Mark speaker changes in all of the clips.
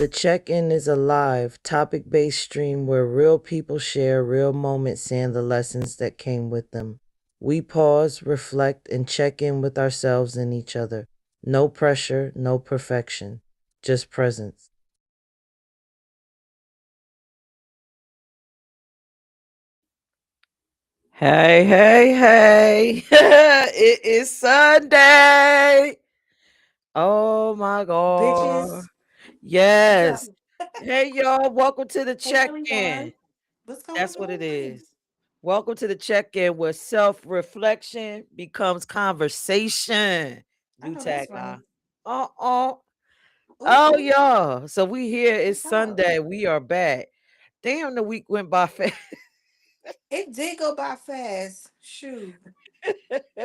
Speaker 1: The check in is a live, topic based stream where real people share real moments and the lessons that came with them. We pause, reflect, and check in with ourselves and each other. No pressure, no perfection, just presence. Hey, hey, hey. It is Sunday. Oh my God.
Speaker 2: Bitches, what's up?
Speaker 1: Yes. Hey, y'all. Welcome to the
Speaker 2: Hey
Speaker 1: check in.
Speaker 2: everyone, what's
Speaker 1: That's
Speaker 2: going
Speaker 1: what it
Speaker 2: on?
Speaker 1: is. Welcome to the check in where self reflection becomes conversation.
Speaker 2: I
Speaker 1: New
Speaker 2: know that's right.
Speaker 1: tagline. Uh oh.
Speaker 2: Ooh,
Speaker 1: Oh,
Speaker 2: ooh,
Speaker 1: y'all. So we here. It's
Speaker 2: what's up?
Speaker 1: Sunday. We are back. Damn, the week went by fast.
Speaker 2: It did go by fast. Shoot,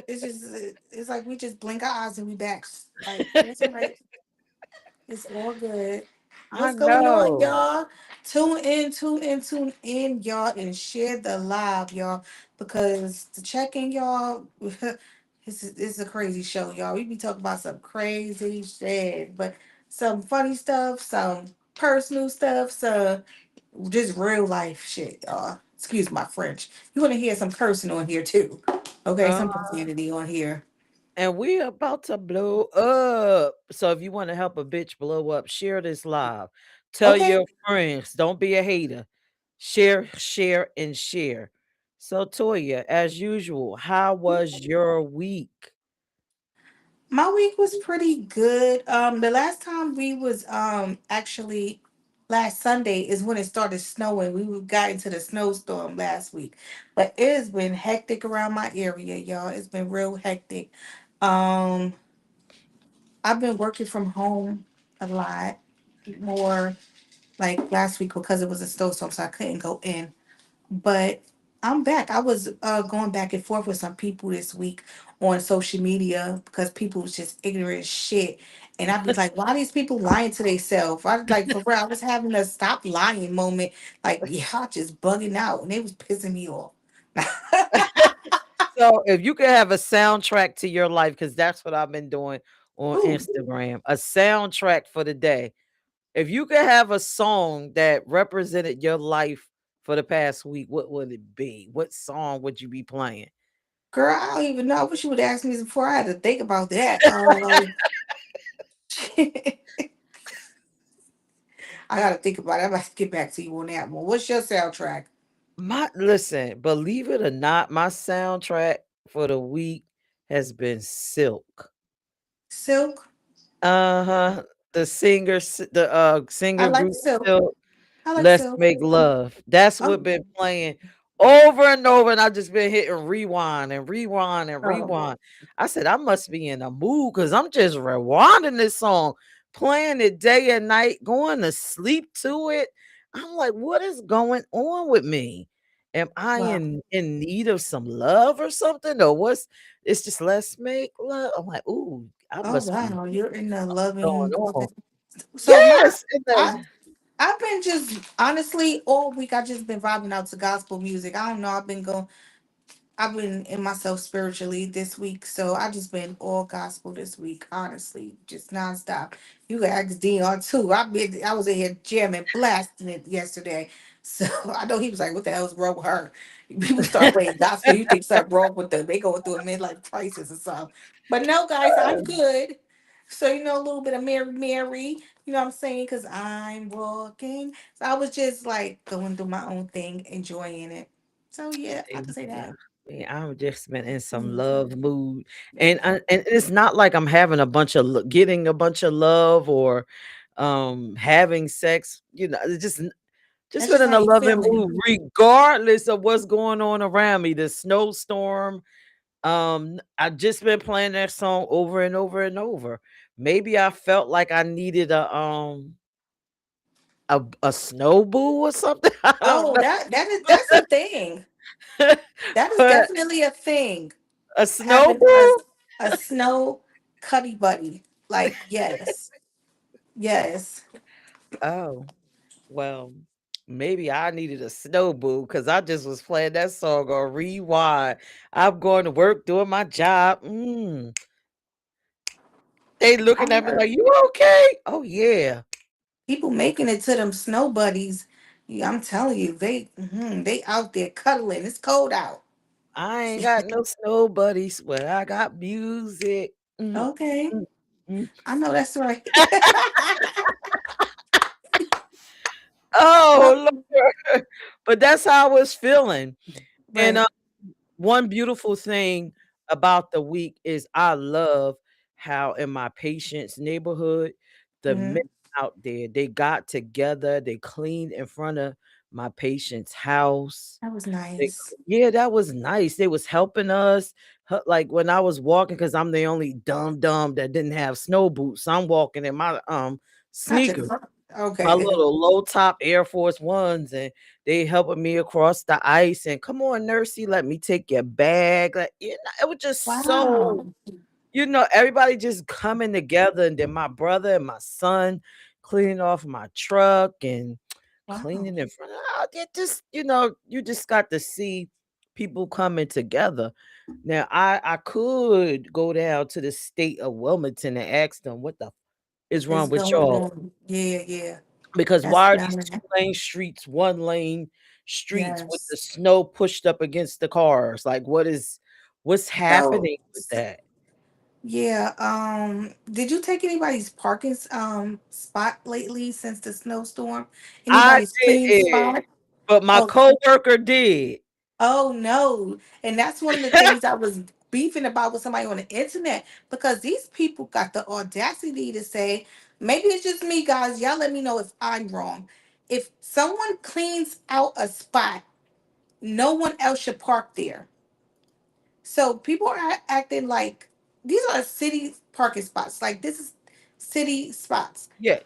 Speaker 2: it's just it's like we just blink our eyes and we back. Like that's all right. It's all good.
Speaker 1: I
Speaker 2: What's going on,
Speaker 1: know.
Speaker 2: y'all? Tune in, y'all, and share the live, y'all, because the check-in, y'all, it's a crazy show, y'all. We be talking about some crazy shit, but some funny stuff, some personal stuff, some just real life shit, y'all. Excuse my French. You want to hear some cursing on here too? Okay,
Speaker 1: Uh,
Speaker 2: some profanity on here.
Speaker 1: and we about to blow up. So if you want to help a bitch blow up, share this live. Tell
Speaker 2: Okay.
Speaker 1: your friends. Don't be a hater. Share, share, and share. So Toya, as usual, how was your week?
Speaker 2: My week was pretty good. The last time we was actually last Sunday is when it started snowing. Got into the snowstorm last week, but it has been hectic around my area, y'all. It's been real hectic. Um, I've been working from home a lot more like last week because it was a snowstorm, so I couldn't go in. But I'm back. I was going back and forth with some people this week on social media because people was just ignorant as shit. And I'd be like, why these people lying to themselves? I was like, for real, I was having a stop lying moment. Like, y'all just bugging out. And it was pissing me off.
Speaker 1: So if you could have a soundtrack to your life, because that's what I've been doing on
Speaker 2: Ooh,
Speaker 1: Instagram, a soundtrack for the day. If you could have a song that represented your life for the past week, what would it be? What song would you be playing?
Speaker 2: girl, I don't even know. I wish you would ask me this before I had to think about that. I got to think about it. I'm about to get back to you on that one. What's your soundtrack?
Speaker 1: My listen, believe it or not, my soundtrack for the week has been Silk.
Speaker 2: Silk?
Speaker 1: Uh-huh. The
Speaker 2: I
Speaker 1: singer
Speaker 2: like
Speaker 1: group
Speaker 2: Silk.
Speaker 1: Silk.
Speaker 2: I like
Speaker 1: Let's
Speaker 2: Silk.
Speaker 1: Make Love. That's what
Speaker 2: Oh,
Speaker 1: been playing over and over, and I just been hitting rewind and rewind and
Speaker 2: oh.
Speaker 1: rewind. I said I must be in a mood because I'm just rewinding this song, playing it day and night, going to sleep to it. I'm like, what is going on with me? Am I
Speaker 2: Wow.
Speaker 1: in need of some love or something? Or what's it's just let's make love. I'm like, ooh, I
Speaker 2: Oh
Speaker 1: must be
Speaker 2: wow, you're in the
Speaker 1: going
Speaker 2: loving.
Speaker 1: on.
Speaker 2: So
Speaker 1: Yes. And
Speaker 2: I,
Speaker 1: then,
Speaker 2: I've been just honestly all week. I just been vibing out to gospel music. I don't know. I've been in myself spiritually this week, so I just been all gospel this week. Honestly, just nonstop. You can ask Dion too. I was in here jamming, blasting it yesterday. So I know he was like, "What the hell's wrong with her?" People start playing gospel. You think something wrong with them? They going through a midlife crisis or something. But no, guys, I'm good. So a little bit of Mary, Mary. You know what I'm saying? Because I'm walking. So I was just like going through my own thing, enjoying it. So yeah, I can say
Speaker 1: yeah.
Speaker 2: that.
Speaker 1: I've just been in some
Speaker 2: Mhm.
Speaker 1: love mood, and it's not like I'm having a bunch of getting a bunch of love or having sex. It's just
Speaker 2: That's
Speaker 1: been
Speaker 2: just
Speaker 1: in
Speaker 2: how
Speaker 1: a
Speaker 2: you
Speaker 1: loving
Speaker 2: feeling.
Speaker 1: mood, regardless of what's going on around me. The snowstorm. I've just been playing that song over and over and over. Maybe I felt like I needed a snow boo or something. I don't
Speaker 2: Oh,
Speaker 1: know,
Speaker 2: that's a thing. That is
Speaker 1: but
Speaker 2: definitely a thing.
Speaker 1: a snow
Speaker 2: Having
Speaker 1: boo.
Speaker 2: a snow cuddy buddy. Like yes. Yes.
Speaker 1: Oh. Well, maybe I needed a snow boo because I just was playing that song on rewind. I'm going to work doing my job. They
Speaker 2: I
Speaker 1: looking at me
Speaker 2: heard
Speaker 1: like, "You okay?" Oh yeah.
Speaker 2: People making it to them snow buddies. Yeah, I'm telling you, they out there cuddling. It's cold out.
Speaker 3: I ain't got no snow buddies, but I got music. Mm,
Speaker 2: Okay,
Speaker 3: mm, mm.
Speaker 2: I know that's right.
Speaker 3: Oh
Speaker 2: Well,
Speaker 3: Lord. But that's how I was feeling. And
Speaker 2: right.
Speaker 3: one beautiful thing about the week is I love how in my patient's neighborhood, the men
Speaker 2: Hmm.
Speaker 3: out there, they got together, they cleaned in front of my patient's house.
Speaker 2: That was
Speaker 3: They
Speaker 2: nice.
Speaker 3: Yeah, that was nice. They was helping us. Like when I was walking, because I'm the only dumb that didn't have snow boots. So I'm walking in my
Speaker 2: Not your
Speaker 3: sneakers, my
Speaker 2: okay.
Speaker 3: little low top Air Force Ones, and they helping me across the ice. And come on, nursey, let me take your bag. Like, it was just so,
Speaker 2: Wow.
Speaker 3: everybody just coming together. And then my brother and my son cleaning off my truck and
Speaker 2: Wow.
Speaker 3: cleaning in front of it. Just, you just got to see people coming together. Now I could go down to the state of Wilmington and ask them what the is
Speaker 2: It's
Speaker 3: wrong with
Speaker 2: going
Speaker 3: y'all,
Speaker 2: on. Yeah, yeah.
Speaker 3: because
Speaker 2: That's
Speaker 3: why are these
Speaker 2: bad.
Speaker 3: 2-lane streets, 1-lane streets with the
Speaker 2: Yes.
Speaker 3: snow pushed up against the cars? Like, what's
Speaker 2: So
Speaker 3: happening with that?
Speaker 2: yeah, did you take anybody's parking spot lately since the snowstorm?
Speaker 3: I
Speaker 2: Anybody's clean
Speaker 3: didn't,
Speaker 2: spot?
Speaker 3: but my
Speaker 2: Oh,
Speaker 3: coworker did.
Speaker 2: oh no. And that's one of the things I was beefing about with somebody on the internet because these people got the audacity to say, maybe it's just me, guys. Y'all let me know if I'm wrong. If someone cleans out a spot, no one else should park there. So people are acting like these are city parking spots. Like this is city spots.
Speaker 3: Yeah,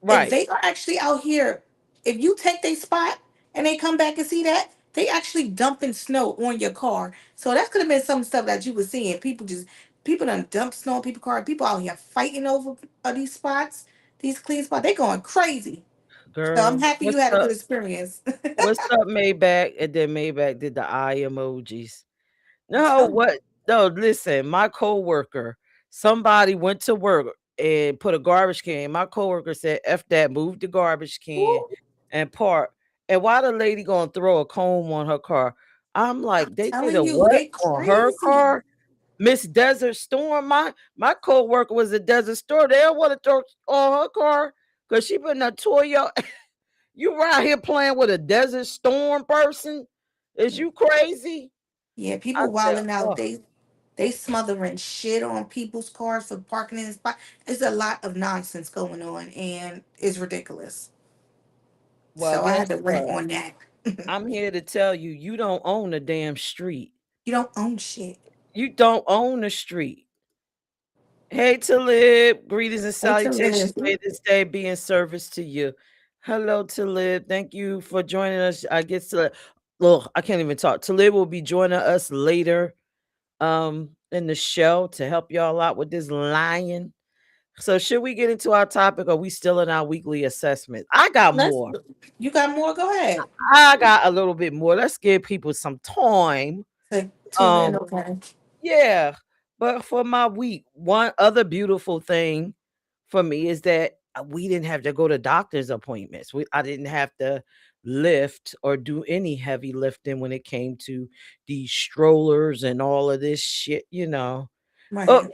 Speaker 2: If
Speaker 3: right.
Speaker 2: they are actually out here, if you take their spot and they come back and see that, they actually dumping snow on your car. So that could have been some stuff that you were seeing. People done dump snow on people's car. People out here fighting over these spots, these clean spots. They going crazy. So I'm
Speaker 3: Girl,
Speaker 2: happy you had a good experience.
Speaker 3: what's up, Maybach? And then Maybach did the eye emojis. No,
Speaker 2: Tell me.
Speaker 3: what? No, listen, my coworker, somebody went to work and put a garbage can. My coworker said, F that, move the garbage can
Speaker 2: Ooh,
Speaker 3: and park. And why the lady gonna throw a comb on her car? I'm
Speaker 2: I'm
Speaker 3: like, they did
Speaker 2: telling
Speaker 3: a
Speaker 2: you,
Speaker 3: what
Speaker 2: they
Speaker 3: on her
Speaker 2: crazy.
Speaker 3: car? Miss Desert Storm. My coworker was a Desert Storm. They don't want to throw on her car because she been a Toyo. You right here playing with a Desert Storm person? Is you crazy?
Speaker 2: Yeah,
Speaker 3: I
Speaker 2: people
Speaker 3: said,
Speaker 2: wilding out.
Speaker 3: oh.
Speaker 2: They smothering shit on people's cars for parking in the spot. There's a lot of nonsense going on, and it's ridiculous.
Speaker 3: Well,
Speaker 2: So I
Speaker 3: guess
Speaker 2: had to rant
Speaker 3: what?
Speaker 2: on that.
Speaker 3: I'm here to tell you, you don't own a damn street.
Speaker 2: You don't own shit.
Speaker 3: You don't own a street. Hey, Talib, greetings and
Speaker 2: Hate to live.
Speaker 3: salutations. May this day be in service to you. Hello, Talib. Thank you for joining us. I guess look, I can't even talk. Talib will be joining us later in the show to help y'all out with this lion. So should we get into our topic, or are we still in our weekly assessment? I got
Speaker 2: Let's.
Speaker 3: more.
Speaker 2: You got more? Go ahead.
Speaker 3: I got a little bit more. Let's give people some time.
Speaker 2: To tune in.
Speaker 3: Um,
Speaker 2: Okay.
Speaker 3: yeah. But for my week, one other beautiful thing for me is that we didn't have to go to doctor's appointments. I didn't have to lift or do any heavy lifting when it came to these strollers and all of this shit. Oh,
Speaker 2: Right.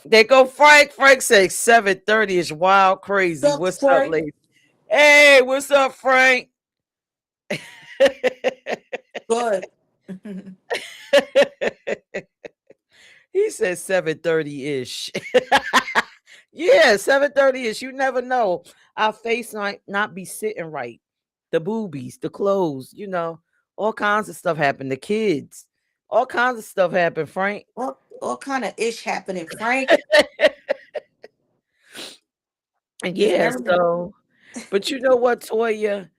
Speaker 3: they go Frank. Frank says 7:30 is wild crazy.
Speaker 2: Look,
Speaker 3: What's up,
Speaker 2: Frank.
Speaker 3: lady? Hey, what's up, Frank?
Speaker 2: Good.
Speaker 3: He said 7:30-ish. Yeah, 7:30-ish. You never know. Our face might not be sitting right. The boobies, the clothes, all kinds of stuff happen. The kids, all kinds of stuff happen, Frank.
Speaker 2: All kind of ish happening, Frank.
Speaker 3: And
Speaker 2: You
Speaker 3: yeah,
Speaker 2: never know.
Speaker 3: so, but you know what, Toya?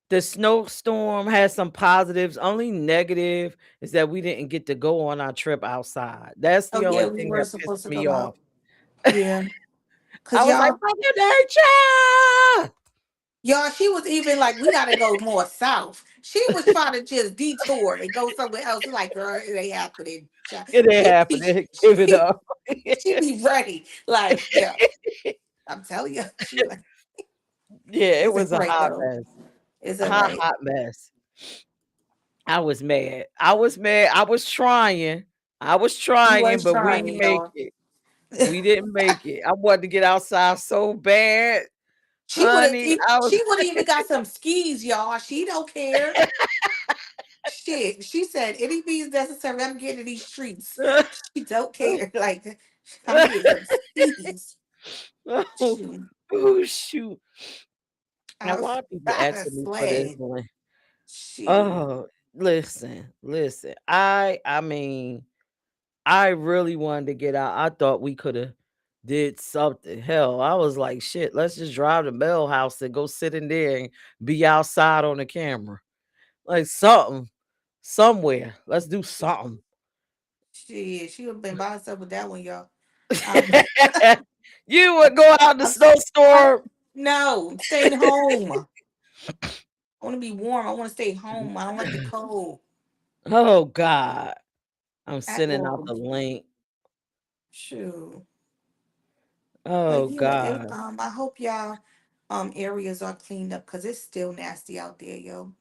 Speaker 3: The snowstorm has some positives. Only negative is that we didn't get to go on our trip outside. That's
Speaker 2: Oh
Speaker 3: the
Speaker 2: yeah,
Speaker 3: only
Speaker 2: we
Speaker 3: thing
Speaker 2: were
Speaker 3: that pissed
Speaker 2: supposed to
Speaker 3: me
Speaker 2: go
Speaker 3: off.
Speaker 2: out. Yeah,
Speaker 3: I
Speaker 2: cause
Speaker 3: was like,
Speaker 2: y'all.
Speaker 3: Mother Nature!
Speaker 2: Y'all, she was even like, we gotta go more south. She was trying to just detour and go somewhere else. We're like, girl, it ain't happening.
Speaker 3: It ain't
Speaker 2: She be,
Speaker 3: happening. Give it up.
Speaker 2: she be ready. Like, yeah, I'm telling you, she like.
Speaker 3: Yeah, it
Speaker 2: It's
Speaker 3: was a
Speaker 2: alright
Speaker 3: hot
Speaker 2: though.
Speaker 3: mess.
Speaker 2: It's
Speaker 3: A hot,
Speaker 2: alright.
Speaker 3: hot mess. I was mad. I was mad. I was trying. I was
Speaker 2: You
Speaker 3: trying,
Speaker 2: was
Speaker 3: but we
Speaker 2: trying,
Speaker 3: didn't make
Speaker 2: y'all.
Speaker 3: it. We didn't make it. I wanted to get outside so bad, honey. I was
Speaker 2: She would have even got some skis, y'all. She don't care. Shit. She said any means necessary. I'm getting in these streets. She don't care. Like I'm getting some skis.
Speaker 3: oh,
Speaker 2: Shoot.
Speaker 3: oh, shoot. Now,
Speaker 2: I
Speaker 3: why
Speaker 2: was
Speaker 3: are people
Speaker 2: riding a
Speaker 3: asking me for this
Speaker 2: sled.
Speaker 3: one?
Speaker 2: Shit.
Speaker 3: Oh, listen, listen. I mean, I really wanted to get out. I thought we could have did something. Hell, I was like, shit, let's just drive to Bell House and go sit in there and be outside on the camera. Like something, somewhere. Let's do something.
Speaker 2: Shit. She would have been by herself with that one, y'all. Um
Speaker 3: you would go out in the
Speaker 2: I'm, s- I'm
Speaker 3: snowstorm.
Speaker 2: no, staying home. I want to be warm. I want to stay home. I don't like the cold
Speaker 3: Oh God. I'm
Speaker 2: at
Speaker 3: sending out
Speaker 2: all.
Speaker 3: the link.
Speaker 2: Shoot. But
Speaker 3: Oh
Speaker 2: yeah,
Speaker 3: God.
Speaker 2: I hope y'all areas are cleaned up because it's still nasty out there, yo.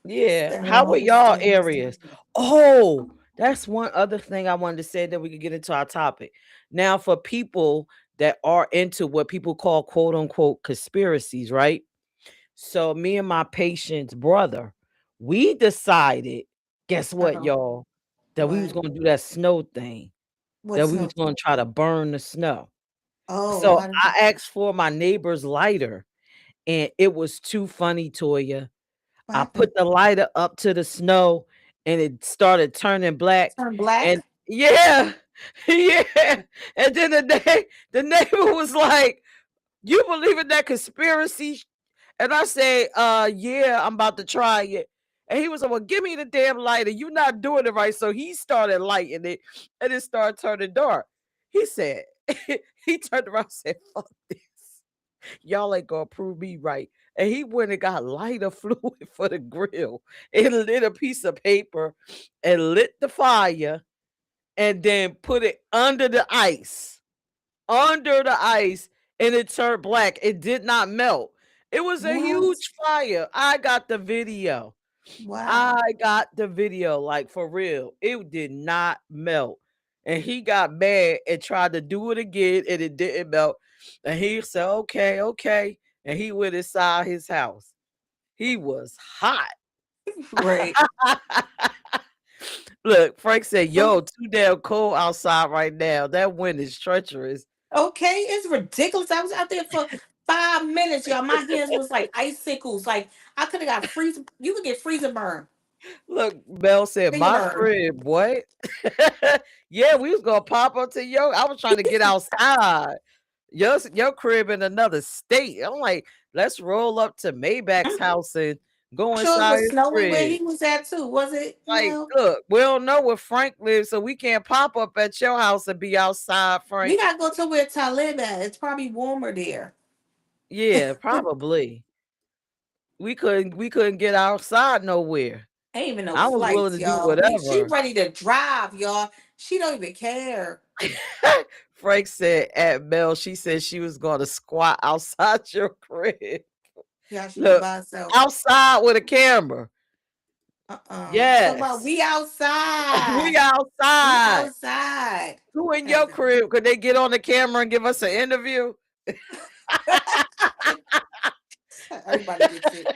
Speaker 3: Yeah. How were
Speaker 2: It's
Speaker 3: y'all
Speaker 2: still nasty.
Speaker 3: areas? Oh, that's one other thing I wanted to say that we could get into our topic. Now, for people that are into what people call quote unquote conspiracies, right? So me and my patient's brother, we decided, guess what,
Speaker 2: Oh,
Speaker 3: y'all? That we was
Speaker 2: what?
Speaker 3: gonna do that snow thing, that
Speaker 2: What's
Speaker 3: we
Speaker 2: no?
Speaker 3: was gonna try to burn the snow.
Speaker 2: Oh,
Speaker 3: So
Speaker 2: how did
Speaker 3: I asked for my neighbor's lighter, and it was too funny, Toya.
Speaker 2: what
Speaker 3: I
Speaker 2: happened?
Speaker 3: put the lighter up to the snow and it started turning black.
Speaker 2: Turn
Speaker 3: And
Speaker 2: black?
Speaker 3: yeah, yeah. And then the neighbor was like, "You believe in that conspiracy?" And I say, yeah, I'm about to try it. And he was like, well, give me the damn lighter. You're not doing it right. So he started lighting it and it started turning dark. He said, he turned around and said, fuck this. Y'all ain't gonna prove me right. And he went and got lighter fluid for the grill and lit a piece of paper and lit the fire and then put it under the ice, and it turned black. It did not melt. It was a
Speaker 2: What?
Speaker 3: huge fire. I got the video.
Speaker 2: Wow.
Speaker 3: I got the video, like for real. It did not melt. And he got mad and tried to do it again, and it didn't melt. And he said, okay, okay. And he went inside his house. He was hot.
Speaker 2: Right.
Speaker 3: Look, Frank said,
Speaker 2: Oh,
Speaker 3: yo, too damn cold outside right now. That wind is treacherous.
Speaker 2: okay, it's ridiculous. I was out there for 5 minutes, y'all. My hands was like icicles. Like I could have got freezing. You could get freezer burn.
Speaker 3: Look, Mel said,
Speaker 2: Finger
Speaker 3: "My
Speaker 2: burn.
Speaker 3: crib, what?" yeah, we was gonna pop up to yo. I was trying to get outside. Your crib in another state. I'm like, let's roll up to Maybach's house and go
Speaker 2: Sure it
Speaker 3: inside
Speaker 2: was
Speaker 3: his
Speaker 2: snowing where
Speaker 3: crib.
Speaker 2: he was at too, was it,
Speaker 3: Like,
Speaker 2: Mel?
Speaker 3: look, we don't know where Frank lives, so we can't pop up at your house and be outside,
Speaker 2: We
Speaker 3: Frank.
Speaker 2: gotta go to where Talib at. It's probably warmer there.
Speaker 3: Yeah, probably. We couldn't get outside nowhere.
Speaker 2: Ain't even no
Speaker 3: I was willing
Speaker 2: flights,
Speaker 3: to do
Speaker 2: y'all. She
Speaker 3: whatever.
Speaker 2: ready to drive, y'all. She don't even care.
Speaker 3: Frank said at Mel, she said she was going to squat outside your crib.
Speaker 2: Yeah, she was
Speaker 3: Look,
Speaker 2: by herself.
Speaker 3: outside with a camera.
Speaker 2: So about
Speaker 3: Yes.
Speaker 2: we outside.
Speaker 3: we
Speaker 2: We
Speaker 3: outside.
Speaker 2: outside.
Speaker 3: Who in
Speaker 2: And
Speaker 3: your crib? Could they get on the camera and give us an interview?
Speaker 2: everybody gets it.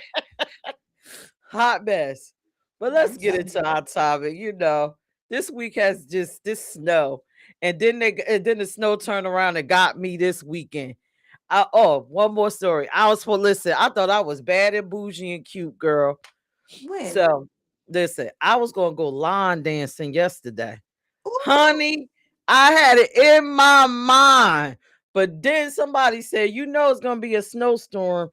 Speaker 3: Hot mess. But let's
Speaker 2: I'm
Speaker 3: get
Speaker 2: telling
Speaker 3: into
Speaker 2: you.
Speaker 3: our topic. This week has just this snow. And then the snow turned around and got me this weekend. One more story. I was for listen. I thought I was bad and bougie and cute, girl.
Speaker 2: When?
Speaker 3: So listen, I was gonna go line dancing yesterday,
Speaker 2: Ooh,
Speaker 3: honey. I had it in my mind, but then somebody said, it's gonna be a snowstorm.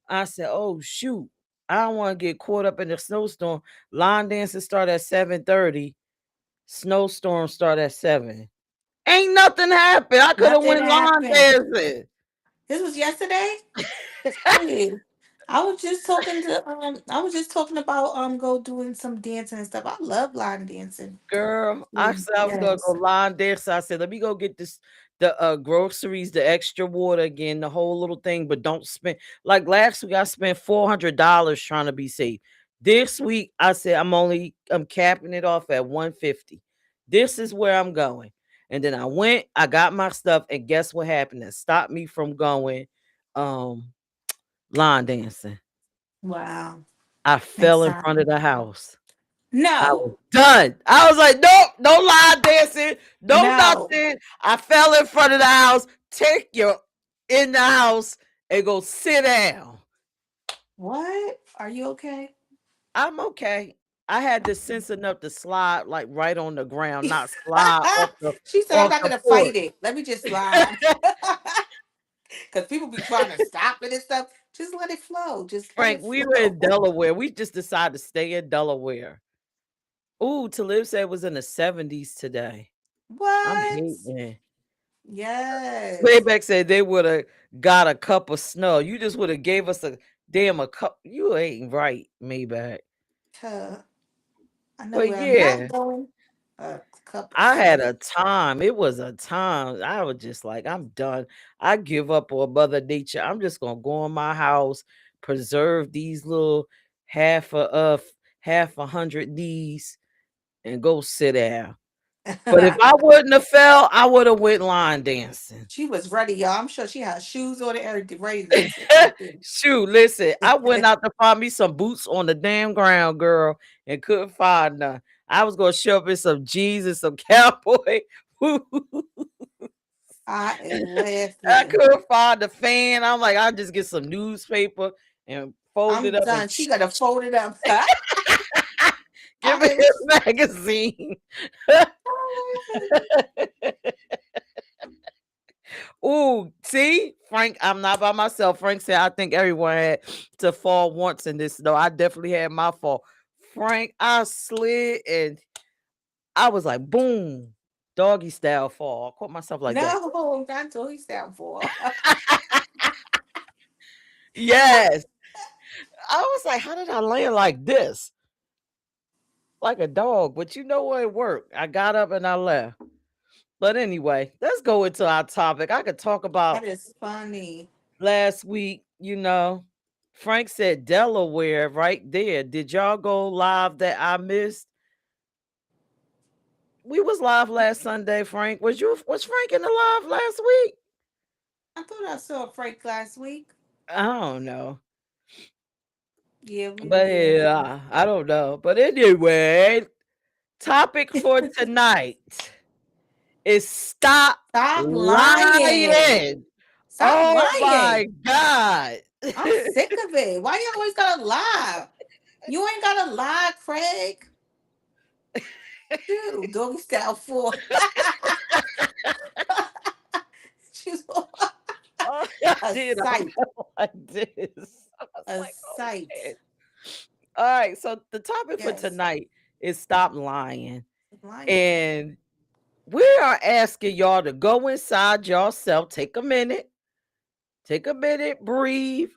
Speaker 3: I said, oh shoot, I don't want to get caught up in the snowstorm. Line dancing start at 7:30. Snowstorm start at 7. Ain't nothing happened. I could have
Speaker 2: nothing
Speaker 3: went line
Speaker 2: happened.
Speaker 3: dancing.
Speaker 2: This was yesterday? Shit. I was just talking about go doing some dancing and stuff. I love line dancing.
Speaker 3: Girl, I
Speaker 2: Mm,
Speaker 3: said I was gonna go
Speaker 2: yes.
Speaker 3: line dance. I said, let me go get the groceries, the extra water again, the whole little thing, but don't spend like last week I spent $400 trying to be safe. This week I said I'm capping it off at 150. This is where I'm going. And then I went, I got my stuff, and guess what happened? That stopped me from going line dancing.
Speaker 2: Wow.
Speaker 3: I
Speaker 2: Makes
Speaker 3: fell in front of
Speaker 2: sense.
Speaker 3: the house. I
Speaker 2: No,
Speaker 3: was done. I was like, nope, no line dancing, no
Speaker 2: no.
Speaker 3: nothing. I fell in front of the house. Take your in the house and go sit down.
Speaker 2: What? Are you okay?
Speaker 3: I'm okay. I had the sense enough to slide like right on the ground, not slide
Speaker 2: She said, I'm
Speaker 3: off
Speaker 2: not
Speaker 3: the
Speaker 2: gonna
Speaker 3: porch.
Speaker 2: fight it. Let me just slide. Because people be trying to stop it and stuff. Just let it flow. Just let
Speaker 3: Frank,
Speaker 2: it
Speaker 3: we were in
Speaker 2: flow.
Speaker 3: Delaware. We just decided to stay in Delaware. Ooh, Talib said it was in the 70s today. I'm
Speaker 2: What?
Speaker 3: hating.
Speaker 2: Yes.
Speaker 3: Playback said they would have got a cup of snow. You just would have gave us a cup. You ain't right, Maybach.
Speaker 2: Uh, I know
Speaker 3: But
Speaker 2: where I'm not
Speaker 3: yeah,
Speaker 2: going. A cup of
Speaker 3: I had
Speaker 2: snow.
Speaker 3: a time. It was a time. I was just like, I'm done. I give up on Mother Nature. I'm just gonna go in my house, preserve these little half half a hundred these, and go sit down. But if I wouldn't have fell, I would have went line dancing.
Speaker 2: She was ready, y'all. I'm sure she had shoes on and everything, ready to jump in.
Speaker 3: Shoot, listen, I went out to find me some boots on the damn ground, girl, and couldn't find none. I was gonna shove in some jeans and some cowboy.
Speaker 2: I am
Speaker 3: I
Speaker 2: laughing.
Speaker 3: couldn't find the fan. I'm like, I'll just get some newspaper and fold it
Speaker 2: I'm
Speaker 3: up and
Speaker 2: done. She got to fold it up.
Speaker 3: give me
Speaker 2: I am
Speaker 3: his magazine.
Speaker 2: laughing.
Speaker 3: Ooh, see, Frank, I'm not by myself. Frank said, I think everyone had to fall once in this. No, I definitely had my fall. Frank, I slid and I was like, boom, doggy style fall. I caught myself like that.
Speaker 2: No, that's what he's down for.
Speaker 3: Yes. I was like, how did I land like this? Like a dog, but you know what? It worked. I got up and I left. But anyway, let's go into our topic. I could talk
Speaker 2: That
Speaker 3: about
Speaker 2: is funny.
Speaker 3: last week, Frank said Delaware right there. Did y'all go live that I missed? We was live last Sunday, Frank. Was Frank in the live last week?
Speaker 2: I thought I saw Frank last week.
Speaker 3: I don't know.
Speaker 2: Yeah, we
Speaker 3: But
Speaker 2: did.
Speaker 3: yeah, I don't know. But anyway, topic for tonight is stop
Speaker 2: Stop lying.
Speaker 3: lying.
Speaker 2: Stop
Speaker 3: Oh my
Speaker 2: lying.
Speaker 3: God.
Speaker 2: I'm sick of it. Why you always gotta lie? You ain't gotta lie, Craig. Dude, doggy style for. She's
Speaker 3: Oh, I
Speaker 2: a
Speaker 3: did. I
Speaker 2: sight.
Speaker 3: felt like this. I was
Speaker 2: A
Speaker 3: like, oh
Speaker 2: sight.
Speaker 3: shit. All right. So the topic for
Speaker 2: Yes.
Speaker 3: tonight is stop lying.
Speaker 2: Lying.
Speaker 3: And we are asking y'all to go inside yourself, take a minute, breathe,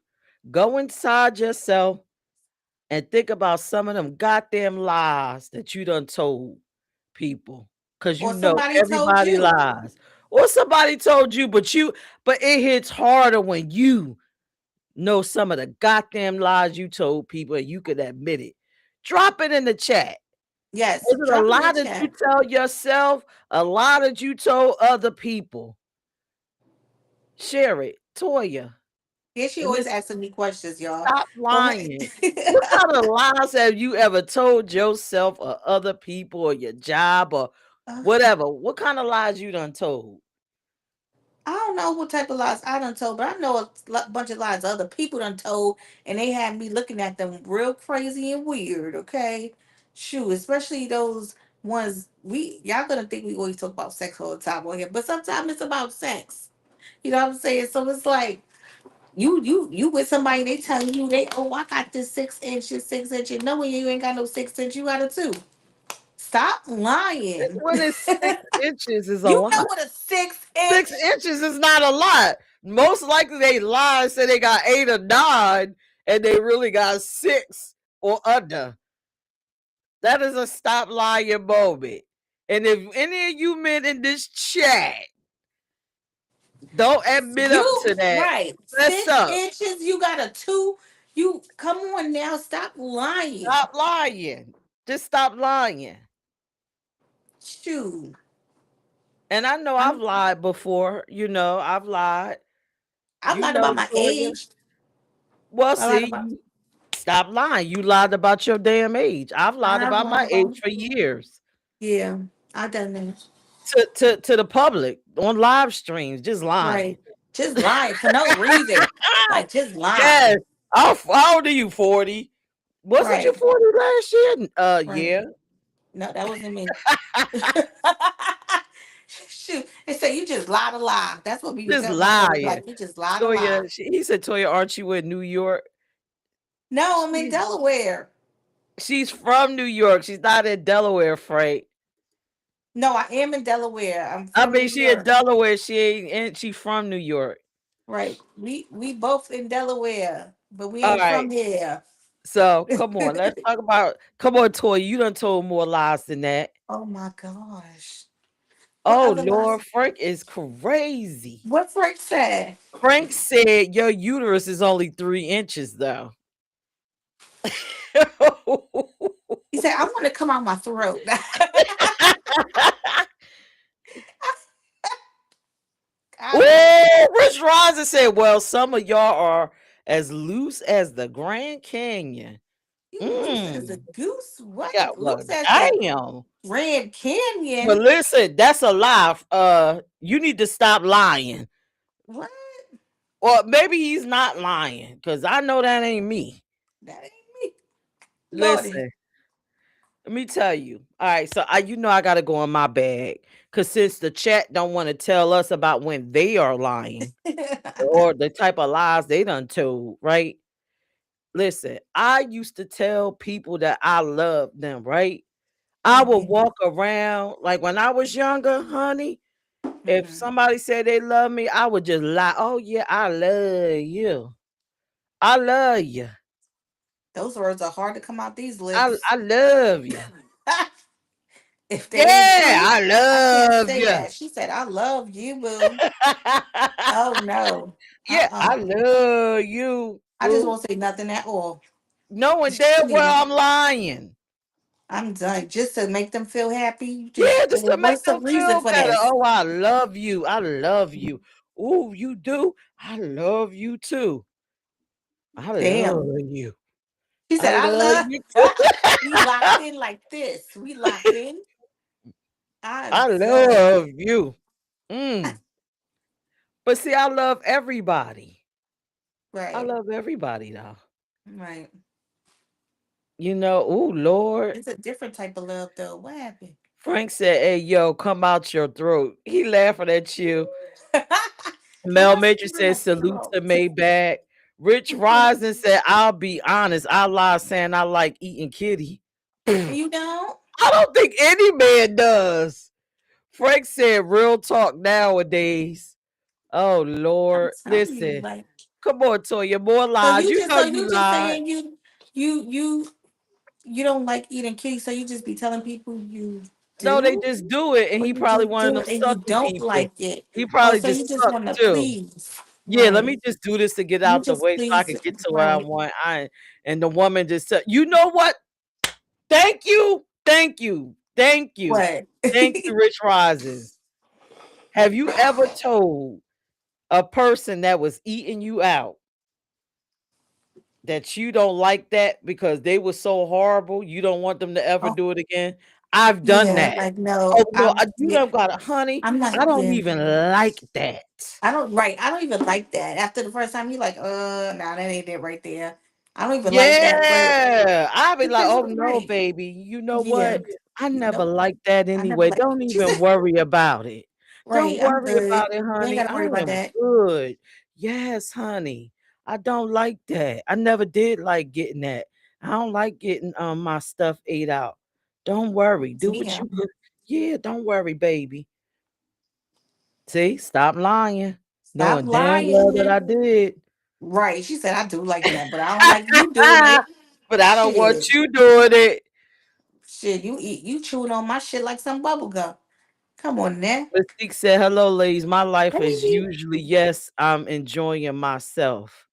Speaker 3: go inside yourself and think about some of them goddamn lies that you done told people. Cause you
Speaker 2: Or
Speaker 3: know
Speaker 2: somebody told
Speaker 3: everybody
Speaker 2: you.
Speaker 3: lies. Or somebody told you, but it hits harder when you know some of the goddamn lies you told people and you could admit it. Drop it in the chat.
Speaker 2: Yes.
Speaker 3: Is it a
Speaker 2: Drop it in
Speaker 3: lie
Speaker 2: the
Speaker 3: that you
Speaker 2: chat.
Speaker 3: tell yourself? A lie that you told other people? Share it. Toya.
Speaker 2: Yeah, she
Speaker 3: And
Speaker 2: always
Speaker 3: this
Speaker 2: asking me questions, y'all.
Speaker 3: stop
Speaker 2: Go ahead.
Speaker 3: lying. What kind of lies have you ever told yourself or other people or your job or whatever? What kind of lies you done told?
Speaker 2: I don't know what type of lies I done told, but I know a bunch of lies other people done told, and they had me looking at them real crazy and weird. Okay, shoot, especially those ones we y'all gonna think we always talk about sex all the time on here, but sometimes it's about sex. You know what I'm saying? So it's like you with somebody, they tell you I got this 6 inch, 6 inch, and knowing you ain't got no 6 inch, you got a 2. Stop lying.
Speaker 3: When it's 6 inches is a
Speaker 2: You know
Speaker 3: lot.
Speaker 2: what a six
Speaker 3: 6
Speaker 2: inch?
Speaker 3: inches is not a lot. Most likely they lie and say they got 8 or 9 and they really got 6 or under. That is a stop lying moment. And if any of you men in this chat Don't admit up
Speaker 2: You
Speaker 3: to that.
Speaker 2: right.
Speaker 3: Fess
Speaker 2: Six
Speaker 3: up.
Speaker 2: inches, you got a two. You come on now, stop lying.
Speaker 3: Stop lying. Just stop lying.
Speaker 2: Shoot.
Speaker 3: And I know I've
Speaker 2: I'm
Speaker 3: lied before. I've lied.
Speaker 2: I'm
Speaker 3: You
Speaker 2: not
Speaker 3: know,
Speaker 2: about my
Speaker 3: Toya.
Speaker 2: age.
Speaker 3: Well,
Speaker 2: I lied
Speaker 3: see,
Speaker 2: about
Speaker 3: you stop lying. You lied about your damn age. I've lied
Speaker 2: I've
Speaker 3: about
Speaker 2: lied
Speaker 3: my age
Speaker 2: about
Speaker 3: for years
Speaker 2: yeah, I done that.
Speaker 3: to the public on live streams, just lying.
Speaker 2: Right. Just lying for no reason. Like just
Speaker 3: Yes.
Speaker 2: lying.
Speaker 3: How old are you? 40? Wasn't you
Speaker 2: Right.
Speaker 3: 40 last year?
Speaker 2: Right.
Speaker 3: Yeah.
Speaker 2: No, that wasn't me. Shoot. They say you just lie to lie. That's what we would
Speaker 3: Just
Speaker 2: tell my brother.
Speaker 3: lying.
Speaker 2: Like, you just lie to lie.
Speaker 3: Toya, he said, Toya, aren't you in New York?
Speaker 2: No, I'm in
Speaker 3: She,
Speaker 2: Delaware.
Speaker 3: she's from New York. She's not in Delaware, Frank.
Speaker 2: No, I am in Delaware. I'm
Speaker 3: I
Speaker 2: from
Speaker 3: mean,
Speaker 2: New
Speaker 3: she in
Speaker 2: York.
Speaker 3: Delaware. She ain't in, she from New York.
Speaker 2: Right. We both in Delaware, but we
Speaker 3: All
Speaker 2: ain't
Speaker 3: right.
Speaker 2: from here.
Speaker 3: So come on, let's talk about come on, Toy. You done told more lies than that.
Speaker 2: Oh my gosh. What
Speaker 3: Oh
Speaker 2: other lies?
Speaker 3: Lord, Frank is crazy.
Speaker 2: What Frank said?
Speaker 3: Frank said your uterus is only 3 inches, though.
Speaker 2: He said, I want to come out my throat. I know.
Speaker 3: Ooh, Rich Rising said, well, some of y'all are as loose as the Grand Canyon.
Speaker 2: You loose as a
Speaker 3: Mm.
Speaker 2: goose? What?
Speaker 3: Yeah, well,
Speaker 2: Loose as the
Speaker 3: damn.
Speaker 2: Grand
Speaker 3: But
Speaker 2: Canyon?
Speaker 3: listen, that's a lie. You need to stop lying.
Speaker 2: What?
Speaker 3: Or maybe he's not lying, because I know that ain't me.
Speaker 2: That ain't me. Lordy.
Speaker 3: Listen, let me tell you. All right, so I gotta go in my bag. Cause since the chat don't want to tell us about when they are lying or the type of lies they done told, right? Listen, I used to tell people that I love them, right? I would
Speaker 2: Mhm,
Speaker 3: walk around like when I was younger, honey. If
Speaker 2: mhm.
Speaker 3: somebody said they love me, I would just lie. Oh yeah, I love you. I love you.
Speaker 2: Those words are hard to come out these
Speaker 3: I
Speaker 2: lips.
Speaker 3: I love you.
Speaker 2: If they ain't
Speaker 3: Yeah,
Speaker 2: true,
Speaker 3: I
Speaker 2: I can't
Speaker 3: love
Speaker 2: say
Speaker 3: you.
Speaker 2: that. She said, I love you, boo. Oh no.
Speaker 3: Yeah, I
Speaker 2: Uh-uh.
Speaker 3: love you,
Speaker 2: I just
Speaker 3: boo.
Speaker 2: won't say nothing at all.
Speaker 3: Knowing
Speaker 2: She
Speaker 3: damn
Speaker 2: didn't even
Speaker 3: well I'm lying.
Speaker 2: I'm done. Just to make them feel happy.
Speaker 3: Yeah, just to make
Speaker 2: What's the
Speaker 3: them
Speaker 2: reason
Speaker 3: feel
Speaker 2: for
Speaker 3: better.
Speaker 2: this?
Speaker 3: Oh, I love you. I love you. Oh, you do? I love you too. I love
Speaker 2: Damn.
Speaker 3: you.
Speaker 2: She
Speaker 3: I
Speaker 2: said, I
Speaker 3: love
Speaker 2: love
Speaker 3: you too.
Speaker 2: we locked in like this. We locked in. I'm
Speaker 3: I
Speaker 2: done.
Speaker 3: love you. Mm. But see, I love everybody. I
Speaker 2: Right.
Speaker 3: love everybody though.
Speaker 2: Right.
Speaker 3: Oh Lord.
Speaker 2: It's a different type of love though. What happened?
Speaker 3: Frank said, hey, yo, come out your throat. He laughing at you.
Speaker 2: Come
Speaker 3: Mel
Speaker 2: on,
Speaker 3: Major said,
Speaker 2: my
Speaker 3: salute
Speaker 2: throat.
Speaker 3: to Maybach. Rich Rising said, I'll be honest. I lie saying I like eating kitty. I
Speaker 2: You don't?
Speaker 3: don't think any man does. Frank said, real talk nowadays. Oh,
Speaker 2: I'm
Speaker 3: Lord.
Speaker 2: telling you,
Speaker 3: Listen.
Speaker 2: like
Speaker 3: Come on, Toya. More
Speaker 2: so
Speaker 3: lies.
Speaker 2: you
Speaker 3: You
Speaker 2: just
Speaker 3: know
Speaker 2: so
Speaker 3: you
Speaker 2: you just
Speaker 3: lied.
Speaker 2: saying you don't like eating kitty, so you just be telling people you
Speaker 3: No, they
Speaker 2: do,
Speaker 3: just do it. And
Speaker 2: or
Speaker 3: he
Speaker 2: you
Speaker 3: probably
Speaker 2: just
Speaker 3: one of
Speaker 2: do
Speaker 3: them
Speaker 2: it and you
Speaker 3: sucky
Speaker 2: don't
Speaker 3: people.
Speaker 2: like it.
Speaker 3: He
Speaker 2: Oh,
Speaker 3: probably
Speaker 2: so
Speaker 3: just
Speaker 2: you just
Speaker 3: suck
Speaker 2: want to
Speaker 3: too.
Speaker 2: please,
Speaker 3: Yeah, let
Speaker 2: right?
Speaker 3: me just do this to get
Speaker 2: You
Speaker 3: out the
Speaker 2: just
Speaker 3: way so I
Speaker 2: please,
Speaker 3: can get to what I
Speaker 2: right?
Speaker 3: want. And the woman just said, you know what? Thank you. Thank you. Thank you.
Speaker 2: What?
Speaker 3: Thank you, Rich Rises. Have you ever told a person that was eating you out that you don't like that because they were so horrible, you don't want them to ever
Speaker 2: Oh,
Speaker 3: do it again? I've done
Speaker 2: yeah,
Speaker 3: that.
Speaker 2: like
Speaker 3: Oh
Speaker 2: no,
Speaker 3: no,
Speaker 2: I'm
Speaker 3: you
Speaker 2: yeah,
Speaker 3: don't got it, honey.
Speaker 2: I'm not
Speaker 3: I don't
Speaker 2: yeah.
Speaker 3: even like that.
Speaker 2: I don't right. I don't even like that. After the first time, you like, nah, that ain't it right there. I don't even like that. But
Speaker 3: Yeah, I'll be
Speaker 2: it's
Speaker 3: like,
Speaker 2: just
Speaker 3: oh no,
Speaker 2: right.
Speaker 3: baby. You know
Speaker 2: Yeah.
Speaker 3: what? I never
Speaker 2: Nope.
Speaker 3: liked that
Speaker 2: I never
Speaker 3: anyway.
Speaker 2: like.
Speaker 3: Don't
Speaker 2: She said,
Speaker 3: even worry about it. Don't
Speaker 2: right. I'm
Speaker 3: worry
Speaker 2: good.
Speaker 3: about it,
Speaker 2: You ain't
Speaker 3: honey.
Speaker 2: got to
Speaker 3: I
Speaker 2: worry about
Speaker 3: am
Speaker 2: that.
Speaker 3: good. Yes, honey. I don't like that. I never did like getting that. I don't like getting my stuff ate out. Don't worry. Do what you
Speaker 2: Damn.
Speaker 3: do. Yeah, don't worry, baby. See, stop lying.
Speaker 2: Stop
Speaker 3: Knowing damn well that
Speaker 2: lying.
Speaker 3: I did.
Speaker 2: Right. She said, I do like that, but I don't like you doing it.
Speaker 3: But I don't want
Speaker 2: Shit.
Speaker 3: you doing it.
Speaker 2: Shit. You chewing on my shit like some bubble gum. Come on now.
Speaker 3: Mystique said, "Hello, ladies. My life is
Speaker 2: Maybe.
Speaker 3: usually yes, I'm enjoying myself."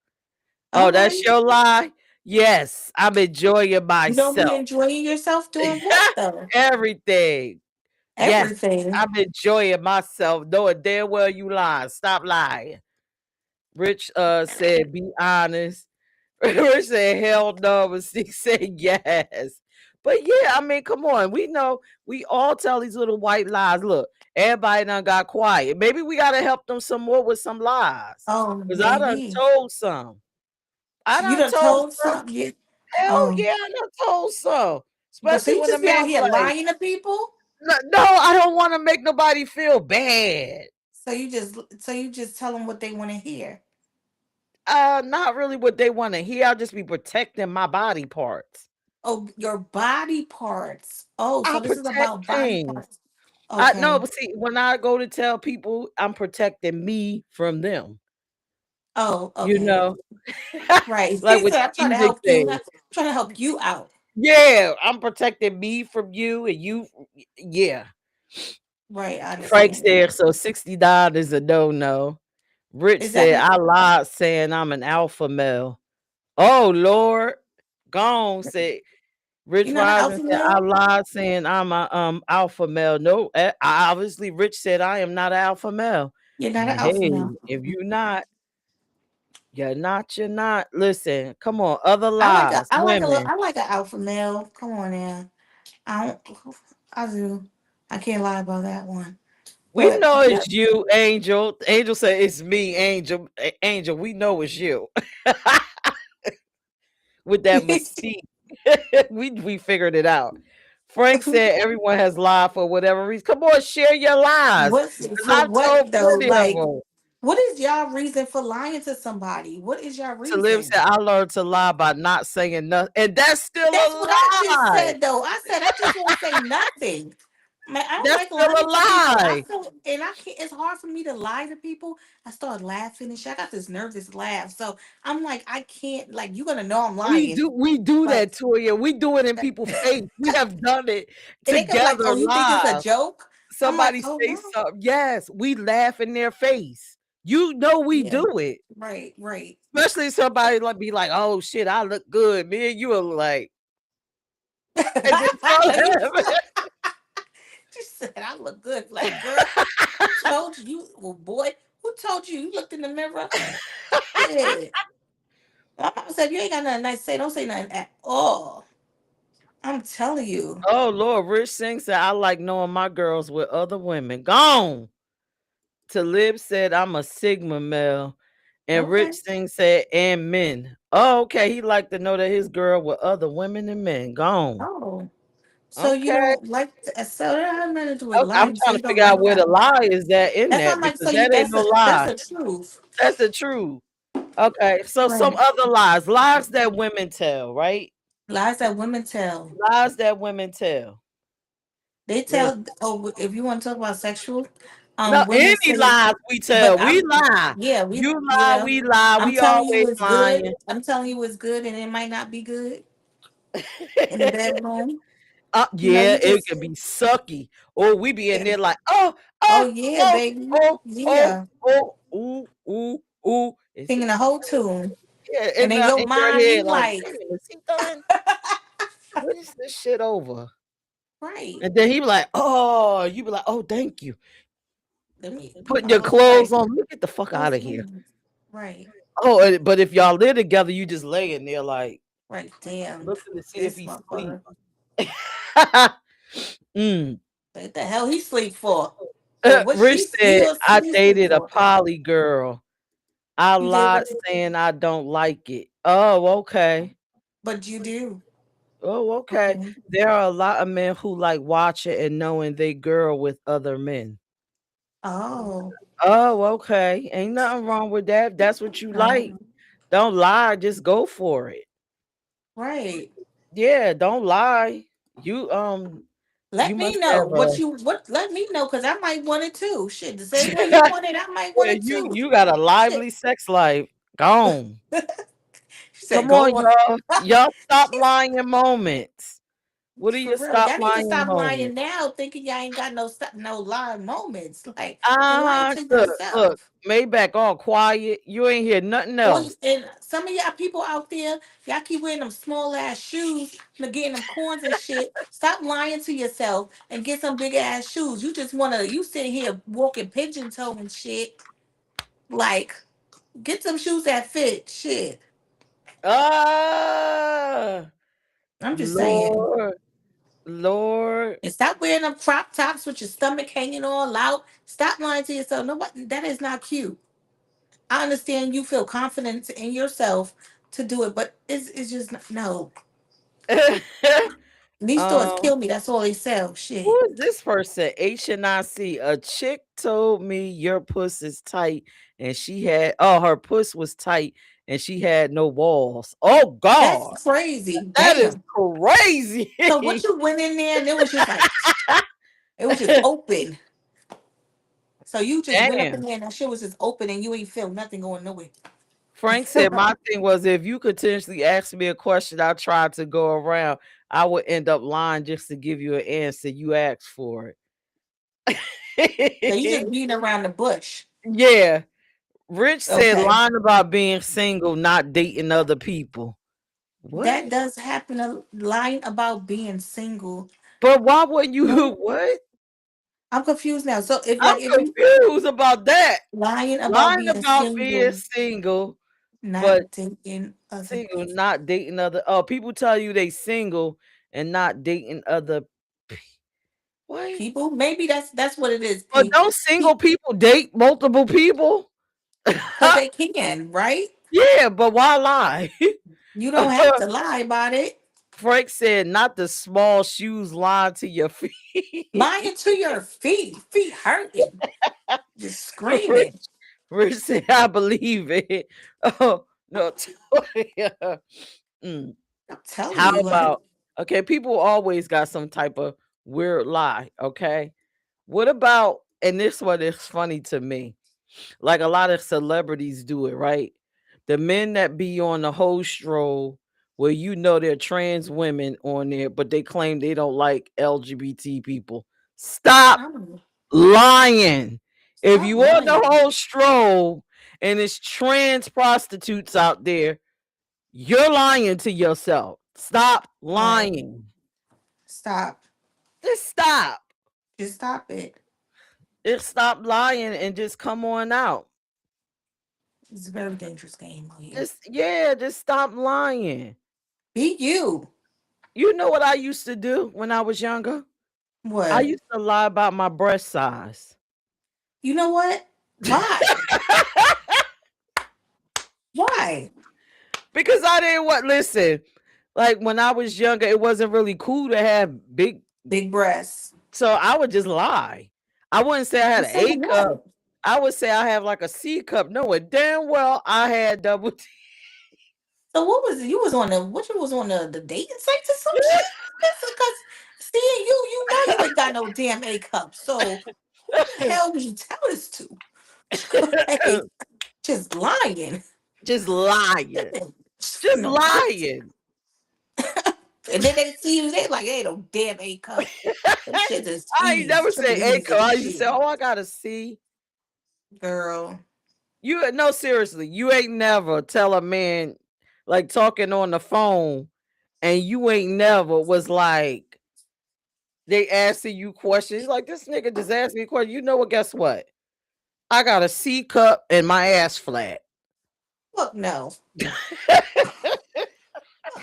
Speaker 3: Oh,
Speaker 2: All
Speaker 3: that's
Speaker 2: right.
Speaker 3: your lie? Yes, I'm enjoying
Speaker 2: You don't be
Speaker 3: myself.
Speaker 2: enjoying yourself doing what though?
Speaker 3: Everything. Yes,
Speaker 2: Everything.
Speaker 3: I'm enjoying myself, knowing damn well you lying. Stop lying. Rich said, "Be honest." Rich said, "Hell no," but Mystique said, "Yes." But yeah, I mean, come on. We know we all tell these little white lies. Look, everybody done got quiet. Maybe we gotta help them some more with some lies.
Speaker 2: Oh,
Speaker 3: Cause I done
Speaker 2: maybe.
Speaker 3: told some. I
Speaker 2: You
Speaker 3: done
Speaker 2: done
Speaker 3: told
Speaker 2: told
Speaker 3: some.
Speaker 2: something.
Speaker 3: Hell
Speaker 2: Um,
Speaker 3: yeah, I done told some.
Speaker 2: but so
Speaker 3: Especially
Speaker 2: you
Speaker 3: when a
Speaker 2: just be
Speaker 3: man
Speaker 2: out
Speaker 3: be
Speaker 2: here
Speaker 3: like,
Speaker 2: lying to people?
Speaker 3: No, I don't want to make nobody feel bad.
Speaker 2: So you just tell them what they want to hear.
Speaker 3: Not really what they want to hear. I'll just be protecting my body parts.
Speaker 2: Oh, your body parts. Oh,
Speaker 3: I
Speaker 2: so this is
Speaker 3: protect
Speaker 2: about body
Speaker 3: things.
Speaker 2: parts.
Speaker 3: I know,
Speaker 2: Okay.
Speaker 3: but see, when I go to tell people, I'm protecting me from them.
Speaker 2: Oh,
Speaker 3: You
Speaker 2: okay.
Speaker 3: know,
Speaker 2: Right.
Speaker 3: like
Speaker 2: He
Speaker 3: what
Speaker 2: said,
Speaker 3: the
Speaker 2: I'm trying to
Speaker 3: music
Speaker 2: help you.
Speaker 3: says.
Speaker 2: I'm trying to help you out.
Speaker 3: Yeah, I'm protecting me from you, and you. Yeah,
Speaker 2: Right. I
Speaker 3: Frank
Speaker 2: understand that.
Speaker 3: said so. $60 is a no. Rich
Speaker 2: Is that
Speaker 3: said
Speaker 2: it?
Speaker 3: I lied saying I'm an alpha male. Oh Lord, gone said Rich
Speaker 2: You're not an
Speaker 3: Rising
Speaker 2: alpha
Speaker 3: said I
Speaker 2: male?
Speaker 3: lied saying I'm a alpha male. No, obviously Rich said I am not an alpha male.
Speaker 2: You're not an
Speaker 3: And
Speaker 2: alpha
Speaker 3: hey,
Speaker 2: male.
Speaker 3: if you're not, you're not. You're not. Listen, come on, other
Speaker 2: I like a
Speaker 3: lies,
Speaker 2: I like a little
Speaker 3: women.
Speaker 2: I like an alpha male. Come on now. I don't I do. I can't lie about that one.
Speaker 3: We
Speaker 2: But
Speaker 3: know
Speaker 2: yeah.
Speaker 3: it's you, Angel. Angel said it's me, Angel. Angel, we know it's you with that mystique. we figured it out. Frank said everyone has lied for whatever reason. Come on, share your lies.
Speaker 2: What's
Speaker 3: Because
Speaker 2: for
Speaker 3: I've
Speaker 2: what
Speaker 3: told
Speaker 2: though?
Speaker 3: plenty of
Speaker 2: Like,
Speaker 3: them.
Speaker 2: what is y'all reason for lying to somebody? What is y'all
Speaker 3: Talib
Speaker 2: reason?
Speaker 3: said, I learned to lie by not saying nothing. And that's still
Speaker 2: That's
Speaker 3: a
Speaker 2: what I just
Speaker 3: lie.
Speaker 2: said though. I said I just won't say nothing. Man, I don't
Speaker 3: That's
Speaker 2: like
Speaker 3: still a
Speaker 2: lying to people. I
Speaker 3: lie.
Speaker 2: feel and I can't it's hard for me to lie to people. I start laughing and shit. I got this nervous laugh. So I'm like, I can't like you're gonna know I'm lying.
Speaker 3: We do
Speaker 2: But
Speaker 3: that to you. We do it in people's face. We have done it
Speaker 2: and they can be like,
Speaker 3: together
Speaker 2: oh, you think it's a
Speaker 3: live.
Speaker 2: joke? I'm like,
Speaker 3: Somebody
Speaker 2: oh
Speaker 3: say
Speaker 2: no.
Speaker 3: something. Yes, we laugh in their face. You know we
Speaker 2: Yeah.
Speaker 3: do it.
Speaker 2: Right, right.
Speaker 3: Especially somebody like be like, "Oh shit, I look good." Me and you are like, and then start
Speaker 2: You
Speaker 3: laughing.
Speaker 2: she said, I look good. Like, girl, who told you? Well, boy, who told you? You looked in the mirror? Yeah. My mama said, you ain't got nothing nice to say. Don't say nothing at all. I'm telling you.
Speaker 3: Oh Lord, Rich Singh said, "I like knowing my girls with other women." Gone. Talib said, "I'm a Sigma male," and Rich
Speaker 2: Okay.
Speaker 3: Singh said, "And men." Oh, okay. He liked to know that his girl with other women and men. Gone.
Speaker 2: Oh. So you
Speaker 3: Okay.
Speaker 2: don't like to, so that has nothing to do with
Speaker 3: I'm
Speaker 2: lying. So
Speaker 3: trying
Speaker 2: you
Speaker 3: to
Speaker 2: don't
Speaker 3: figure out
Speaker 2: like
Speaker 3: where the
Speaker 2: that.
Speaker 3: lie is that in
Speaker 2: That's
Speaker 3: that
Speaker 2: not like
Speaker 3: because
Speaker 2: so you
Speaker 3: that ain't no
Speaker 2: that's
Speaker 3: lie.
Speaker 2: the truth.
Speaker 3: That's the truth. Okay. So some
Speaker 2: Right.
Speaker 3: other lies, lies that women tell, right?
Speaker 2: Lies that women tell.
Speaker 3: Lies that women tell.
Speaker 2: They
Speaker 3: Listen.
Speaker 2: tell oh if you want to talk about sexual,
Speaker 3: No,
Speaker 2: women
Speaker 3: any
Speaker 2: say
Speaker 3: lies we
Speaker 2: but
Speaker 3: tell, we lie.
Speaker 2: yeah,
Speaker 3: You lie,
Speaker 2: yeah.
Speaker 3: we lie.
Speaker 2: I'm
Speaker 3: We
Speaker 2: telling you
Speaker 3: always
Speaker 2: it's good.
Speaker 3: lying.
Speaker 2: I'm telling you it's good and it might not be good in the bedroom.
Speaker 3: Yeah,
Speaker 2: You
Speaker 3: it
Speaker 2: just
Speaker 3: can be sucky. Or we be in
Speaker 2: yeah.
Speaker 3: there like,
Speaker 2: Oh yeah, baby.
Speaker 3: oh,
Speaker 2: Yeah.
Speaker 3: ooh, ooh, ooh. Is
Speaker 2: Singing
Speaker 3: it?
Speaker 2: the whole tune.
Speaker 3: Yeah,
Speaker 2: And in your
Speaker 3: in your
Speaker 2: mind
Speaker 3: head,
Speaker 2: you
Speaker 3: like,
Speaker 2: like
Speaker 3: damn, is he done? What is this shit over?
Speaker 2: right.
Speaker 3: And then he be like, oh, you be like, oh, thank you.
Speaker 2: Let me
Speaker 3: Putting your clothes
Speaker 2: right.
Speaker 3: on. Let get the fuck
Speaker 2: Oh,
Speaker 3: out of here.
Speaker 2: right.
Speaker 3: Oh, but if y'all live together, you just laying there like
Speaker 2: Right. Damn.
Speaker 3: looking to see if
Speaker 2: This
Speaker 3: he sleep.
Speaker 2: motherfucker.
Speaker 3: mm.
Speaker 2: What the hell he sleep for? For what
Speaker 3: Rich
Speaker 2: he
Speaker 3: said,
Speaker 2: was
Speaker 3: I
Speaker 2: he sleep
Speaker 3: dated a
Speaker 2: for?
Speaker 3: poly girl. I
Speaker 2: You did
Speaker 3: lied
Speaker 2: what you
Speaker 3: saying I don't like it. Oh, okay.
Speaker 2: but you do.
Speaker 3: Oh, okay.
Speaker 2: Okay.
Speaker 3: There are a lot of men who like watching and knowing they girl with other men.
Speaker 2: Oh.
Speaker 3: Oh, okay. Ain't nothing wrong with that. That's what you like. Don't lie. Just go for it.
Speaker 2: Right.
Speaker 3: Yeah, don't lie. You you
Speaker 2: Let me
Speaker 3: must
Speaker 2: know
Speaker 3: have a
Speaker 2: what you what. Let me know because I might want it too. Shit, the same way you want it, I might want
Speaker 3: yeah,
Speaker 2: it too.
Speaker 3: you got a
Speaker 2: Shit.
Speaker 3: lively sex life. Gone.
Speaker 2: She said,
Speaker 3: Come on,
Speaker 2: "Go on."
Speaker 3: y'all. Y'all stop lying in moments. What are
Speaker 2: For
Speaker 3: your
Speaker 2: real.
Speaker 3: stop
Speaker 2: Y'all need to
Speaker 3: lying
Speaker 2: stop lying
Speaker 3: moments?
Speaker 2: now, thinking y'all ain't got no lying moments. Like, lie to
Speaker 3: Look,
Speaker 2: yourself.
Speaker 3: Maybach all quiet. You ain't hear nothing else.
Speaker 2: And some of y'all people out there, y'all keep wearing them small ass shoes, getting them corns and shit. Stop lying to yourself and get some big ass shoes. You just wanna, you sitting here walking pigeon toe and shit. Like, get some shoes that fit. Shit.
Speaker 3: Ah,
Speaker 2: I'm just saying.
Speaker 3: Lord, Lord.
Speaker 2: And stop wearing them crop tops with your stomach hanging all out. Stop lying to yourself. No, what, that is not cute. I understand you feel confident in yourself to do it, but it's just no. These stores
Speaker 3: um,
Speaker 2: kill me. That's all they sell.
Speaker 3: who
Speaker 2: Shit.
Speaker 3: is this person? HNIC. A chick told me your puss is tight, and she had her puss was tight, and she had no walls. Oh
Speaker 2: That's
Speaker 3: God,
Speaker 2: crazy.
Speaker 3: that is
Speaker 2: Damn.
Speaker 3: crazy.
Speaker 2: So what you went in there and it was just like it was just open. So you just went up in
Speaker 3: Damn.
Speaker 2: there and that shit was just open and you ain't feel nothing going nowhere.
Speaker 3: Frank said my thing was if you continuously ask me a question, I tried to go around, I would end up lying just to give you an answer. You asked for
Speaker 2: So you
Speaker 3: it.
Speaker 2: just beating around the bush.
Speaker 3: Yeah. Rich said
Speaker 2: Okay.
Speaker 3: lying about being single, not dating other people.
Speaker 2: That
Speaker 3: What?
Speaker 2: does happen a lying about being single.
Speaker 3: But why wouldn't you
Speaker 2: No,
Speaker 3: what?
Speaker 2: I'm confused now. So if
Speaker 3: I'm
Speaker 2: like if you
Speaker 3: confused about that.
Speaker 2: lying about
Speaker 3: Lying
Speaker 2: being
Speaker 3: about being
Speaker 2: single,
Speaker 3: single, but
Speaker 2: not dating other
Speaker 3: single,
Speaker 2: people.
Speaker 3: not dating other people tell you they single and not dating other what?
Speaker 2: People, maybe that's what it is.
Speaker 3: But don't single people date multiple people?
Speaker 2: Because they can, right?
Speaker 3: Yeah, but why lie?
Speaker 2: You don't have to lie about it.
Speaker 3: Frank said, not the small shoes lying to your feet.
Speaker 2: Lying to your feet hurting, just
Speaker 3: Rich,
Speaker 2: screaming.
Speaker 3: Rich said, I believe it. Oh, no. Toya. Mm.
Speaker 2: I'm telling
Speaker 3: How
Speaker 2: you, like,
Speaker 3: about, okay, people always got some type of weird lie, okay? What about, and this one is funny to me, like a lot of celebrities do it, right? The men that be on the whole stroll where you know they're trans women on there, but they claim they don't like LGBT people. Stop
Speaker 2: I'm
Speaker 3: lying. If
Speaker 2: stop
Speaker 3: you on the
Speaker 2: lying.
Speaker 3: whole stroll and it's trans prostitutes out there, you're lying to yourself. Stop
Speaker 2: Right.
Speaker 3: lying.
Speaker 2: Stop.
Speaker 3: Just stop.
Speaker 2: Just stop it.
Speaker 3: Just stop lying and just come on out.
Speaker 2: It's a very dangerous game out here.
Speaker 3: Just stop lying.
Speaker 2: Be you.
Speaker 3: You know what I used to do when I was younger? I
Speaker 2: What?
Speaker 3: used to lie about my breast size.
Speaker 2: You know what? Why? Why?
Speaker 3: Because I didn't want listen, like when I was younger, it wasn't really cool to have big,
Speaker 2: Big breasts.
Speaker 3: so I would just lie. I wouldn't say I had
Speaker 2: You
Speaker 3: an
Speaker 2: say
Speaker 3: A cup.
Speaker 2: what?
Speaker 3: I would say I have like a C cup, knowing damn well I had double T.
Speaker 2: So what was it? You was on the what you was on the dating sites or some shit? Because seeing you know you ain't got no damn A cup. So who the hell did you tell this to? Like, just lying.
Speaker 3: Just lying. Just
Speaker 2: No,
Speaker 3: lying.
Speaker 2: and then they see you, they like, ain't no damn A cup. Them shit is
Speaker 3: I ain't
Speaker 2: E's,
Speaker 3: never
Speaker 2: triple
Speaker 3: say A
Speaker 2: E's
Speaker 3: cup.
Speaker 2: and
Speaker 3: I used to say,
Speaker 2: shit.
Speaker 3: oh, I got a C.
Speaker 2: Girl.
Speaker 3: You no, seriously, you ain't never tell a man like talking on the phone, and you ain't never was like they asking you questions like this nigga just asked me a question. You know what? Guess what? I got a C cup and my ass flat.
Speaker 2: Fuck no. Fuck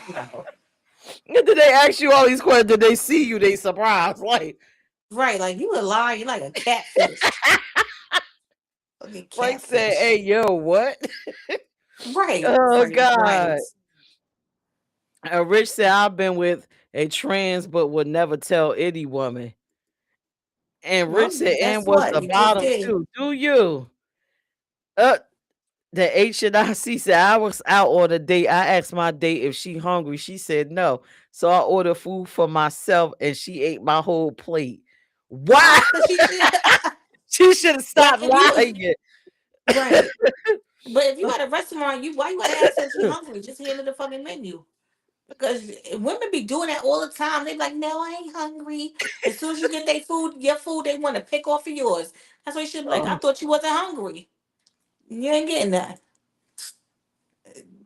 Speaker 2: no.
Speaker 3: Did they ask you all these questions? Did they see you? They surprised. Like
Speaker 2: Right, like you a liar, you like a catfish. Fucking
Speaker 3: Frank said,
Speaker 2: catfish.
Speaker 3: "Hey, yo, what?"
Speaker 2: Right.
Speaker 3: Oh
Speaker 2: Right.
Speaker 3: God.
Speaker 2: Right.
Speaker 3: Rich said, "I've been with a trans, but would never tell any woman." And Rich
Speaker 2: Well,
Speaker 3: said,
Speaker 2: guess
Speaker 3: "And was
Speaker 2: what?
Speaker 3: the
Speaker 2: You just
Speaker 3: bottom
Speaker 2: did.
Speaker 3: too." Do you? Uh, the HNIC said I was out on a date. I asked my date if she hungry. She said no. So I ordered food for myself and she ate my whole plate. Wow.
Speaker 2: So she should.
Speaker 3: She should have
Speaker 2: Like
Speaker 3: stopped
Speaker 2: if you was
Speaker 3: lying.
Speaker 2: right, but if you at a restaurant, you why you gotta ask her if she hungry? Just hand her the fucking menu. Because women be doing that all the time. They be like, no, I ain't hungry. As soon as you get their food, your food, they want to pick off of yours. That's why you should be like, I
Speaker 3: Oh,
Speaker 2: thought you wasn't hungry. You ain't getting that.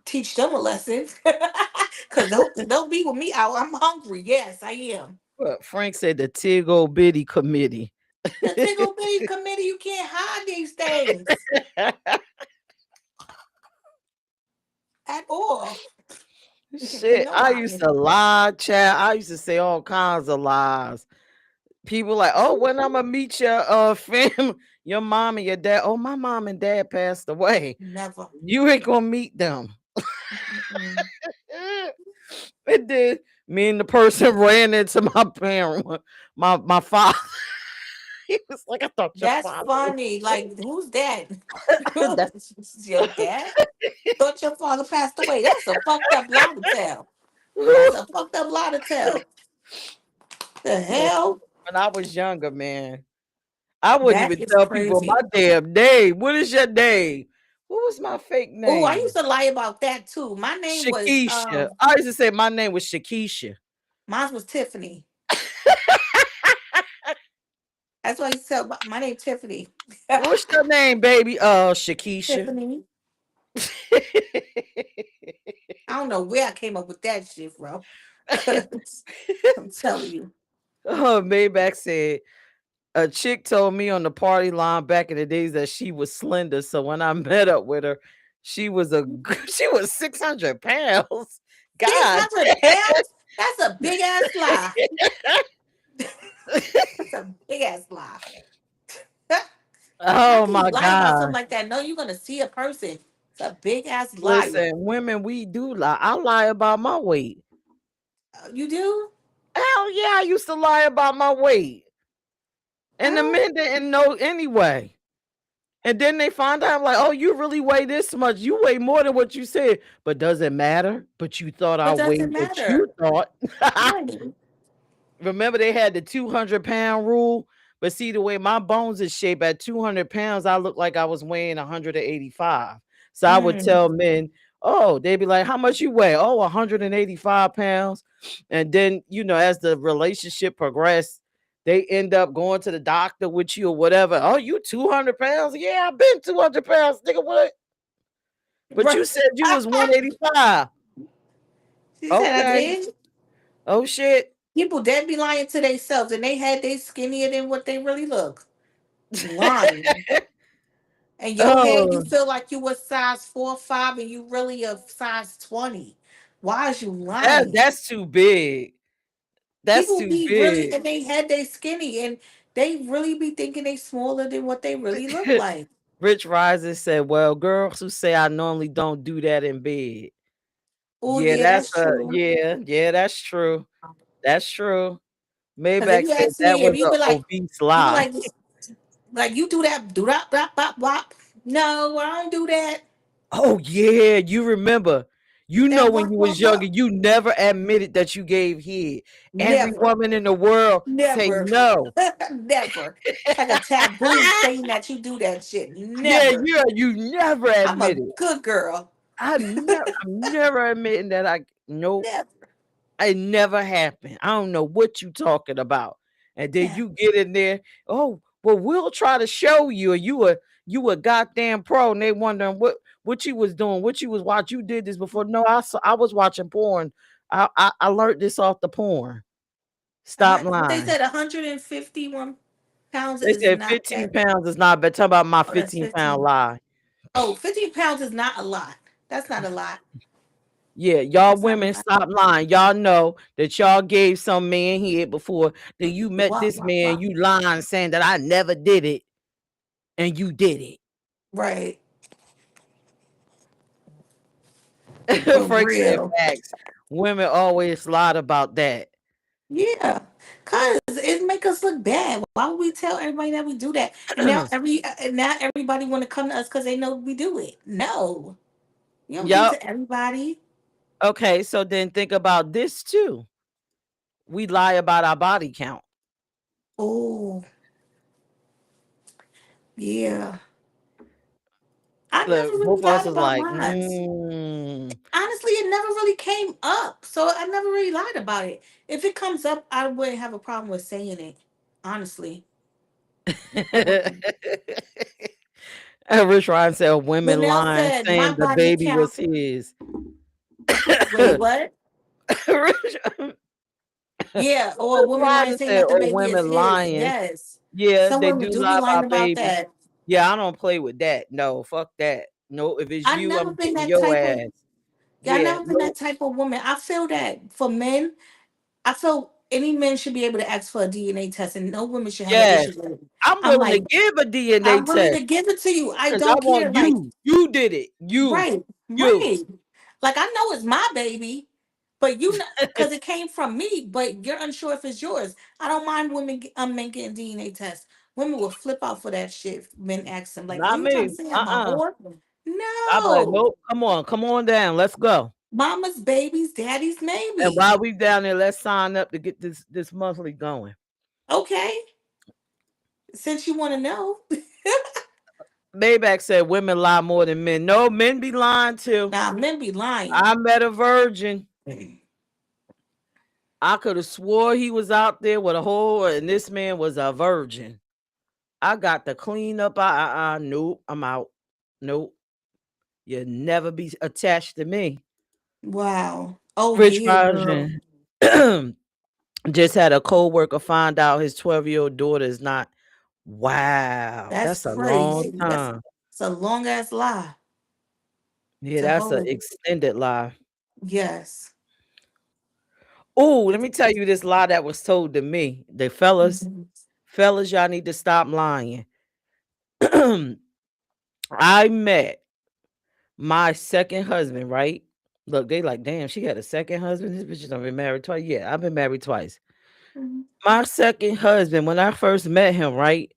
Speaker 2: Teach them a lesson. Because don't be with me out. I'm hungry. Yes, I am.
Speaker 3: but Frank said the Tiggle Bitty Committee.
Speaker 2: The Tickle Bitty Committee, you can't hide these things at all.
Speaker 3: Shit,
Speaker 2: No
Speaker 3: I used
Speaker 2: hiding.
Speaker 3: to lie, chat. I used to say all kinds of lies. People like, oh, when I'm gonna meet your fam, your mom and your dad. Oh, my mom and dad passed away.
Speaker 2: Never.
Speaker 3: You ain't gonna meet them.
Speaker 2: Mm-mm.
Speaker 3: It did. Me and the person ran into my parent, my father. He was like, I thought your
Speaker 2: That's
Speaker 3: father
Speaker 2: funny. Like, who's that?
Speaker 3: was that.
Speaker 2: Your dad? Thought your father passed away. That's a fucked up lie to tell. That's a fucked up lie to tell. The
Speaker 3: Man,
Speaker 2: hell?
Speaker 3: when I was younger, man, I wouldn't
Speaker 2: That
Speaker 3: even
Speaker 2: is
Speaker 3: tell people my
Speaker 2: crazy.
Speaker 3: damn name. What is your name? What was my fake
Speaker 2: Oh, I
Speaker 3: name?
Speaker 2: used to lie about that too. My name was
Speaker 3: Shakisha. I used to say my name was Shakisha.
Speaker 2: mine was Tiffany. That's why I used to tell my name Tiffany.
Speaker 3: What's your name, baby? Shakisha.
Speaker 2: Tiffany. I don't know where I came up with that shit from. Cause I'm telling you.
Speaker 3: Oh, Maybach said a chick told me on the party line back in the days that she was slender. So when I met up with her, she was she was 600 pounds. God.
Speaker 2: 600 pounds? That's a big ass lie. That's a big ass lie. How
Speaker 3: Oh
Speaker 2: can you
Speaker 3: my
Speaker 2: lie about something
Speaker 3: God.
Speaker 2: like that? No, you're gonna see a person. It's a big ass liar.
Speaker 3: Listen, women, we do lie. I lie about my weight.
Speaker 2: You do?
Speaker 3: Hell yeah, I used to lie about my weight. And the
Speaker 2: Oh,
Speaker 3: men didn't know anyway. And then they find out, like, oh, you really weigh this much. You weigh more than what you said. But does it matter? But you thought I
Speaker 2: but does
Speaker 3: weighed
Speaker 2: it
Speaker 3: what you
Speaker 2: matter?
Speaker 3: thought.
Speaker 2: Right.
Speaker 3: Remember, they had the 200-pound rule. But see, the way my bones is shaped at 200 pounds, I look like I was weighing 185. So I would
Speaker 2: Mm.
Speaker 3: tell men, oh, they'd be like, how much you weigh? Oh, 185 pounds. And then, as the relationship progressed, they end up going to the doctor with you or whatever. Oh, you 200 pounds? Yeah, I've been 200 pounds. Nigga, what? But you
Speaker 2: Right.
Speaker 3: said you was 185.
Speaker 2: She said I
Speaker 3: Okay.
Speaker 2: did.
Speaker 3: Oh, shit.
Speaker 2: People dead be lying to themselves, and they had they skinnier than what they really look. Lying. And your head, you
Speaker 3: Oh,
Speaker 2: feel like you was size 4 or 5, and you really a size 20. Why is you
Speaker 3: that
Speaker 2: lying?
Speaker 3: that's too big. That's
Speaker 2: People
Speaker 3: too
Speaker 2: be really
Speaker 3: big.
Speaker 2: in their head they skinny, and they really be thinking they smaller than what they really look like.
Speaker 3: Rich Rises said, "Well, girls who say I normally don't do that in bed."
Speaker 2: Oh yeah, that's true.
Speaker 3: Yeah, that's true. That's true.
Speaker 2: Because if
Speaker 3: Maybach
Speaker 2: you
Speaker 3: said
Speaker 2: ask
Speaker 3: that
Speaker 2: me, if
Speaker 3: was an obese
Speaker 2: you be
Speaker 3: lie.
Speaker 2: like you do that, do that, bop, bop, bop. No, I don't do that.
Speaker 3: Oh yeah, you remember.
Speaker 2: That
Speaker 3: When
Speaker 2: work,
Speaker 3: you was
Speaker 2: work,
Speaker 3: younger,
Speaker 2: work.
Speaker 3: you never admitted that you gave head. Every
Speaker 2: Never,
Speaker 3: woman in the world say
Speaker 2: never,
Speaker 3: no.
Speaker 2: never. Like a taboo saying that you do that shit.
Speaker 3: Yeah,
Speaker 2: Never.
Speaker 3: you never
Speaker 2: I'm a
Speaker 3: admitted.
Speaker 2: good girl.
Speaker 3: I'm never admitting that I nope.
Speaker 2: Never,
Speaker 3: It never happened. I don't know what you talking about. And then
Speaker 2: never.
Speaker 3: you get in there. Oh, well, we'll try to show you. You a goddamn pro, and they wondering what you was doing, what you was watching. You did this before. No, I was watching porn. I learned this off the porn. Stop
Speaker 2: But they
Speaker 3: lying.
Speaker 2: said 151 pounds
Speaker 3: They
Speaker 2: is
Speaker 3: said
Speaker 2: not
Speaker 3: 15
Speaker 2: that.
Speaker 3: pounds is not bad. Talk about my
Speaker 2: Oh, that's
Speaker 3: 15-pound
Speaker 2: 15.
Speaker 3: lie.
Speaker 2: Oh, 15 pounds is not a lot. That's not a lot.
Speaker 3: Yeah, y'all
Speaker 2: That's not a
Speaker 3: women
Speaker 2: lot.
Speaker 3: stop lying. Y'all know that y'all gave some man here before. Then you met
Speaker 2: Wop,
Speaker 3: this
Speaker 2: wop,
Speaker 3: man,
Speaker 2: wop.
Speaker 3: you lying saying that I never did it, and you did
Speaker 2: Right.
Speaker 3: it.
Speaker 2: For
Speaker 3: Frank said
Speaker 2: real.
Speaker 3: facts. Women always lied about that.
Speaker 2: Yeah. Cause it make us look bad. Why would we tell everybody that we do that? And now everybody want to come to us because they know we do it. No. You don't do it
Speaker 3: Yup.
Speaker 2: to everybody.
Speaker 3: Okay, so then think about this too. We lie about our body count.
Speaker 2: Oh, yeah. I never
Speaker 3: Look,
Speaker 2: really
Speaker 3: both of us
Speaker 2: lied
Speaker 3: was
Speaker 2: about
Speaker 3: like,
Speaker 2: mine. Honestly, it never really came up, so I never really lied about it. If it comes up, I wouldn't have a problem with saying it. Honestly, I wouldn't.
Speaker 3: And Rich Ryan said women
Speaker 2: Linnell
Speaker 3: lying,
Speaker 2: said my
Speaker 3: saying the
Speaker 2: body
Speaker 3: baby
Speaker 2: count.
Speaker 3: was his.
Speaker 2: Wait, what?
Speaker 3: Rich,
Speaker 2: Yeah, or a
Speaker 3: Rich
Speaker 2: woman lying
Speaker 3: Ryan
Speaker 2: saying
Speaker 3: said,
Speaker 2: that the
Speaker 3: or
Speaker 2: baby is
Speaker 3: women
Speaker 2: his.
Speaker 3: lying.
Speaker 2: Yes,
Speaker 3: Yeah,
Speaker 2: some
Speaker 3: they
Speaker 2: women
Speaker 3: do
Speaker 2: do be
Speaker 3: lie
Speaker 2: lying
Speaker 3: about
Speaker 2: about
Speaker 3: babies.
Speaker 2: that.
Speaker 3: Yeah, I don't play with that. No, fuck that. No, if it's
Speaker 2: I
Speaker 3: you,
Speaker 2: never
Speaker 3: I'm
Speaker 2: been
Speaker 3: getting
Speaker 2: that
Speaker 3: your
Speaker 2: type of.
Speaker 3: ass.
Speaker 2: Yeah, I
Speaker 3: Yeah,
Speaker 2: never been
Speaker 3: no,
Speaker 2: that type of woman. I feel that for men, I feel any man should be able to ask for a DNA test, and no woman should have an
Speaker 3: yes.
Speaker 2: issue with it.
Speaker 3: I'm
Speaker 2: I'm
Speaker 3: willing to
Speaker 2: like,
Speaker 3: give a DNA
Speaker 2: I'm willing
Speaker 3: test
Speaker 2: to give it to you. I
Speaker 3: because I
Speaker 2: don't care.
Speaker 3: want
Speaker 2: Like,
Speaker 3: you. You did it.
Speaker 2: right,
Speaker 3: You.
Speaker 2: right. Like I know it's my baby, but you know, because it came from me, but you're unsure if it's yours. I don't mind women, men getting DNA tests. Women will flip out for that shit. If men ask them, like, "Are
Speaker 3: Not
Speaker 2: you trying to
Speaker 3: me.
Speaker 2: say I'm a whore?"
Speaker 3: I'm like,
Speaker 2: No,
Speaker 3: nope. Come on down. Let's go.
Speaker 2: mama's babies, daddy's
Speaker 3: And
Speaker 2: maybe.
Speaker 3: while we down there, let's sign up to get this monthly going.
Speaker 2: Okay, since you want to know.
Speaker 3: Maybach said women lie more than men. No, men be lying too.
Speaker 2: Now men be lying.
Speaker 3: I met a virgin. I could have swore he was out there with a whole, and this man was a virgin. I got to clean up. Nope, I'm out. Nope, you'll never be attached to me.
Speaker 2: Wow. Oh
Speaker 3: Rich
Speaker 2: yeah, girl.
Speaker 3: Virgin just had a co-worker find out his 12-year-old daughter is not. Wow,
Speaker 2: That's
Speaker 3: that's a long
Speaker 2: crazy.
Speaker 3: time.
Speaker 2: That's a long ass lie
Speaker 3: Yeah,
Speaker 2: to
Speaker 3: that's an
Speaker 2: hold.
Speaker 3: extended lie.
Speaker 2: Yes.
Speaker 3: Oh, let me tell you this lie that was told to me. The fellas,
Speaker 2: Mhm.
Speaker 3: fellas, y'all need to stop lying. I met my second husband, right? Look, they like, damn, she had a second husband. This bitch has been married twice. Yeah, I've been married twice.
Speaker 2: Mhm.
Speaker 3: My second husband, when I first met him, right?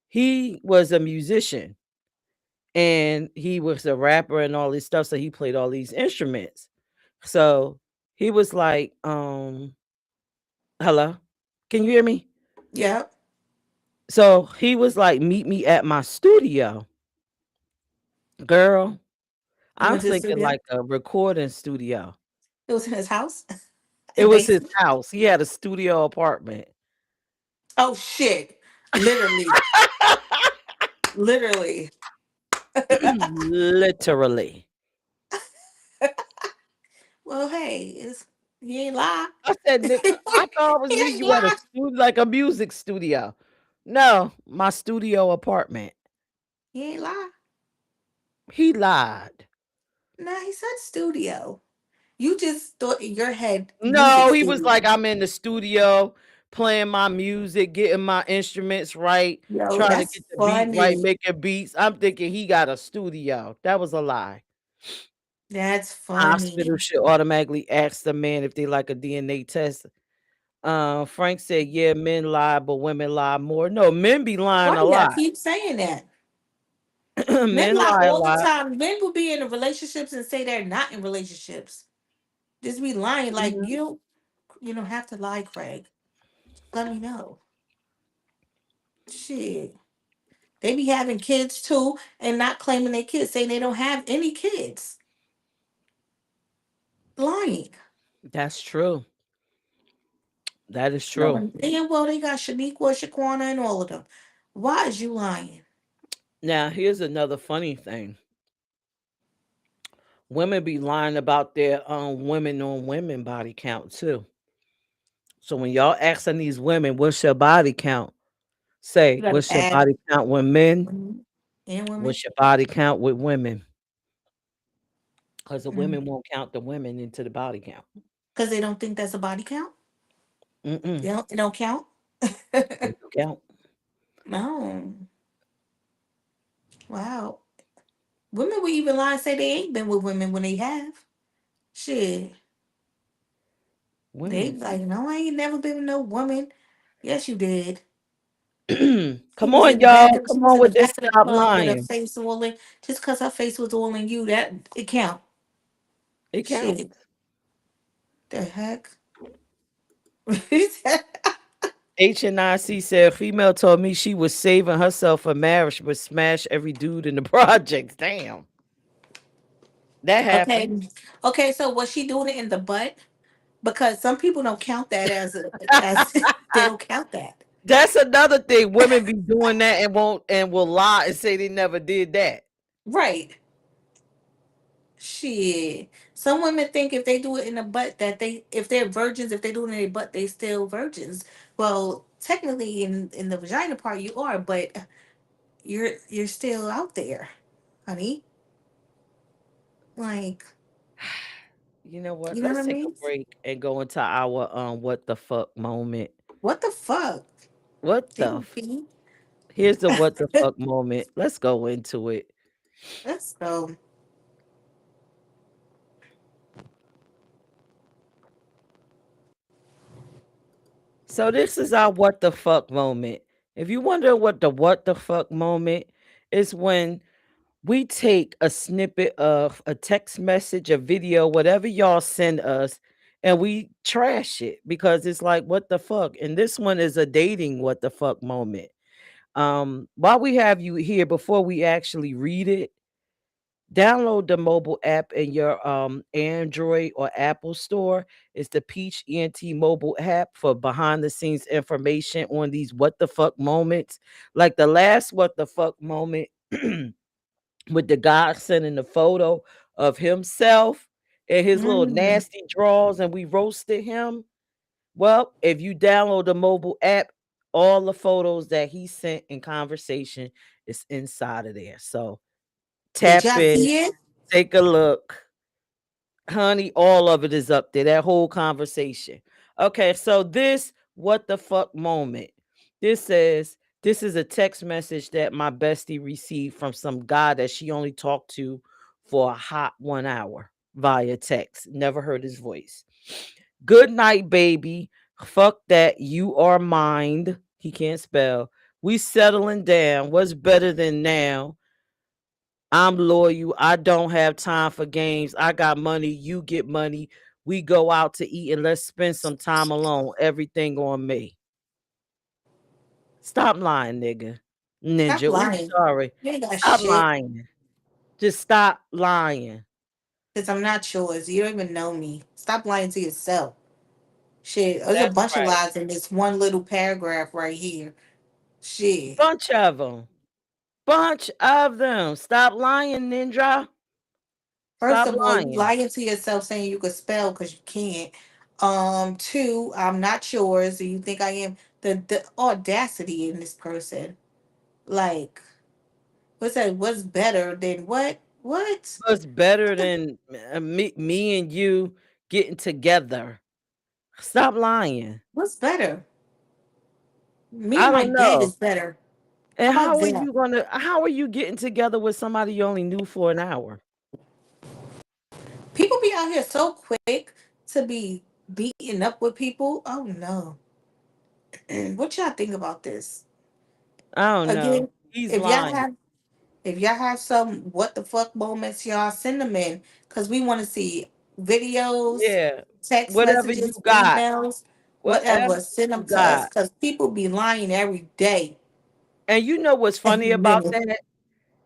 Speaker 3: He was a musician and he was a rapper and all this stuff. So he played all these instruments. So he was like, hello, can you hear me?
Speaker 2: Yep.
Speaker 3: So he was like, meet me at my studio. Girl,
Speaker 2: You
Speaker 3: I'm
Speaker 2: went to the
Speaker 3: thinking
Speaker 2: studio?
Speaker 3: like a recording studio.
Speaker 2: It was in his house?
Speaker 3: It
Speaker 2: In
Speaker 3: was his
Speaker 2: basement?
Speaker 3: house. He had a studio apartment.
Speaker 2: Oh shit. Literally. Literally.
Speaker 3: Literally.
Speaker 2: Well, hey, it's he ain't lie.
Speaker 3: I said, nigga, I thought I was
Speaker 2: He
Speaker 3: meeting
Speaker 2: ain't
Speaker 3: you at a
Speaker 2: lie.
Speaker 3: studio, like a music studio. No, my studio apartment.
Speaker 2: He ain't lie.
Speaker 3: He lied.
Speaker 2: Nah, he said studio. You just thought in your head music
Speaker 3: No, he was like,
Speaker 2: studio.
Speaker 3: I'm in the studio playing my music, getting my instruments right,
Speaker 2: Yo,
Speaker 3: trying to
Speaker 2: that's
Speaker 3: get the beat right,
Speaker 2: funny.
Speaker 3: making beats. I'm thinking he got a studio. That was a lie.
Speaker 2: That's
Speaker 3: Hospital
Speaker 2: funny.
Speaker 3: should automatically ask the man if they like a DNA test. Frank said, yeah, men lie, but women lie more. No, men be lying a
Speaker 2: Funny, I
Speaker 3: lot.
Speaker 2: keep saying that. Men
Speaker 3: Men
Speaker 2: lie
Speaker 3: lie a
Speaker 2: all the
Speaker 3: lot.
Speaker 2: time. Men will be in relationships and say they're not in relationships. Just be lying. Like
Speaker 3: Mhm.
Speaker 2: you don't have to lie, Craig. Let me know. Shit. They be having kids too and not claiming their kids, saying they don't have any kids. Lying.
Speaker 3: That's true. That is true.
Speaker 2: Knowing damn well they got Shaniqua, Shaquana, and all of them. Why is you lying?
Speaker 3: Now, here's another funny thing. Women be lying about their women on women body count too. So when y'all asking these women, what's your body count?
Speaker 2: You
Speaker 3: Say,
Speaker 2: gotta
Speaker 3: what's your
Speaker 2: add
Speaker 3: body count with men?
Speaker 2: women and women.
Speaker 3: What's your body count with women? Because the
Speaker 2: Mm.
Speaker 3: women won't count the women into the body count.
Speaker 2: Because they don't think that's a body count.
Speaker 3: Mm-mm.
Speaker 2: It don't count.
Speaker 3: They don't count.
Speaker 2: No. Wow. Women will even lie and say they ain't been with women when they have. Shit. They
Speaker 3: Women.
Speaker 2: like, no, I ain't never been with no woman. Yes, you did. She
Speaker 3: Come
Speaker 2: was
Speaker 3: on,
Speaker 2: in the back
Speaker 3: y'all.
Speaker 2: of she
Speaker 3: Come
Speaker 2: was
Speaker 3: on
Speaker 2: in the
Speaker 3: with this.
Speaker 2: back of the
Speaker 3: Stop
Speaker 2: club with her
Speaker 3: lying.
Speaker 2: face all in just because her face was all in you, that it count.
Speaker 3: It
Speaker 2: Shit.
Speaker 3: counts.
Speaker 2: The heck?
Speaker 3: HNIC said female told me she was saving herself for marriage, but smash every dude in the projects. Damn, that
Speaker 2: Okay.
Speaker 3: happened.
Speaker 2: Okay, so was she doing it in the butt? Because some people don't count that as they don't count that.
Speaker 3: That's another thing. Women be doing that and won't and will lie and say they never did that.
Speaker 2: Right. Shit. Some women think if they do it in the butt that they if they're virgins, if they do it in their butt, they still virgins. Well, technically in the vagina part you are, but you're still out there, honey. Like,
Speaker 3: You know what?
Speaker 2: you know what
Speaker 3: Let's
Speaker 2: I
Speaker 3: take a
Speaker 2: mean?
Speaker 3: break and go into our what the fuck moment.
Speaker 2: What the fuck?
Speaker 3: What the
Speaker 2: Damn, P.
Speaker 3: Here's the what the fuck moment. Let's go into it.
Speaker 2: Let's go.
Speaker 3: So this is our what the fuck moment. If you wonder what the fuck moment is, when we take a snippet of a text message, a video, whatever y'all send us, and we trash it because it's like what the fuck. And this one is a dating what the fuck moment. While we have you here, before we actually read it, download the mobile app in your Android or Apple store. It's the Peach ENT mobile app for behind the scenes information on these what the fuck moments. Like the last what the fuck moment with the guy sending the photo of himself and his little
Speaker 2: Mm.
Speaker 3: nasty drawers, and we roasted him. Well, if you download the mobile app, all the photos that he sent in conversation is inside of there. So
Speaker 2: Did
Speaker 3: tap
Speaker 2: y'all
Speaker 3: in,
Speaker 2: see it?
Speaker 3: take a look. Honey, all of it is up there. That whole conversation. Okay, so this what the fuck moment. This says this is a text message that my bestie received from some guy that she only talked to for a hot 1 hour via text. Never heard his voice. Good night, baby. Fuck that. You are mine. He can't spell. We settling down. What's better than now? I'm loyal. I don't have time for games. I got money. You get money. We go out to eat and let's spend some time alone. Everything on me. Stop lying, nigga.
Speaker 2: Stop
Speaker 3: Ninja. Ooh,
Speaker 2: lying.
Speaker 3: sorry.
Speaker 2: You ain't got
Speaker 3: Stop
Speaker 2: shit.
Speaker 3: lying. Just stop lying.
Speaker 2: Because I'm not yours. You don't even know me. Stop lying to yourself. Shit, there's a
Speaker 3: That's
Speaker 2: bunch of
Speaker 3: right.
Speaker 2: lies in this one little paragraph right here. Shit.
Speaker 3: Bunch of them. Bunch of them. Stop lying, Ninja.
Speaker 2: First
Speaker 3: Stop
Speaker 2: of all, you
Speaker 3: lying.
Speaker 2: lying to yourself saying you could spell because you can't. Two, I'm not yours. Do you think I am? The audacity in this person. Like, what's that? What's better than what? What?
Speaker 3: What's better than me and you getting together? Stop lying.
Speaker 2: What's better? Me
Speaker 3: I
Speaker 2: and my
Speaker 3: don't
Speaker 2: dad
Speaker 3: know.
Speaker 2: is better. How
Speaker 3: And
Speaker 2: about that?
Speaker 3: how are you getting together with somebody you only knew for an hour?
Speaker 2: People be out here so quick to be beating up with people. Oh no. What y'all think about this?
Speaker 3: I don't know.
Speaker 2: Again,
Speaker 3: He's
Speaker 2: if y'all
Speaker 3: lying.
Speaker 2: have if y'all have some what the fuck moments, y'all send them in because we want to see videos,
Speaker 3: Yeah.
Speaker 2: text
Speaker 3: Whatever you
Speaker 2: messages,
Speaker 3: got.
Speaker 2: emails,
Speaker 3: Whatever
Speaker 2: whatever. Send
Speaker 3: you
Speaker 2: them to us
Speaker 3: got.
Speaker 2: because people be lying every day,
Speaker 3: And you know what's
Speaker 2: every
Speaker 3: funny about
Speaker 2: minute.
Speaker 3: that?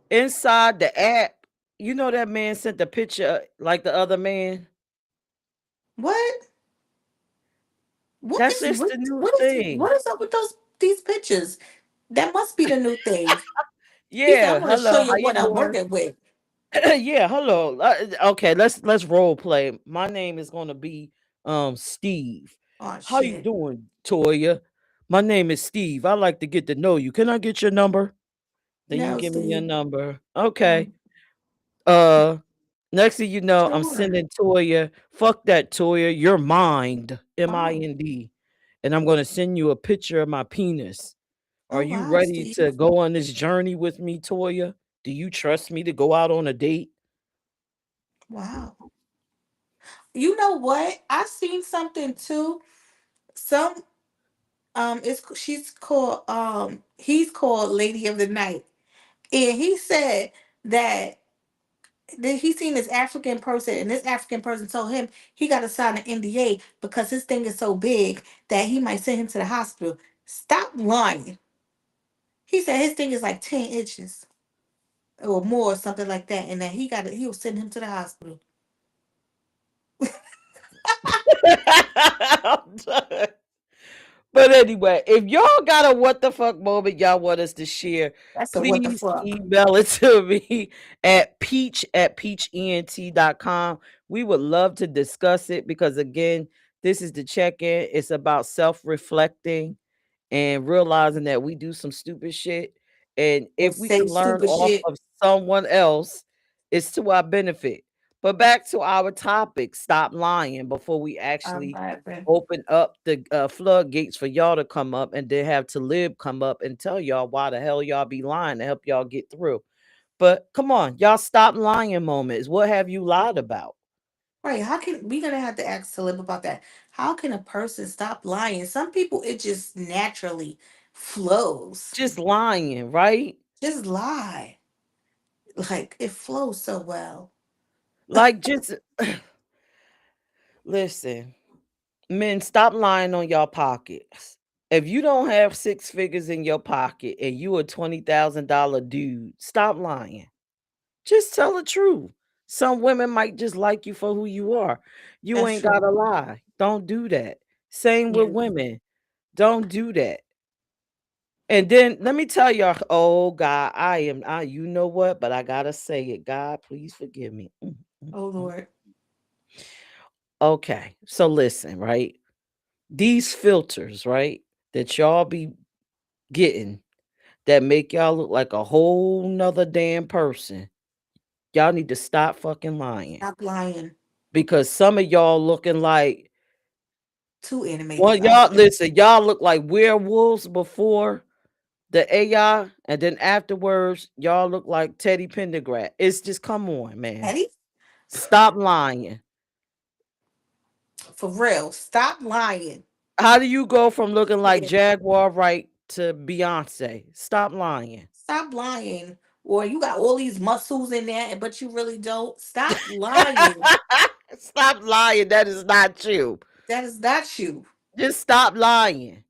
Speaker 3: Inside the app, you know that man sent the picture like the other man.
Speaker 2: What? What
Speaker 3: That's
Speaker 2: is
Speaker 3: just
Speaker 2: what?
Speaker 3: the new
Speaker 2: What is
Speaker 3: thing.
Speaker 2: what is up with these pictures? That must be the new thing. He said, "I
Speaker 3: Yeah.
Speaker 2: want to show
Speaker 3: Hello.
Speaker 2: you
Speaker 3: How you
Speaker 2: what I'm
Speaker 3: doing?
Speaker 2: working with."
Speaker 3: Yeah. Hello. Okay. Let's role play. My name is gonna be Steve.
Speaker 2: Oh
Speaker 3: How you
Speaker 2: shit!
Speaker 3: doing, Toya? My name is Steve. I like to get to know you. Can I get your number? Then you
Speaker 2: No,
Speaker 3: give me your
Speaker 2: Steve.
Speaker 3: number. Okay.
Speaker 2: Um,
Speaker 3: Uh Next thing you know, I'm
Speaker 2: sure.
Speaker 3: sending Toya. Fuck that, Toya. You're mind.
Speaker 2: Oh,
Speaker 3: Mind. And I'm gonna send you a picture of my penis. Are
Speaker 2: oh
Speaker 3: you
Speaker 2: wow,
Speaker 3: ready to
Speaker 2: Steve.
Speaker 3: go on this journey with me, Toya? Do you trust me to go out on a date?
Speaker 2: Wow. You know what? I seen something too. Some it's she's called he's called Lady of the Night, and he said that he seen this African person, and this African person told him he got to sign an NDA because his thing is so big that he might send him to the hospital. Stop lying. He said his thing is like 10 inches or more, or something like that, and that he was sending him to the hospital.
Speaker 3: I'm done. But anyway, if y'all got a what the fuck moment y'all want us to share,
Speaker 2: That's a what the
Speaker 3: please
Speaker 2: fuck.
Speaker 3: email it to me at peach@peachent.com. We would love to discuss it because again, this is the check-in. It's about self-reflecting and realizing that we do some stupid shit. And
Speaker 2: And
Speaker 3: if we
Speaker 2: say
Speaker 3: can learn
Speaker 2: stupid
Speaker 3: off
Speaker 2: shit.
Speaker 3: of someone else, it's to our benefit. But back to our topic, stop lying before we
Speaker 2: I'm
Speaker 3: actually
Speaker 2: laughing.
Speaker 3: open up the floodgates for y'all to come up and then have Talib come up and tell y'all why the hell y'all be lying to help y'all get through. But come on, y'all stop lying moments. What have you lied about?
Speaker 2: Right. How can we gonna have to ask Talib about that? How can a person stop lying? Some people it just naturally flows.
Speaker 3: Just lying, right?
Speaker 2: Just lie. Like it flows so well.
Speaker 3: Like just listen. Men, stop lying on your pockets. If you don't have six figures in your pocket and you a $20,000 dude, stop lying. Just tell the truth. Some women might just like you for who you are. You
Speaker 2: That's
Speaker 3: ain't
Speaker 2: true.
Speaker 3: gotta lie. Don't do that. Same with
Speaker 2: Yeah.
Speaker 3: women. Don't do that. And then let me tell y'all, oh God, you know what? But I gotta say it. God, please forgive me.
Speaker 2: Oh
Speaker 3: Mm.
Speaker 2: Lord.
Speaker 3: Okay, so listen, right? These filters, right? That y'all be getting that make y'all look like a whole nother damn person. Y'all need to stop fucking lying
Speaker 2: Stop lying.
Speaker 3: because some of y'all looking like
Speaker 2: Too
Speaker 3: well,
Speaker 2: animated. I'm
Speaker 3: y'all
Speaker 2: sorry.
Speaker 3: listen, y'all look like werewolves before the AI, and then afterwards, y'all look like Teddy Pendergrass. It's just come on, man.
Speaker 2: Eddie,
Speaker 3: Stop lying.
Speaker 2: for real. Stop lying.
Speaker 3: How do you go from looking like
Speaker 2: Yeah.
Speaker 3: Jaguar Wright to Beyonce? Stop lying.
Speaker 2: Stop lying. Or you got all these muscles in there, but you really don't. Stop lying.
Speaker 3: Stop lying. That is not you.
Speaker 2: That is not you.
Speaker 3: Just stop lying.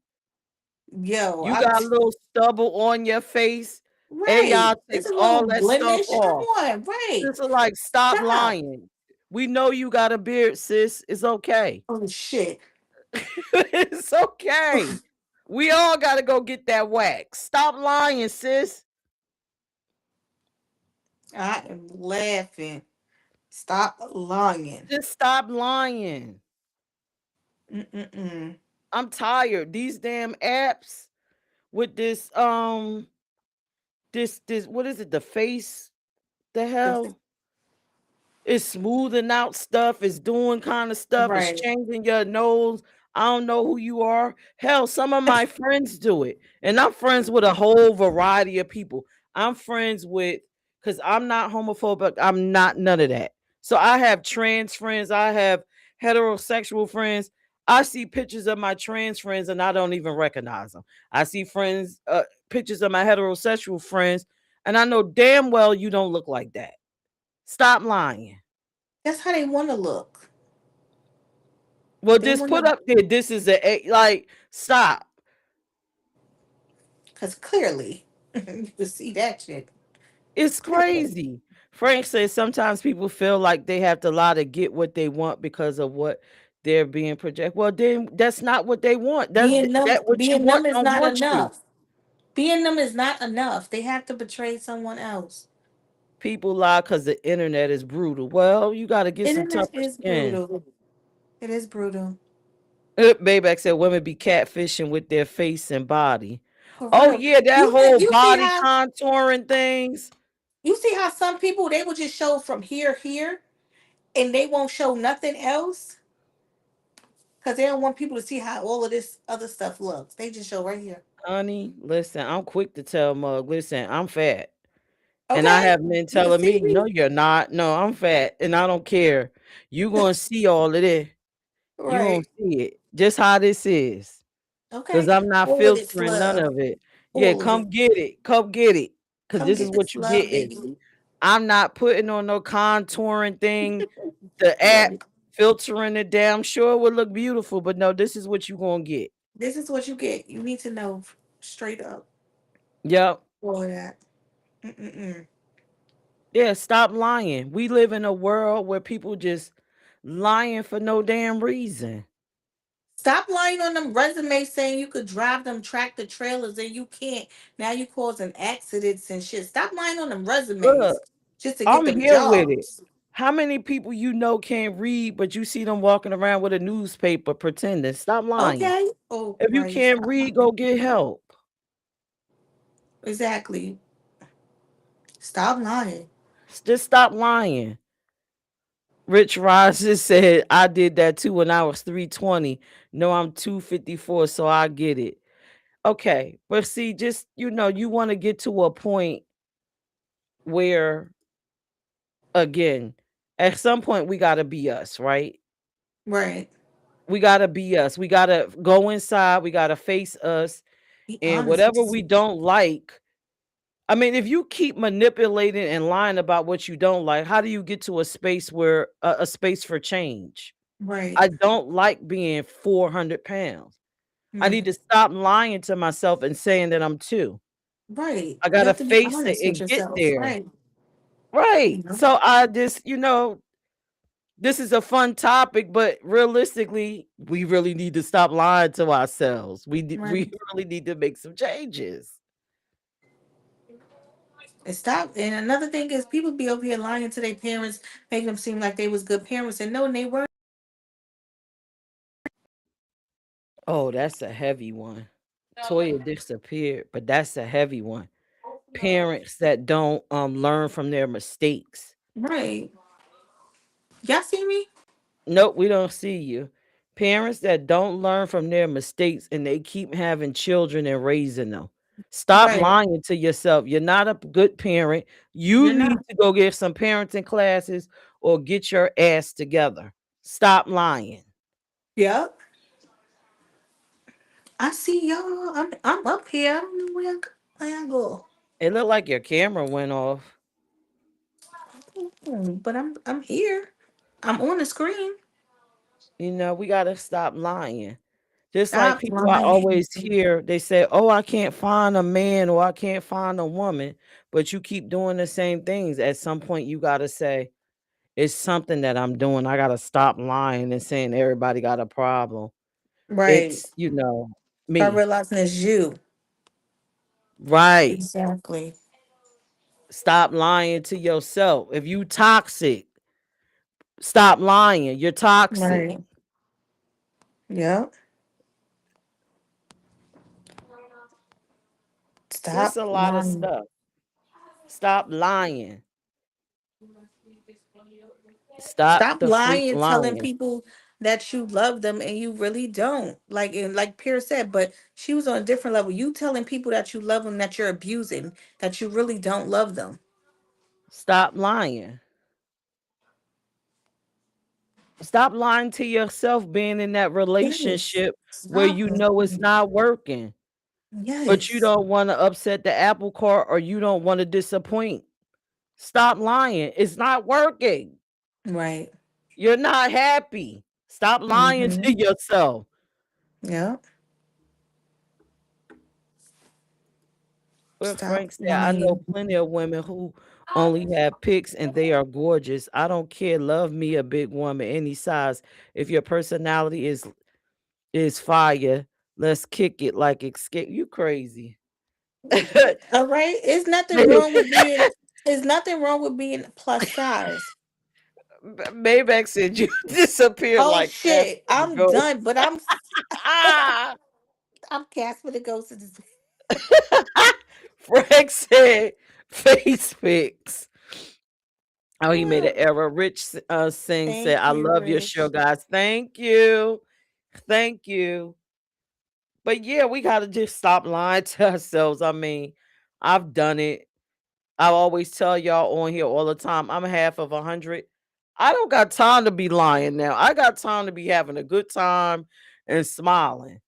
Speaker 2: Yo,
Speaker 3: You got a little stubble on your face.
Speaker 2: right.
Speaker 3: AI
Speaker 2: It's
Speaker 3: takes
Speaker 2: a little
Speaker 3: all that stuff
Speaker 2: blemish. Come
Speaker 3: off.
Speaker 2: on, right.
Speaker 3: It's like stop
Speaker 2: Stop.
Speaker 3: lying. We know you got a beard, sis. It's okay.
Speaker 2: Oh shit.
Speaker 3: It's okay. We all gotta go get that wax. Stop lying, sis.
Speaker 2: I am laughing. Stop lying.
Speaker 3: Just stop lying.
Speaker 2: Mm-mm-mm.
Speaker 3: I'm tired. These damn apps with this what is it? The face? The
Speaker 2: The-
Speaker 3: hell? It's smoothing out stuff, it's doing kind of stuff, it's
Speaker 2: Right.
Speaker 3: changing your nose. I don't know who you are. Hell, some of my friends do it. And I'm friends with a whole variety of people. I'm friends with because I'm not homophobic. I'm not none of that. So I have trans friends, I have heterosexual friends. I see pictures of my trans friends and I don't even recognize them. I see pictures of my heterosexual friends, and I know damn well you don't look like that. Stop lying.
Speaker 2: That's how they want to look.
Speaker 3: Well,
Speaker 2: They
Speaker 3: just
Speaker 2: want
Speaker 3: put
Speaker 2: to,
Speaker 3: up there. This is like stop.
Speaker 2: because clearly you can see that shit.
Speaker 3: It's
Speaker 2: Clearly.
Speaker 3: crazy. Frank says sometimes people feel like they have to lie to get what they want because of what they're being projected. Well, then that's not what they want. That what you
Speaker 2: Being them
Speaker 3: want
Speaker 2: is
Speaker 3: don't
Speaker 2: not
Speaker 3: want you.
Speaker 2: enough. Being them is not enough. They have to betray someone else.
Speaker 3: People lie because the internet is brutal. Well, you got to get some
Speaker 2: Internet
Speaker 3: tougher
Speaker 2: is
Speaker 3: skin.
Speaker 2: brutal. It is brutal.
Speaker 3: Bayback said women be catfishing with their face and body.
Speaker 2: For
Speaker 3: Oh
Speaker 2: real.
Speaker 3: yeah, that
Speaker 2: You
Speaker 3: whole
Speaker 2: you see
Speaker 3: body
Speaker 2: how
Speaker 3: contouring things.
Speaker 2: some people they will just show from here, and they won't show nothing else because they don't want people to see how all of this other stuff looks. They just show right here.
Speaker 3: Honey, listen, I'm quick to tell Mug, listen, I'm fat. And I
Speaker 2: Okay,
Speaker 3: have men
Speaker 2: you can
Speaker 3: telling
Speaker 2: see
Speaker 3: me,
Speaker 2: me.
Speaker 3: no, you're not. No, I'm fat and I don't care. You gonna see all of this. You gonna
Speaker 2: Right.
Speaker 3: see it. Just how this is. Because
Speaker 2: Okay.
Speaker 3: I'm not
Speaker 2: All of it's
Speaker 3: filtering none
Speaker 2: love.
Speaker 3: of it. Yeah,
Speaker 2: All of
Speaker 3: come
Speaker 2: it.
Speaker 3: get it. Come get it. Because
Speaker 2: Come
Speaker 3: this is
Speaker 2: get
Speaker 3: what
Speaker 2: this
Speaker 3: you
Speaker 2: love,
Speaker 3: getting.
Speaker 2: baby.
Speaker 3: I'm not putting on no contouring thing. The app
Speaker 2: Right.
Speaker 3: filtering it down. Sure it would look beautiful, but no, this is what you gonna get.
Speaker 2: This is what you get. You need to know straight up
Speaker 3: Yep.
Speaker 2: all of that. Mm-mm-mm.
Speaker 3: Yeah, stop lying. We live in a world where people just lying for no damn reason.
Speaker 2: Stop lying on them resumes saying you could drive them tractor trailers and you can't. Now you causing accidents and shit. Stop lying on them
Speaker 3: Look,
Speaker 2: resumes just to get
Speaker 3: I'm
Speaker 2: them
Speaker 3: here with it.
Speaker 2: jobs.
Speaker 3: How many people you know can't read, but you see them walking around with a newspaper pretending? Stop lying.
Speaker 2: Okay. Oh
Speaker 3: If you
Speaker 2: Christ.
Speaker 3: can't read, go get help.
Speaker 2: Exactly. Stop lying.
Speaker 3: Just stop lying. Rich Rogers said, I did that too when I was 320. No, I'm 254, so I get it. Okay. But see, just, you want to get to a point where, again, at some point, we got to be us, right?
Speaker 2: Right.
Speaker 3: We got to be us. We got to go inside. We got to face us.
Speaker 2: Be
Speaker 3: And
Speaker 2: honest with
Speaker 3: whatever we
Speaker 2: yourself.
Speaker 3: don't like, I mean, if you keep manipulating and lying about what you don't like, how do you get to a space where a space for change?
Speaker 2: Right.
Speaker 3: I don't like being 400 pounds. I need
Speaker 2: Right.
Speaker 3: to stop lying to myself and saying that I'm 2.
Speaker 2: Right.
Speaker 3: I
Speaker 2: You
Speaker 3: gotta
Speaker 2: have to be
Speaker 3: face it
Speaker 2: honest with
Speaker 3: and get
Speaker 2: yourself.
Speaker 3: there.
Speaker 2: Right.
Speaker 3: Right.
Speaker 2: You know?
Speaker 3: So I just, this is a fun topic, but realistically, we really need to stop lying to ourselves. We
Speaker 2: Right.
Speaker 3: really need to make some changes.
Speaker 2: And stop. And another thing is people be over here lying to their parents, making them seem like they was good parents and no, they weren't.
Speaker 3: Oh, that's a heavy one. Toya disappeared, but that's a heavy one. Parents that don't learn from their mistakes.
Speaker 2: Right. Y'all see me?
Speaker 3: Nope, we don't see you. Parents that don't learn from their mistakes and they keep having children and raising them. Stop
Speaker 2: Right.
Speaker 3: lying to yourself. You're not a good parent. You
Speaker 2: You're
Speaker 3: need
Speaker 2: not.
Speaker 3: to go get some parenting classes or get your ass together. Stop lying.
Speaker 2: Yep. I see y'all. I'm up here. I don't know where I go.
Speaker 3: It looked like your camera went off.
Speaker 2: But I'm here. I'm on the screen.
Speaker 3: We got to stop lying. Just like
Speaker 2: Stop
Speaker 3: people I
Speaker 2: lying.
Speaker 3: always hear, they say, "Oh, I can't find a man or I can't find a woman," but you keep doing the same things. At some point, you got to say, "It's something that I'm doing. I got to stop lying and saying everybody got a problem.
Speaker 2: Right.
Speaker 3: It's,
Speaker 2: Start
Speaker 3: me."
Speaker 2: realizing it's you.
Speaker 3: Right.
Speaker 2: Exactly.
Speaker 3: Stop lying to yourself. If you toxic, stop lying. You're toxic.
Speaker 2: Right. Yep.
Speaker 3: It's
Speaker 2: Stop
Speaker 3: a lot of
Speaker 2: lying.
Speaker 3: stuff. Stop lying. Stop
Speaker 2: Stop
Speaker 3: the freak
Speaker 2: lying, telling
Speaker 3: lying.
Speaker 2: people that you love them and you really don't. Like Pierre said, but she was on a different level. You telling people that you love them that you're abusing, that you really don't love them.
Speaker 3: Stop lying. Stop lying to yourself being in that
Speaker 2: Yes.
Speaker 3: relationship where
Speaker 2: Stop
Speaker 3: you know it's
Speaker 2: lying.
Speaker 3: not working, but you
Speaker 2: Yes.
Speaker 3: don't want to upset the apple cart or you don't want to disappoint. Stop lying. It's not working.
Speaker 2: Right.
Speaker 3: You're not happy. Stop lying
Speaker 2: Mm-hmm.
Speaker 3: to yourself.
Speaker 2: Yeah.
Speaker 3: What
Speaker 2: Stop
Speaker 3: Frank said, I know
Speaker 2: lying.
Speaker 3: plenty of women who only have pics and they are gorgeous. I don't care. Love me a big woman any size. If your personality is fire, let's kick it like escape. You crazy.
Speaker 2: All right. It's nothing wrong with being. There's nothing wrong with being plus size.
Speaker 3: Maybach said you disappeared
Speaker 2: Oh
Speaker 3: like Casper
Speaker 2: shit!
Speaker 3: the
Speaker 2: I'm
Speaker 3: ghost.
Speaker 2: done. But I'm
Speaker 3: Ah!
Speaker 2: I'm Casper the ghost of this.
Speaker 3: Frank said face pics. Oh, he made an error. Rich Singh said,
Speaker 2: Thank
Speaker 3: I
Speaker 2: you,
Speaker 3: love your show,
Speaker 2: Rich.
Speaker 3: guys. Thank you. Thank you. But yeah, we got to just stop lying to ourselves. I mean, I've done it. I always tell y'all on here all the time, I'm half of 100. I don't got time to be lying now. I got time to be having a good time and smiling,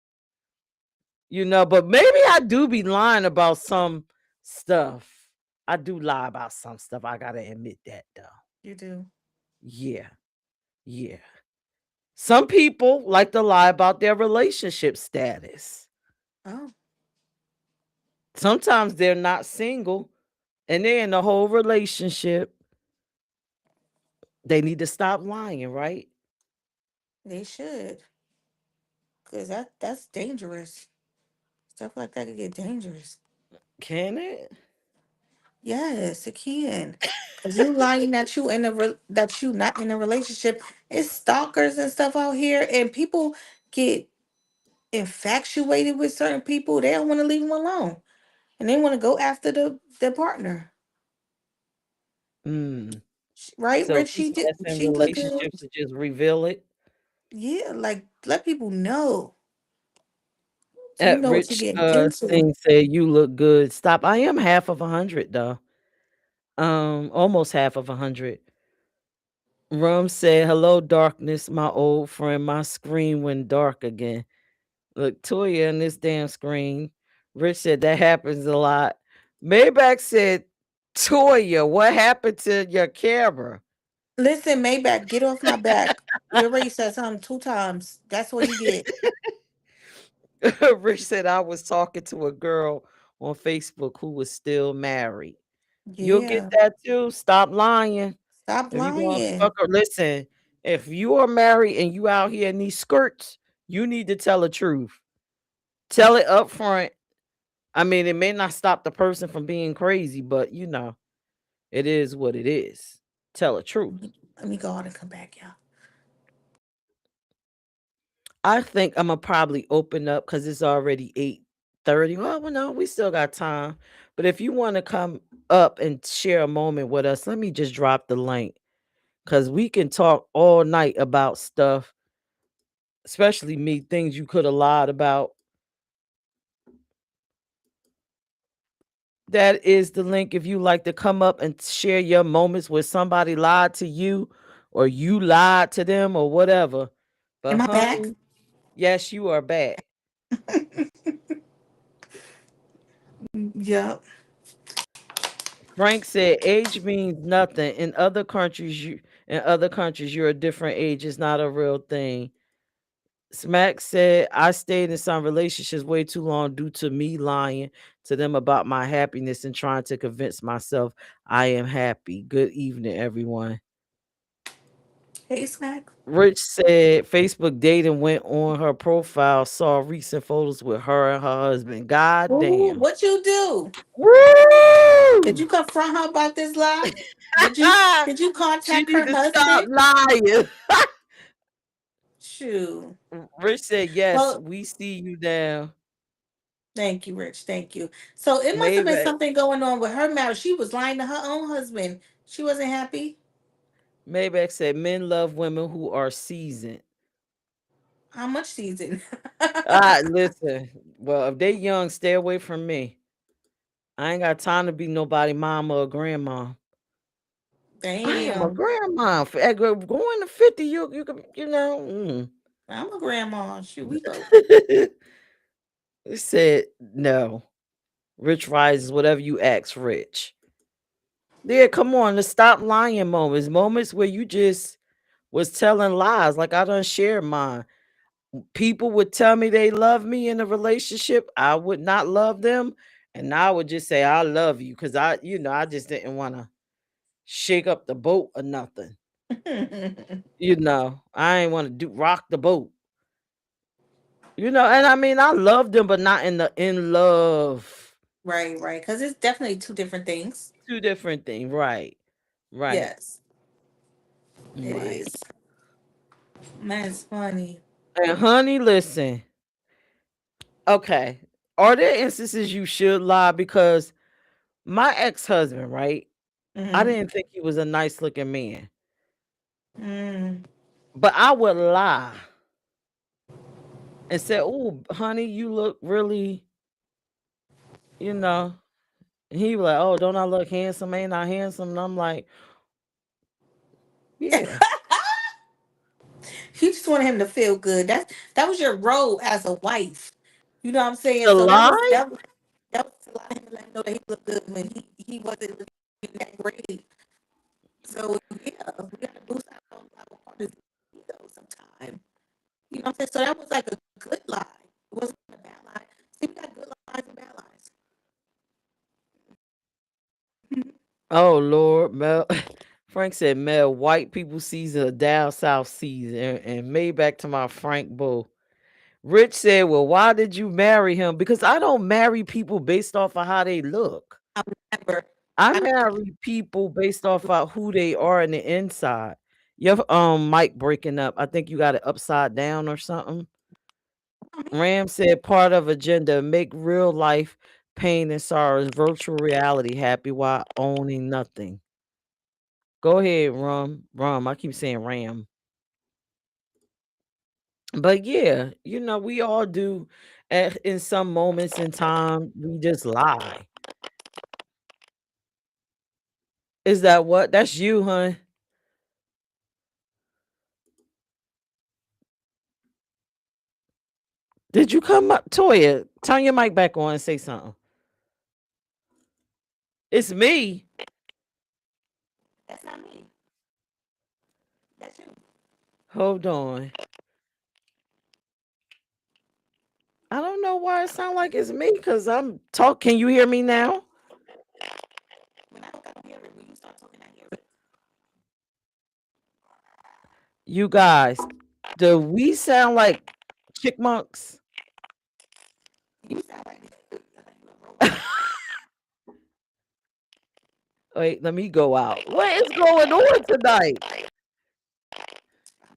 Speaker 3: but maybe I do be lying about some stuff. I do lie about some stuff. I got to admit that though.
Speaker 2: You do.
Speaker 3: Yeah. Yeah. Some people like to lie about their relationship status.
Speaker 2: Oh,
Speaker 3: Sometimes they're not single and they're in a whole relationship. They need to stop lying, right?
Speaker 2: they should, cause that's dangerous. Stuff like that could get dangerous.
Speaker 3: Can it?
Speaker 2: Yes, it can. Cause you lying that you that you not in a relationship. It's stalkers and stuff out here, and people get infatuated with certain people. They don't want to leave them alone, and they want to go after their partner.
Speaker 3: Mm.
Speaker 2: Right,
Speaker 3: So
Speaker 2: Rich? She
Speaker 3: people
Speaker 2: did.
Speaker 3: that's in
Speaker 2: She looking.
Speaker 3: relationships to just reveal it.
Speaker 2: Yeah, like let people know so you know what you're
Speaker 3: Rich
Speaker 2: getting into.
Speaker 3: Singh said, "You look good." Stop. I am half of 100 though. Almost half of 100. Rum said, "Hello, darkness, my old friend. My screen went dark again." Look, Toya in this damn screen. Rich said that happens a lot. Maybach said, "Toya, what happened to your camera?"
Speaker 2: Listen, Maybach, get off my back. You already said something 2 times. That's what you get.
Speaker 3: Rich said, "I was talking to a girl on Facebook who was still married." You'll get
Speaker 2: Yeah.
Speaker 3: that too. Stop lying.
Speaker 2: Stop
Speaker 3: If you gonna
Speaker 2: lying.
Speaker 3: fuck her, listen. If you are married and you out here in these skirts, you need to tell the truth. Tell it up front. I mean, it may not stop the person from being crazy, but it is what it is. Tell the truth.
Speaker 2: Let me go out and come back, y'all.
Speaker 3: I think I'm gonna probably open up because it's already 8:30. Well, no, we still got time. But if you want to come up and share a moment with us, let me just drop the link because we can talk all night about stuff, especially me, things you could have lied about. That is the link if you like to come up and share your moments where somebody lied to you or you lied to them or whatever. But
Speaker 2: Am I back?
Speaker 3: honey, yes, you are back.
Speaker 2: Yep.
Speaker 3: Frank said age means nothing. In other countries you're a different age. It's not a real thing. Smack said I stayed in some relationships way too long due to me lying to them about my happiness and trying to convince myself I am happy. Good evening, everyone.
Speaker 2: Hey, Smack.
Speaker 3: Rich said Facebook dating went on her profile, saw recent photos with her and her husband. God
Speaker 2: Ooh,
Speaker 3: damn.
Speaker 2: what you do? Did
Speaker 3: Woo!
Speaker 2: you confront her about this lie? Did you did you
Speaker 3: She
Speaker 2: contact
Speaker 3: need
Speaker 2: her
Speaker 3: to stop
Speaker 2: husband?
Speaker 3: lying.
Speaker 2: Shoot.
Speaker 3: Rich said, yes,
Speaker 2: Well,
Speaker 3: we see you now.
Speaker 2: thank you, Rich. Thank you. So it must have been
Speaker 3: Maybe,
Speaker 2: something going on with her marriage. She was lying to her own husband. She wasn't happy.
Speaker 3: maybe said men love women who are seasoned.
Speaker 2: How much season?
Speaker 3: Listen. Well, if they young, stay away from me. I ain't got time to be nobody mama or grandma. I am a
Speaker 2: Damn.
Speaker 3: grandma. Going to 50, you can,
Speaker 2: I'm a grandma. Shoot, we both.
Speaker 3: It said no. Rich rises, whatever you ask, Rich. Yeah, come on, let's stop lying moments. Moments where you just was telling lies. Like I done shared mine. People would tell me they love me in a relationship. I would not love them. And I would just say, I love you. Cause I just didn't want to shake up the boat or nothing. I ain't want to do rock the boat. And I mean I love them, but not in love.
Speaker 2: Right, right. Because it's definitely two different things.
Speaker 3: Two different things. Right. Right.
Speaker 2: Yes, it
Speaker 3: Right.
Speaker 2: is. That's funny.
Speaker 3: And honey, listen. Okay. Are there instances you should lie? Because my ex-husband, right? I
Speaker 2: Mm-hmm.
Speaker 3: didn't think he was a nice looking man.
Speaker 2: Mm.
Speaker 3: But I would lie and say, "Oh, honey, you look really, you know." And he was like, "Oh, don't I look handsome? Ain't I handsome?" And I'm like, "Yeah."
Speaker 2: You just wanted him to feel good. That was your role as a wife. You know what I'm saying?
Speaker 3: To
Speaker 2: So
Speaker 3: lie?
Speaker 2: that was a lot of him to let him know that he looked good when he wasn't really that great. So yeah, we gotta boost our quality ego sometime. You know what I'm saying? So that was like a good lie. It wasn't a bad lie. See, we got good lies and bad lies. Mhm.
Speaker 3: Oh Lord, Mel. Frank said, Mel, white people season a down south season and made back to my Frank Bull. Rich said, well, why did you marry him? Because I don't marry people based off of how they look.
Speaker 2: I remember.
Speaker 3: I
Speaker 2: I
Speaker 3: marry people based off of who they are in the inside. Your mic breaking up. I think you got it upside down or something. Ram said part of agenda make real life pain and sorrows virtual reality happy while owning nothing. Go ahead, Rum. I keep saying Ram. But yeah, we all do in some moments in time, we just lie. Is that what? That's you, huh? Did you come up, Toya? Turn your mic back on and say something. It's me.
Speaker 2: That's not me. That's you.
Speaker 3: Hold on. I don't know why it sounds like it's me because I'm talk. Can you hear me now?
Speaker 2: When I don't hear it, when you start talking, I hear it.
Speaker 3: You guys, do we sound like chickmunks?
Speaker 2: You sound like a robot.
Speaker 3: Wait, let me go out. What is going on tonight?
Speaker 2: I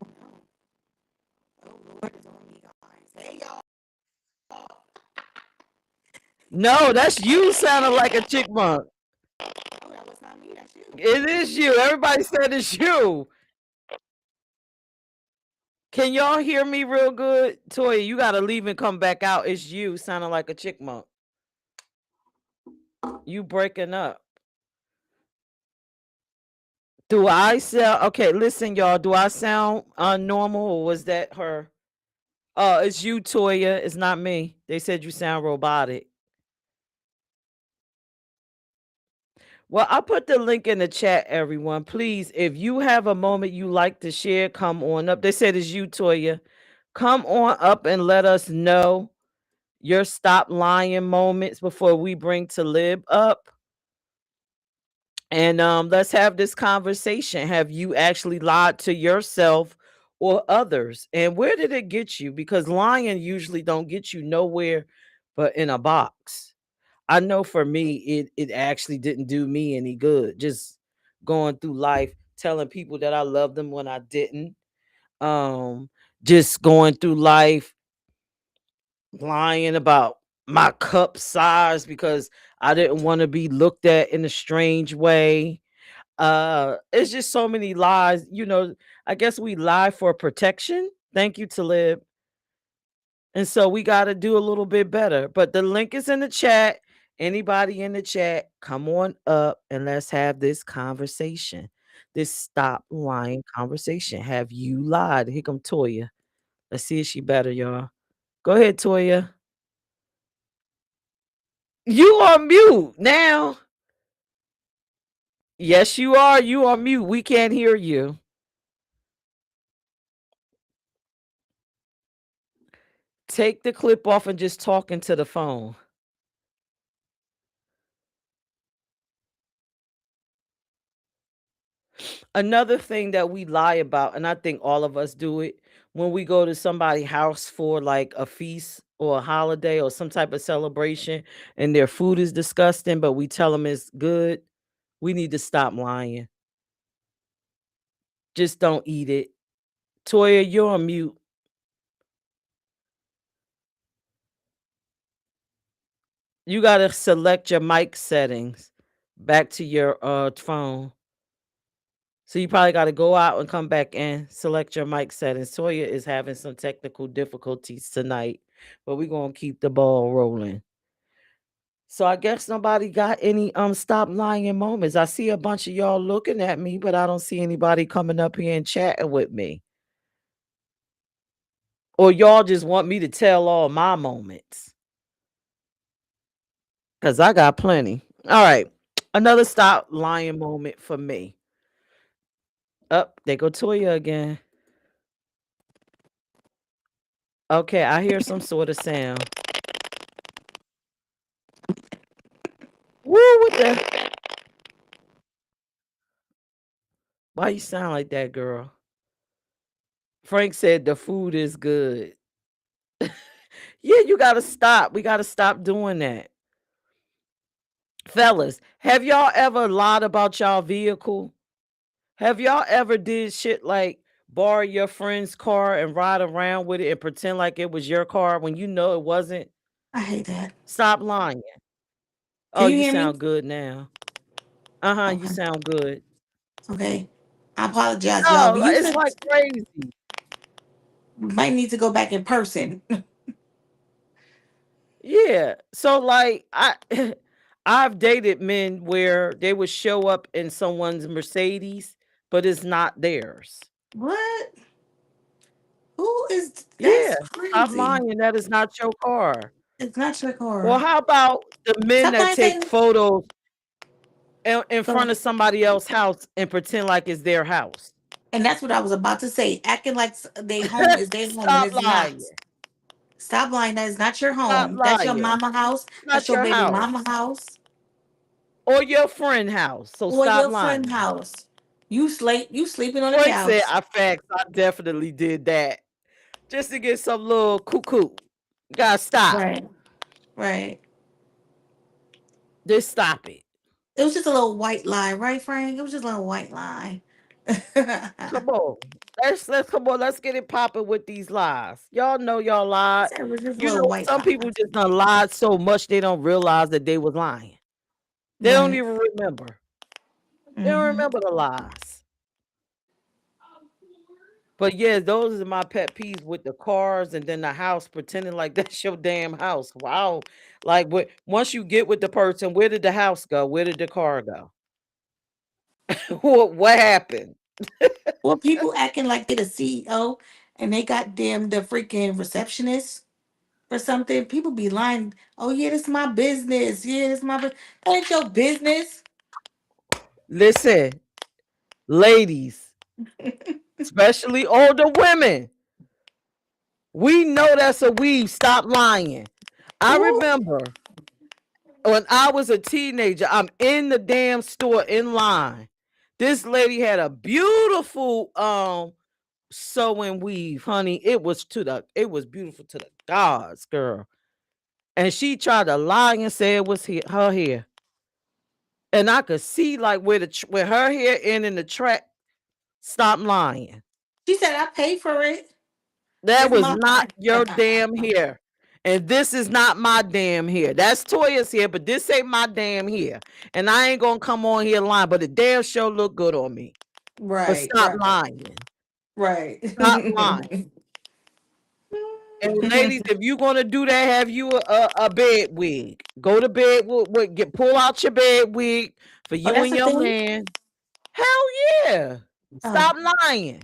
Speaker 2: don't know. Oh Lord is on me, guys. Hey y'all.
Speaker 3: No, that's you sounding like a chickmunk.
Speaker 2: Oh, that was not me. That's you.
Speaker 3: It is you. Everybody said it's you. Can y'all hear me real good? Toya, you gotta leave and come back out. It's you sounding like a chickmunk. You breaking up. Do I sound okay? Listen, y'all. Do I sound normal or was that her? Oh, it's you, Toya. It's not me. They said you sound robotic. Well, I'll put the link in the chat, everyone. Please, if you have a moment you like to share, come on up. They said it's you, Toya. Come on up and let us know your stop lying moments before we bring Talib up. And let's have this conversation. Have you actually lied to yourself or others? And where did it get you? Because lying usually don't get you nowhere but in a box. I know for me, it actually didn't do me any good. Just going through life telling people that I love them when I didn't. Um, just going through life lying about my cup size because I didn't want to be looked at in a strange way. It's just so many lies. I guess we lie for protection. Thank you, Talib. And so we got to do a little bit better. But the link is in the chat. Anybody in the chat, come on up and let's have this conversation. This stop lying conversation. Have you lied? Here come Toya. Let's see if she better, y'all. Go ahead, Toya. You on mute now. Yes, you are. You on mute. We can't hear you. Take the clip off and just talk into the phone. Another thing that we lie about, and I think all of us do it, when we go to somebody's house for like a feast or a holiday or some type of celebration and their food is disgusting, but we tell them it's good, we need to stop lying. Just don't eat it. Toya, you're on mute. You got to select your mic settings back to your phone. So you probably got to go out and come back in, select your mic settings. Toya is having some technical difficulties tonight, but we're going to keep the ball rolling. So I guess nobody got any stop lying moments. I see a bunch of y'all looking at me, but I don't see anybody coming up here and chatting with me. Or y'all just want me to tell all my moments. Cuz I got plenty. All right. Another stop lying moment for me. Up, there go Toya again. Okay, I hear some sort of sound. Woo, what the? Why you sound like that, girl? Frank said the food is good. Yeah, you gotta stop. We gotta stop doing that. Fellas, have y'all ever lied about y'all vehicle? Have y'all ever did shit like borrow your friend's car and ride around with it and pretend like it was your car when you know it wasn't?
Speaker 2: I hate that.
Speaker 3: Stop lying. Oh,
Speaker 2: Can you
Speaker 3: you
Speaker 2: hear me?
Speaker 3: sound good now. Uh-huh, you
Speaker 2: Okay.
Speaker 3: sound good.
Speaker 2: Okay. I apologize, y'all.
Speaker 3: No,
Speaker 2: But you
Speaker 3: it's
Speaker 2: said
Speaker 3: like crazy.
Speaker 2: we might need to go back in person.
Speaker 3: Yeah. So like I I've dated men where they would show up in someone's Mercedes, but it's not theirs.
Speaker 2: What? Who is
Speaker 3: Yeah.
Speaker 2: that's
Speaker 3: Stop
Speaker 2: crazy.
Speaker 3: lying. That is not your car.
Speaker 2: It's not your
Speaker 3: Or
Speaker 2: car.
Speaker 3: how about the men
Speaker 2: Stop
Speaker 3: that
Speaker 2: lying
Speaker 3: take
Speaker 2: saying
Speaker 3: photos in
Speaker 2: go
Speaker 3: front of
Speaker 2: ahead.
Speaker 3: somebody else's house and pretend like it's their house?
Speaker 2: And that's what I was about to say. Acting like they home is their home and
Speaker 3: Stop
Speaker 2: it's not.
Speaker 3: lying.
Speaker 2: Stop lying. That is not your
Speaker 3: Stop
Speaker 2: home. That's your
Speaker 3: lying.
Speaker 2: mama house.
Speaker 3: It's
Speaker 2: That's
Speaker 3: not
Speaker 2: your
Speaker 3: your
Speaker 2: baby mama
Speaker 3: house.
Speaker 2: house.
Speaker 3: Or your friend house. So
Speaker 2: Or
Speaker 3: stop
Speaker 2: your friend
Speaker 3: lying.
Speaker 2: house. You sleeping on the
Speaker 3: Frank said,
Speaker 2: couch.
Speaker 3: I facts. I definitely did that. Just to get some little cuckoo. You gotta stop.
Speaker 2: Right. Right.
Speaker 3: Just stop it.
Speaker 2: It was just a little white lie, right, Frank? It was just a little white lie.
Speaker 3: Come on. Let's come on. Let's get it popping with these lies. Y'all know y'all
Speaker 2: I
Speaker 3: lied.
Speaker 2: said it was just a
Speaker 3: You
Speaker 2: little
Speaker 3: know,
Speaker 2: white
Speaker 3: some
Speaker 2: lie.
Speaker 3: people just done lied so much they don't realize that they was lying. They don't
Speaker 2: Right.
Speaker 3: even remember. They don't
Speaker 2: Mm-hmm.
Speaker 3: remember the lies. But yeah, those are my pet peeves with the cars and then the house pretending like that's your damn house. Wow. Like once you get with the person, where did the house go? Where did the car go? What happened?
Speaker 2: Well, people acting like they the CEO and they got damn the freaking receptionist or something. People be lying. Oh yeah, this is my business. Yeah, this is my business. That ain't your business.
Speaker 3: Listen, ladies, especially older women, we know that's a weave. Stop lying. I
Speaker 2: Ooh,
Speaker 3: remember when I was a teenager, I'm in the damn store in line. This lady had a beautiful sewing weave, honey. It was beautiful to the gods, girl. And she tried to lie and say it was her hair. And I could see like where her hair ended in the track. Stop lying.
Speaker 2: she said I paid for it.
Speaker 3: That
Speaker 2: It's
Speaker 3: was
Speaker 2: my
Speaker 3: not your damn hair. And this is not my damn hair. That's Toya's hair, but this ain't my damn hair. And I ain't gonna come on here lying, but the damn show look good on me. But
Speaker 2: right,
Speaker 3: stop
Speaker 2: right,
Speaker 3: lying.
Speaker 2: right.
Speaker 3: Stop lying. And ladies, if you're gonna do that, have you a bed wig. Go to bed pull out your bed wig for
Speaker 2: Oh,
Speaker 3: you
Speaker 2: that's
Speaker 3: and
Speaker 2: the
Speaker 3: your
Speaker 2: thing.
Speaker 3: man. Hell yeah.
Speaker 2: Oh,
Speaker 3: Stop lying.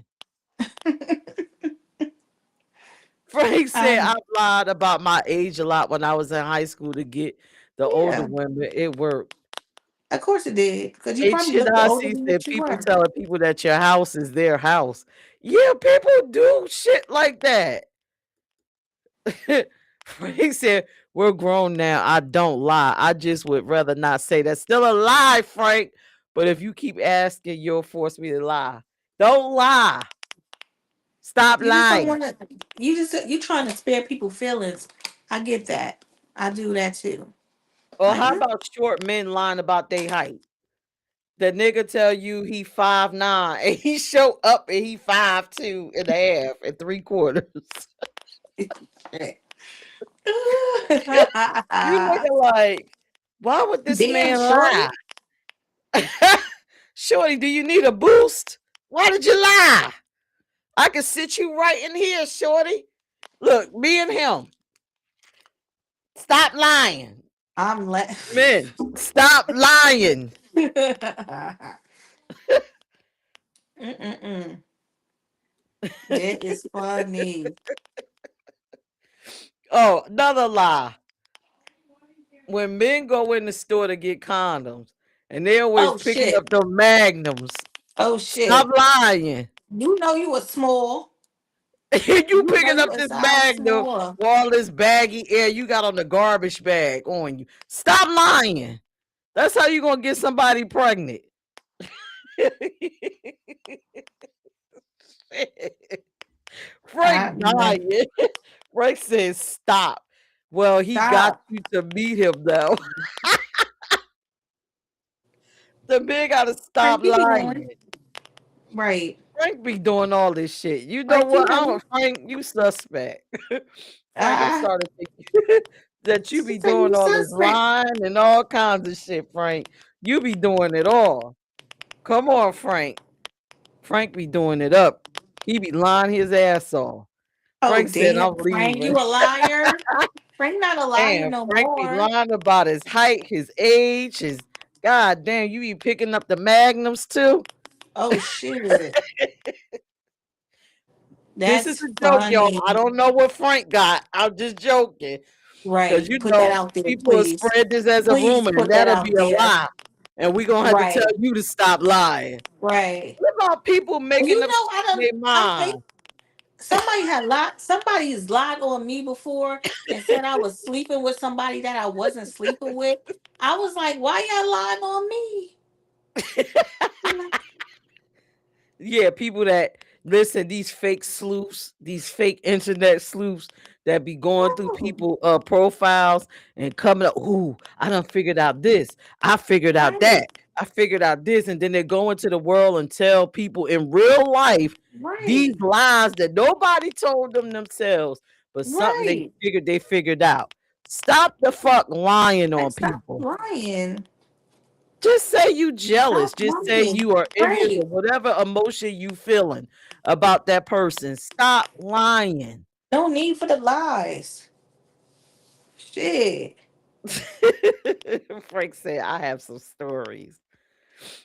Speaker 3: Frank said
Speaker 2: um,
Speaker 3: I lied about my age a lot when I was in high school to get the older
Speaker 2: yeah.
Speaker 3: women. It worked.
Speaker 2: Of course it did, because you
Speaker 3: H
Speaker 2: probably
Speaker 3: and
Speaker 2: looked
Speaker 3: I
Speaker 2: older
Speaker 3: C
Speaker 2: than
Speaker 3: said
Speaker 2: what you
Speaker 3: people
Speaker 2: were.
Speaker 3: telling people that your house is their house. Yeah, people do shit like that. Frank said, we're grown now. I don't lie. I just would rather not say that's still a lie, Frank. But if you keep asking, you'll force me to lie. Don't lie. Stop
Speaker 2: You just don't
Speaker 3: lying.
Speaker 2: want to. You trying to spare people feelings. I get that. I do that too.
Speaker 3: Or
Speaker 2: Like,
Speaker 3: how
Speaker 2: no,
Speaker 3: about short men lying about their height? The nigga tell you he 5'9" and he show up and he 5'2" and a half and 3/4. You nigga like, why would this
Speaker 2: damn,
Speaker 3: man
Speaker 2: shorty.
Speaker 3: lie? Shorty, do you need a boost? Why did you lie? I can sit you right in here, Shorty. Look, me and him. Stop lying.
Speaker 2: I'm like,
Speaker 3: Men, stop lying.
Speaker 2: Mm-mm-mm. That is funny.
Speaker 3: Oh, another lie. When men go in the store to get condoms and they always
Speaker 2: Oh
Speaker 3: picking
Speaker 2: shit.
Speaker 3: up the magnums,
Speaker 2: Oh
Speaker 3: stop
Speaker 2: shit.
Speaker 3: lying.
Speaker 2: You know you were small.
Speaker 3: You
Speaker 2: You know
Speaker 3: picking
Speaker 2: you
Speaker 3: up
Speaker 2: a
Speaker 3: this
Speaker 2: sour
Speaker 3: Magnum,
Speaker 2: snore.
Speaker 3: all this baggy air you got on the garbage bag on you. Stop lying. That's how you gonna get somebody pregnant. Frank
Speaker 2: Yeah.
Speaker 3: dying. Frank says stop. Well, he got
Speaker 2: Stop.
Speaker 3: you to meet him though. The man gotta stop
Speaker 2: Frank, you be knowing.
Speaker 3: lying.
Speaker 2: Right.
Speaker 3: Frank be doing all this shit. You know
Speaker 2: Frank, you
Speaker 3: what? I
Speaker 2: know.
Speaker 3: don't Frank, you suspect. Frank, I'm
Speaker 2: Ah,
Speaker 3: starting to think that you
Speaker 2: she
Speaker 3: be
Speaker 2: said
Speaker 3: doing
Speaker 2: you
Speaker 3: all this
Speaker 2: suspect.
Speaker 3: lying and all kinds of shit, Frank. You be doing it all. Come on, Frank. Frank be doing it up. He be lying his ass off.
Speaker 2: Oh,
Speaker 3: Frank said,
Speaker 2: damn.
Speaker 3: I'm
Speaker 2: Frank,
Speaker 3: leaving.
Speaker 2: you a liar. Frank not a liar
Speaker 3: Damn,
Speaker 2: no
Speaker 3: Frank be
Speaker 2: more.
Speaker 3: lying about his height, his age, his God damn, you be picking up the magnums too?
Speaker 2: Oh, shit.
Speaker 3: This is
Speaker 2: That's
Speaker 3: a joke, y'all.
Speaker 2: funny.
Speaker 3: I don't know what Frank got. I'm just joking. Because
Speaker 2: Right.
Speaker 3: you
Speaker 2: Put that
Speaker 3: know,
Speaker 2: out there,
Speaker 3: people will
Speaker 2: please.
Speaker 3: spread this as a
Speaker 2: Please
Speaker 3: rumor, and
Speaker 2: put that
Speaker 3: that'll be
Speaker 2: out
Speaker 3: a
Speaker 2: there.
Speaker 3: lie. And we're gonna have to tell
Speaker 2: Right.
Speaker 3: you to stop lying.
Speaker 2: Right.
Speaker 3: What about people
Speaker 2: And you
Speaker 3: making up
Speaker 2: know,
Speaker 3: shit in their
Speaker 2: I hate
Speaker 3: mind?
Speaker 2: somebody has lied on me before and said I was sleeping with somebody that I wasn't sleeping with. I was like, why y'all lying on me?
Speaker 3: Yeah, people that listen, these fake sleuths, these fake internet sleuths that be going through
Speaker 2: Oh,
Speaker 3: people profiles and coming up, ooh, I done figured out this. I figured out
Speaker 2: right,
Speaker 3: that. I figured out this. And then they go into the world and tell people in real life these
Speaker 2: right,
Speaker 3: lies that nobody told them themselves, but something
Speaker 2: right.
Speaker 3: they figured out. Stop the fuck lying
Speaker 2: Like,
Speaker 3: on
Speaker 2: stop
Speaker 3: people.
Speaker 2: lying.
Speaker 3: Just say you jealous.
Speaker 2: Stop
Speaker 3: Just say
Speaker 2: lying.
Speaker 3: you are envious
Speaker 2: Right.
Speaker 3: of whatever emotion you feeling about that person. Stop lying.
Speaker 2: No need for the lies. Shit.
Speaker 3: Frank said, I have some stories.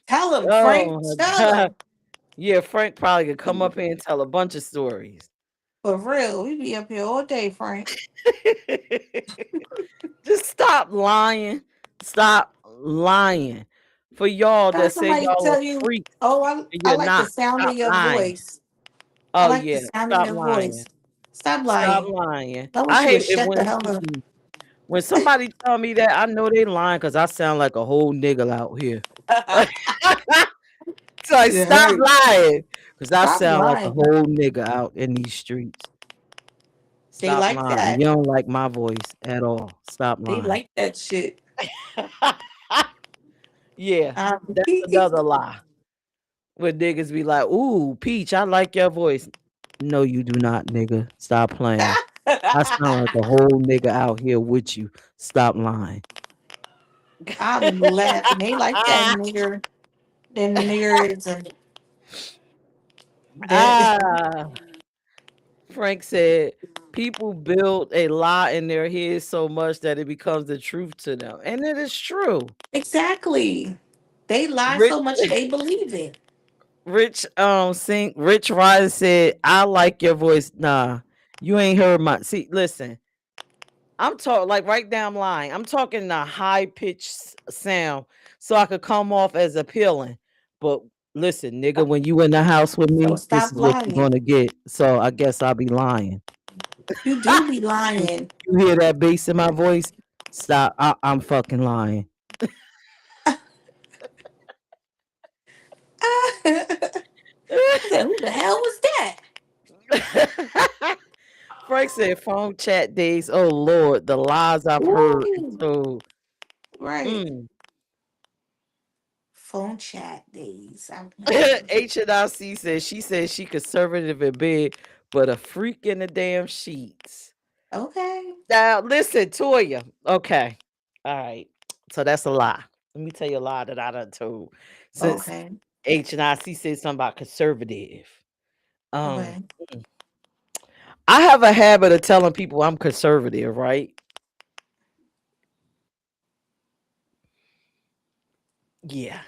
Speaker 2: Tell him, Frank.
Speaker 3: Oh my
Speaker 2: Tell
Speaker 3: God.
Speaker 2: him.
Speaker 3: Yeah, Frank probably could come up here and tell a bunch of stories.
Speaker 2: For real. We be up here all day, Frank.
Speaker 3: Just stop lying. Stop lying. For y'all
Speaker 2: Got
Speaker 3: that say
Speaker 2: somebody
Speaker 3: y'all are
Speaker 2: tell you,
Speaker 3: freaks
Speaker 2: oh,
Speaker 3: and
Speaker 2: I
Speaker 3: you're
Speaker 2: like the
Speaker 3: not,
Speaker 2: sound of
Speaker 3: stop
Speaker 2: your
Speaker 3: lying.
Speaker 2: voice. I
Speaker 3: Oh
Speaker 2: like the
Speaker 3: yeah,
Speaker 2: sound of
Speaker 3: stop
Speaker 2: your
Speaker 3: lying.
Speaker 2: voice. Stop
Speaker 3: Stop
Speaker 2: lying.
Speaker 3: lying.
Speaker 2: I
Speaker 3: I
Speaker 2: wish you
Speaker 3: hate
Speaker 2: would
Speaker 3: it
Speaker 2: shut the hell up.
Speaker 3: when somebody tell me that, I know they lying because I sound like a whole nigga out here. So I
Speaker 2: Yeah,
Speaker 3: stop
Speaker 2: right.
Speaker 3: lying because I
Speaker 2: Stop
Speaker 3: sound like a
Speaker 2: lying.
Speaker 3: whole nigga out in these streets.
Speaker 2: They
Speaker 3: Stop
Speaker 2: like
Speaker 3: lying.
Speaker 2: that.
Speaker 3: You don't like my voice at all. Stop
Speaker 2: They
Speaker 3: lying.
Speaker 2: like that shit.
Speaker 3: Yeah,
Speaker 2: Um,
Speaker 3: that's another lie. Where niggas be like, ooh, Peach, I like your voice. No, you do not, nigga. Stop playing. I sound like a whole nigga out here with you. Stop lying.
Speaker 2: I'm laughing. They like that nigger. Them niggers and that.
Speaker 3: Ah, Frank said, people build a lie in their heads so much that it becomes the truth to them. And it is true.
Speaker 2: Exactly. They lie
Speaker 3: Rich
Speaker 2: so much they believe it.
Speaker 3: Rich Rising said, I like your voice. Nah, you ain't heard my listen. I'm talking like right down line. I'm talking a high pitched sound so I could come off as appealing. But listen, nigga, when you in the house with
Speaker 2: So
Speaker 3: me, this
Speaker 2: stop
Speaker 3: is what you're
Speaker 2: lying.
Speaker 3: gonna get. So I guess I'll be lying.
Speaker 2: You do be lying.
Speaker 3: You hear that bass in my voice? Stop. I'm fucking lying.
Speaker 2: I said, who the hell was that?
Speaker 3: Frank said phone chat days. Oh Lord, the lies I've heard and
Speaker 2: Ooh,
Speaker 3: told.
Speaker 2: right.
Speaker 3: Mm.
Speaker 2: Phone chat days.
Speaker 3: H&IC says she says she conservative in bed, but a freak in the damn sheets.
Speaker 2: Okay.
Speaker 3: Now listen, Toya. Okay. All right. So that's a lie. Let me tell you a lie that I done told. Since
Speaker 2: Okay.
Speaker 3: H&IC said something about conservative. Um,
Speaker 2: Okay.
Speaker 3: I have a habit of telling people I'm conservative, right? Yeah.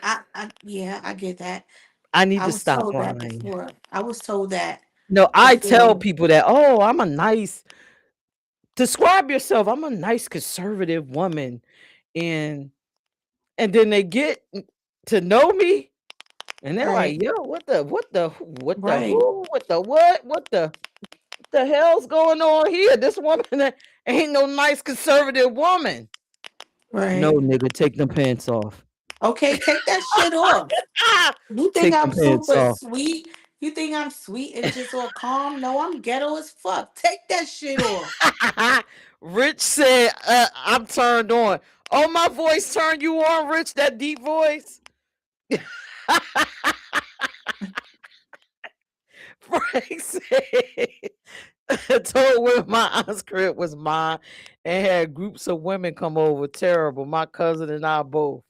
Speaker 2: Yeah, I get that.
Speaker 3: I need
Speaker 2: I
Speaker 3: to
Speaker 2: was
Speaker 3: stop
Speaker 2: told that
Speaker 3: lying.
Speaker 2: before. I was told that
Speaker 3: No, I tell
Speaker 2: before.
Speaker 3: people that, oh, I'm a nice describe yourself. I'm a nice conservative woman. And then they get to know me and they're
Speaker 2: Right.
Speaker 3: like, yo, what the
Speaker 2: Right.
Speaker 3: who, what the what? The hell's going on here? This woman ain't no nice conservative woman. No,
Speaker 2: Right.
Speaker 3: nigga, take them pants off.
Speaker 2: Okay, take that shit off.
Speaker 3: Ah,
Speaker 2: You think
Speaker 3: take
Speaker 2: I'm
Speaker 3: them pants
Speaker 2: super
Speaker 3: off.
Speaker 2: sweet? You think I'm sweet and just all calm? No, I'm ghetto as fuck. Take that shit off.
Speaker 3: Rich said, I'm turned on. Oh, my voice turned you on, Rich, that deep voice? Frank said, told women my aunt's crib was mine and had groups of women come over. Terrible. My cousin and I both.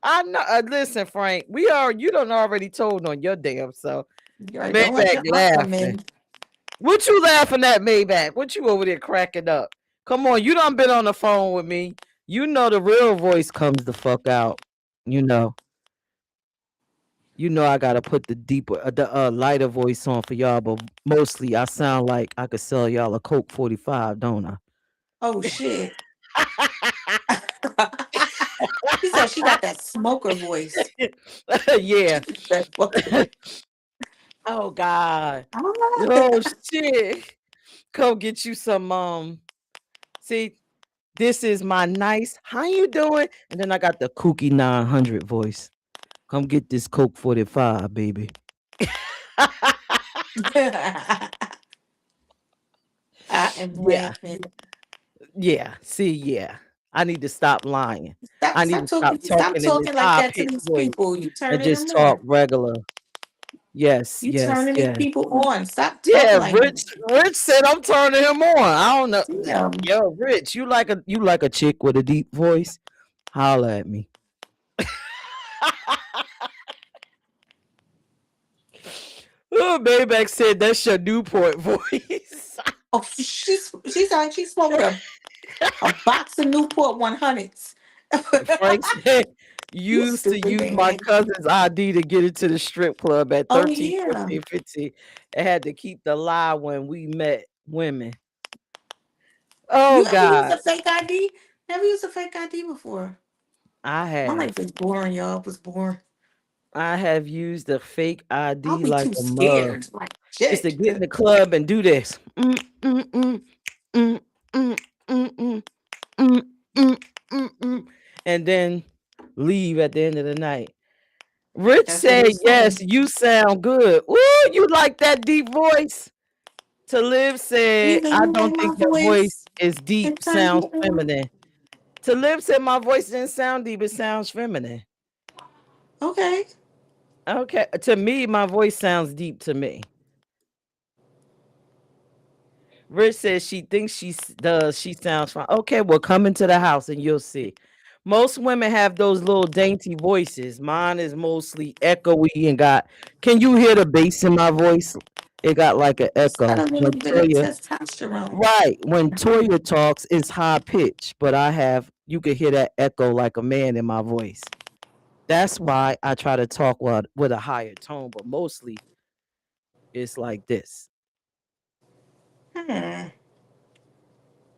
Speaker 3: I know. Listen, Frank, you done already told on your damn self.
Speaker 2: You're right, don't let
Speaker 3: Maybach
Speaker 2: your aunt come
Speaker 3: laughing.
Speaker 2: in.
Speaker 3: What you laughing at, Maybach? What you over there cracking up? Come on, you done been on the phone with me. You know the real voice comes the fuck out. You know I gotta put the deeper, the lighter voice on for y'all, but mostly I sound like I could sell y'all a Coke 45, don't I?
Speaker 2: Oh shit. She said she got that smoker voice.
Speaker 3: Yeah.
Speaker 2: That fucking-
Speaker 3: Oh God.
Speaker 2: Ah.
Speaker 3: Oh shit. Come get you some. See, this is my nice. How you doing? And then I got the kooky 900 voice. Come get this Coke 45, baby.
Speaker 2: I am
Speaker 3: Yeah.
Speaker 2: laughing.
Speaker 3: Yeah. See, yeah. I need to stop lying.
Speaker 2: Stop,
Speaker 3: I need to stop
Speaker 2: stop
Speaker 3: talking in this
Speaker 2: talking like
Speaker 3: high
Speaker 2: that to
Speaker 3: pitched
Speaker 2: these
Speaker 3: voice
Speaker 2: people. You
Speaker 3: and
Speaker 2: turning
Speaker 3: just
Speaker 2: them
Speaker 3: talk
Speaker 2: on.
Speaker 3: regular. Yes,
Speaker 2: You
Speaker 3: yes,
Speaker 2: turning these
Speaker 3: yes.
Speaker 2: people on. Stop
Speaker 3: Yeah,
Speaker 2: talking like
Speaker 3: Rich said I'm turning him on. I don't know.
Speaker 2: that.
Speaker 3: Yo, Rich, you like a chick with a deep voice? Holla at me. Oh, Maybach said that's your Newport voice.
Speaker 2: Oh, she's like she's smoking a box of Newport 100s.
Speaker 3: Frank said
Speaker 2: You
Speaker 3: used to
Speaker 2: stupid
Speaker 3: use my
Speaker 2: man.
Speaker 3: cousin's ID to get into the strip club at
Speaker 2: Oh
Speaker 3: 13,
Speaker 2: yeah.
Speaker 3: 14, 15. I had to keep the lie when we met women.
Speaker 2: You
Speaker 3: Oh
Speaker 2: ever used
Speaker 3: God.
Speaker 2: a fake ID? Never used a fake ID before.
Speaker 3: I
Speaker 2: My
Speaker 3: have.
Speaker 2: life is boring, y'all. It was boring.
Speaker 3: I have used a fake
Speaker 2: I'll
Speaker 3: ID
Speaker 2: be
Speaker 3: like
Speaker 2: too
Speaker 3: a mug.
Speaker 2: scared. Like
Speaker 3: Just to
Speaker 2: shit.
Speaker 3: get in the club and do this. Mm, mm, mm, mm, and then leave at the end of the night. Rich
Speaker 2: That's what
Speaker 3: said,
Speaker 2: it's
Speaker 3: yes,
Speaker 2: saying.
Speaker 3: you sound good. Ooh, you like that deep voice? Talib said,
Speaker 2: Either
Speaker 3: I
Speaker 2: you like
Speaker 3: don't
Speaker 2: my
Speaker 3: think your voice
Speaker 2: voice
Speaker 3: is deep,
Speaker 2: and turn you
Speaker 3: sounds
Speaker 2: on.
Speaker 3: feminine. Talib said my voice didn't sound deep, it sounds feminine.
Speaker 2: Okay.
Speaker 3: Okay, to me, my voice sounds deep to me. Rich says she thinks does. She sounds fine. Okay, well, come into the house and you'll see. Most women have those little dainty voices. Mine is mostly echoey and got. Can you hear the bass in my voice? It got like an
Speaker 2: It's got
Speaker 3: echo.
Speaker 2: a little
Speaker 3: When
Speaker 2: bit of
Speaker 3: Toya,
Speaker 2: testosterone.
Speaker 3: right? When Toya talks, it's high pitched, but you can hear that echo like a man in my voice. That's why I try to talk with a higher tone, but mostly it's like this.
Speaker 2: Hmm.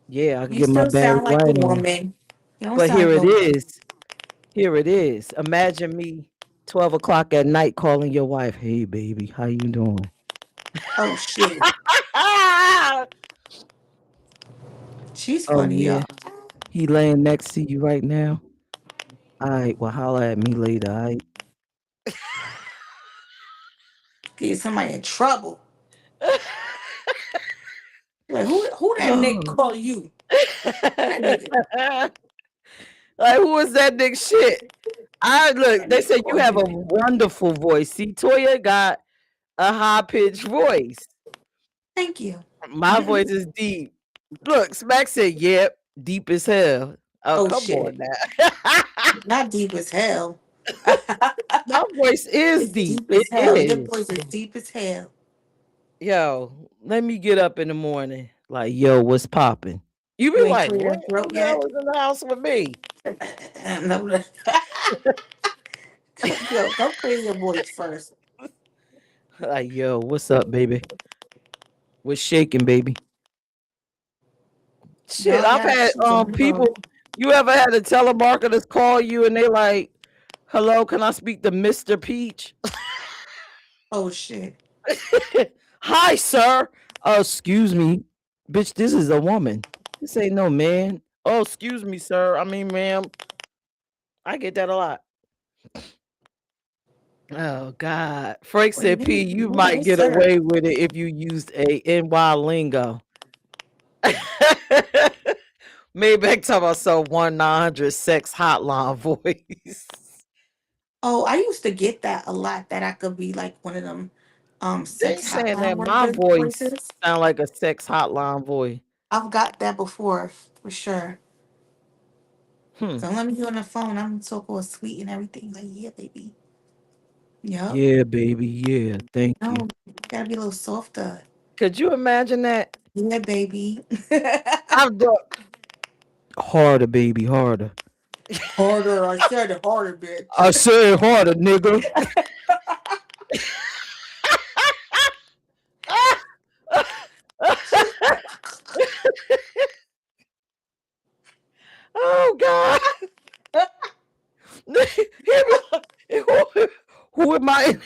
Speaker 3: Yeah, I can
Speaker 2: You
Speaker 3: get my
Speaker 2: still
Speaker 3: bag
Speaker 2: sound like a
Speaker 3: right on.
Speaker 2: woman. You don't
Speaker 3: But
Speaker 2: sound
Speaker 3: here
Speaker 2: like
Speaker 3: it
Speaker 2: a woman.
Speaker 3: is. Here it is. Imagine me 12 o'clock at night calling your wife. Hey, baby, how you doing?
Speaker 2: Oh shit. She's
Speaker 3: Oh,
Speaker 2: funny,
Speaker 3: yeah.
Speaker 2: y'all.
Speaker 3: He laying next to you right now. All right. Well, holla at me later. All right.
Speaker 2: Get somebody in trouble. Like who that Nick call you? That nigga.
Speaker 3: Like, who is that nigga shit? Look,
Speaker 2: That
Speaker 3: they
Speaker 2: nigga
Speaker 3: said you
Speaker 2: call
Speaker 3: have
Speaker 2: you
Speaker 3: a
Speaker 2: Nick.
Speaker 3: wonderful voice. See, Toya got a high pitched voice.
Speaker 2: Thank you.
Speaker 3: My voice is deep. Look, Smack said, yep, deep as hell. Oh,
Speaker 2: Oh
Speaker 3: come on
Speaker 2: shit.
Speaker 3: now.
Speaker 2: Not deep as hell.
Speaker 3: My voice is
Speaker 2: It's
Speaker 3: deep.
Speaker 2: deep
Speaker 3: It
Speaker 2: as hell. Your
Speaker 3: is.
Speaker 2: voice is deep as hell.
Speaker 3: Yo, let me get up in the morning. Like, yo, what's popping? You
Speaker 2: You
Speaker 3: be
Speaker 2: ain't
Speaker 3: like,
Speaker 2: clear
Speaker 3: what?
Speaker 2: your
Speaker 3: Who
Speaker 2: throat
Speaker 3: the hell
Speaker 2: yet?
Speaker 3: is in the house with me?
Speaker 2: No. Yo, don't clear your voice first.
Speaker 3: Like, yo, what's up, baby? What's shaking, baby? Shit,
Speaker 2: Y'all
Speaker 3: I've
Speaker 2: got
Speaker 3: had
Speaker 2: she's on the
Speaker 3: people.
Speaker 2: phone.
Speaker 3: You ever had a telemarketers call you and they like, hello, can I speak to Mr. Peach?
Speaker 2: Oh shit.
Speaker 3: Hi, sir. Oh, excuse me, bitch. This is a woman. This ain't no man. Oh, excuse me, sir. I mean, ma'am. I get that a lot. Oh God. Frank
Speaker 2: What do you
Speaker 3: said, P,
Speaker 2: mean?
Speaker 3: you
Speaker 2: No,
Speaker 3: might
Speaker 2: it's
Speaker 3: get
Speaker 2: sir.
Speaker 3: away with it if you used a NY lingo. Maybach talk about so 1-900 sex hotline voice.
Speaker 2: Oh, I used to get that a lot. That I could be like one of them,
Speaker 3: They
Speaker 2: sex
Speaker 3: saying
Speaker 2: hotline
Speaker 3: that my
Speaker 2: workers
Speaker 3: voice
Speaker 2: voices.
Speaker 3: sound like a sex hotline voice.
Speaker 2: I've got that before for sure.
Speaker 3: Hmm.
Speaker 2: So let me get on the phone. I'm so called sweet and everything. Like, yeah, baby. Yep.
Speaker 3: Yeah, baby. Yeah. Thank you.
Speaker 2: No, gotta be a little softer.
Speaker 3: Could you imagine that?
Speaker 2: Yeah, baby.
Speaker 3: I've done harder, baby, harder.
Speaker 2: Harder. I said it harder,
Speaker 3: I
Speaker 2: bitch.
Speaker 3: said harder, nigga. Oh God. Who am I?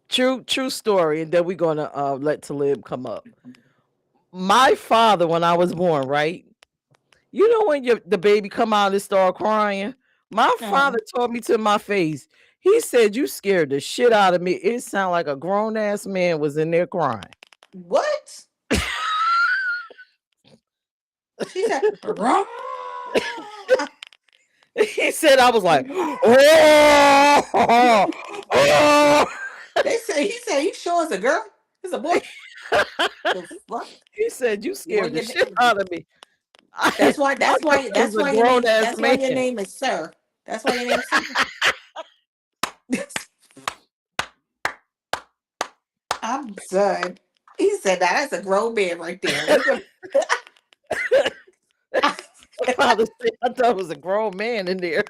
Speaker 3: True story, and then we're gonna let Talib come up. My father, when I was born, right? You know when the baby come out and start crying? My father told me to my face. He said, "You scared the shit out of me." It sounded like a grown ass man was in there crying.
Speaker 2: What? She said, "Rah."
Speaker 3: He said, "I was like, oh, oh."
Speaker 2: He said, "You sure it's a girl? It's a boy? The fuck?
Speaker 3: He said, "You
Speaker 2: Well,
Speaker 3: scared the shit out of me." I
Speaker 2: that's why.
Speaker 3: thought it was a
Speaker 2: Your
Speaker 3: grown
Speaker 2: name.
Speaker 3: ass
Speaker 2: That's why
Speaker 3: man.
Speaker 2: your name is Sir. That's why your name is Sir. I'm done. He said that. That's a grown man right there. We gonna.
Speaker 3: My father said, I thought it was a grown man in there.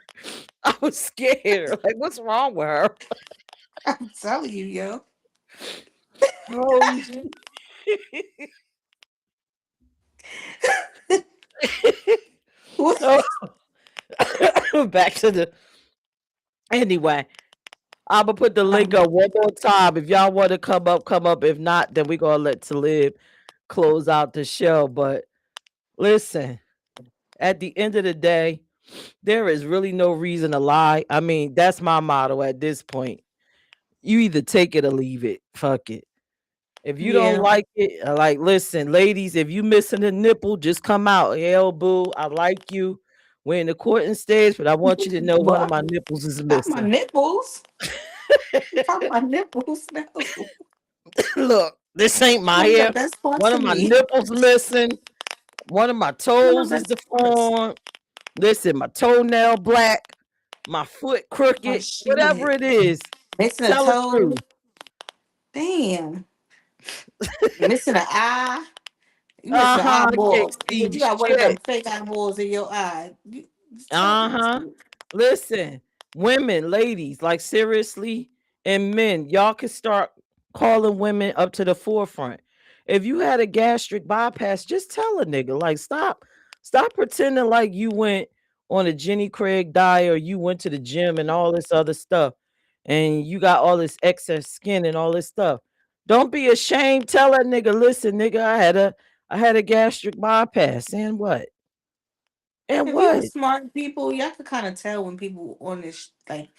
Speaker 3: I was scared. Like, what's wrong with her?
Speaker 2: I'm telling you, yo.
Speaker 3: Holy shit. Oh, back to the anyway. I'm gonna put the link up one more time. If y'all want to come up, come up. If not, then we're gonna let Talib close out the show. But listen, at the end of the day, there is really no reason to lie. I mean, that's my motto at this point. You either take it or leave it. Fuck it. If you don't
Speaker 2: Yeah.
Speaker 3: like it, like listen, ladies, if you missing a nipple, just come out. Hell, boo, I like you. We're in the courting stage, but I want you to know one of
Speaker 2: What?
Speaker 3: my nipples is
Speaker 2: Not my
Speaker 3: missing.
Speaker 2: nipples. Not my nipples. No.
Speaker 3: Look, this ain't my
Speaker 2: One of the
Speaker 3: hair.
Speaker 2: best parts
Speaker 3: One
Speaker 2: of
Speaker 3: of my
Speaker 2: me.
Speaker 3: nipples missing. One of my
Speaker 2: One of
Speaker 3: toes
Speaker 2: the
Speaker 3: is
Speaker 2: best parts.
Speaker 3: deformed. Listen, my toenail black, my foot
Speaker 2: Oh
Speaker 3: crooked, whatever
Speaker 2: shit.
Speaker 3: it is,
Speaker 2: Missing a
Speaker 3: tell the
Speaker 2: toe.
Speaker 3: truth.
Speaker 2: Damn. Missing an eye. You missing an
Speaker 3: Uh-huh. I can't
Speaker 2: eyeball.
Speaker 3: see
Speaker 2: You got one of them
Speaker 3: shit.
Speaker 2: fake eyeballs in your eye. Just tell me the
Speaker 3: Uh-huh.
Speaker 2: truth.
Speaker 3: Listen, women, ladies, like seriously, and men, y'all can start calling women up to the forefront. If you had a gastric bypass, just tell a nigga. Like, stop pretending like you went on a Jenny Craig diet or you went to the gym and all this other stuff, and you got all this excess skin and all this stuff. Don't be ashamed. Tell that nigga, listen, nigga, I had a gastric bypass. And what? And
Speaker 2: If you
Speaker 3: what?
Speaker 2: were smart people, y'all could kind of tell when people on this like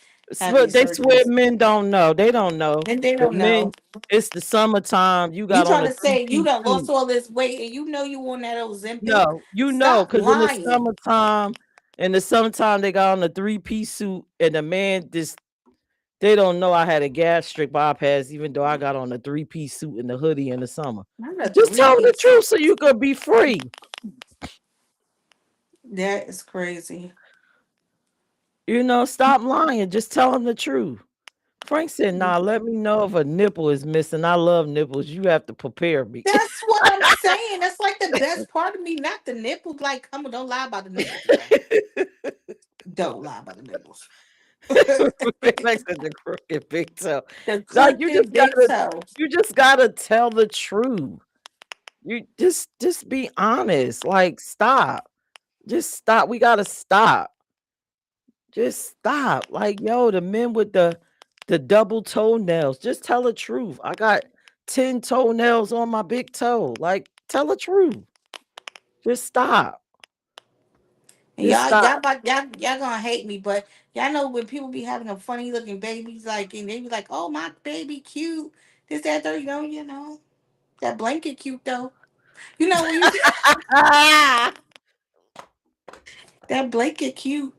Speaker 2: have
Speaker 3: But
Speaker 2: these
Speaker 3: they swear
Speaker 2: surgeries.
Speaker 3: men don't know. They don't know.
Speaker 2: Then they
Speaker 3: The
Speaker 2: don't
Speaker 3: men,
Speaker 2: know.
Speaker 3: it's the summertime. You
Speaker 2: You
Speaker 3: got on
Speaker 2: trying
Speaker 3: a
Speaker 2: to say you
Speaker 3: three-piece
Speaker 2: done lost
Speaker 3: suit.
Speaker 2: all this weight and you know you on that Ozempic?
Speaker 3: No, you know,
Speaker 2: Stop
Speaker 3: because
Speaker 2: lying.
Speaker 3: in the summertime, they got on a three-piece suit, and the man just they don't know I had a gastric bypass, even though I got on a three-piece suit and the hoodie in the summer.
Speaker 2: Not a
Speaker 3: Just
Speaker 2: three
Speaker 3: tell them the
Speaker 2: piece.
Speaker 3: truth so you could be free.
Speaker 2: That is crazy.
Speaker 3: You know, stop lying. Just tell them the truth. Frank said, nah, let me know if a nipple is missing. I love nipples. You have to prepare me.
Speaker 2: That's what I'm saying. That's like the best part of me, not the nipples. Like, come on, don't lie about the nipples now. Don't lie about the nipples.
Speaker 3: Like the crooked big toe.
Speaker 2: The
Speaker 3: Like
Speaker 2: crooked big toe.
Speaker 3: you just gotta tell the truth. You just be honest. Like stop. Just stop. We gotta stop. Just stop. Like yo, the men with the The double toenails. Just tell the truth. I got 10 toenails on my big toe. Like, tell the truth. Just stop.
Speaker 2: And
Speaker 3: Just
Speaker 2: y'all,
Speaker 3: stop.
Speaker 2: y'all gonna hate me, but y'all know when people be having a funny looking babies, like, and they be like, "Oh, my baby cute." This, that, third, you know, that blanket cute though. You know when you
Speaker 3: Ah!
Speaker 2: that blanket cute.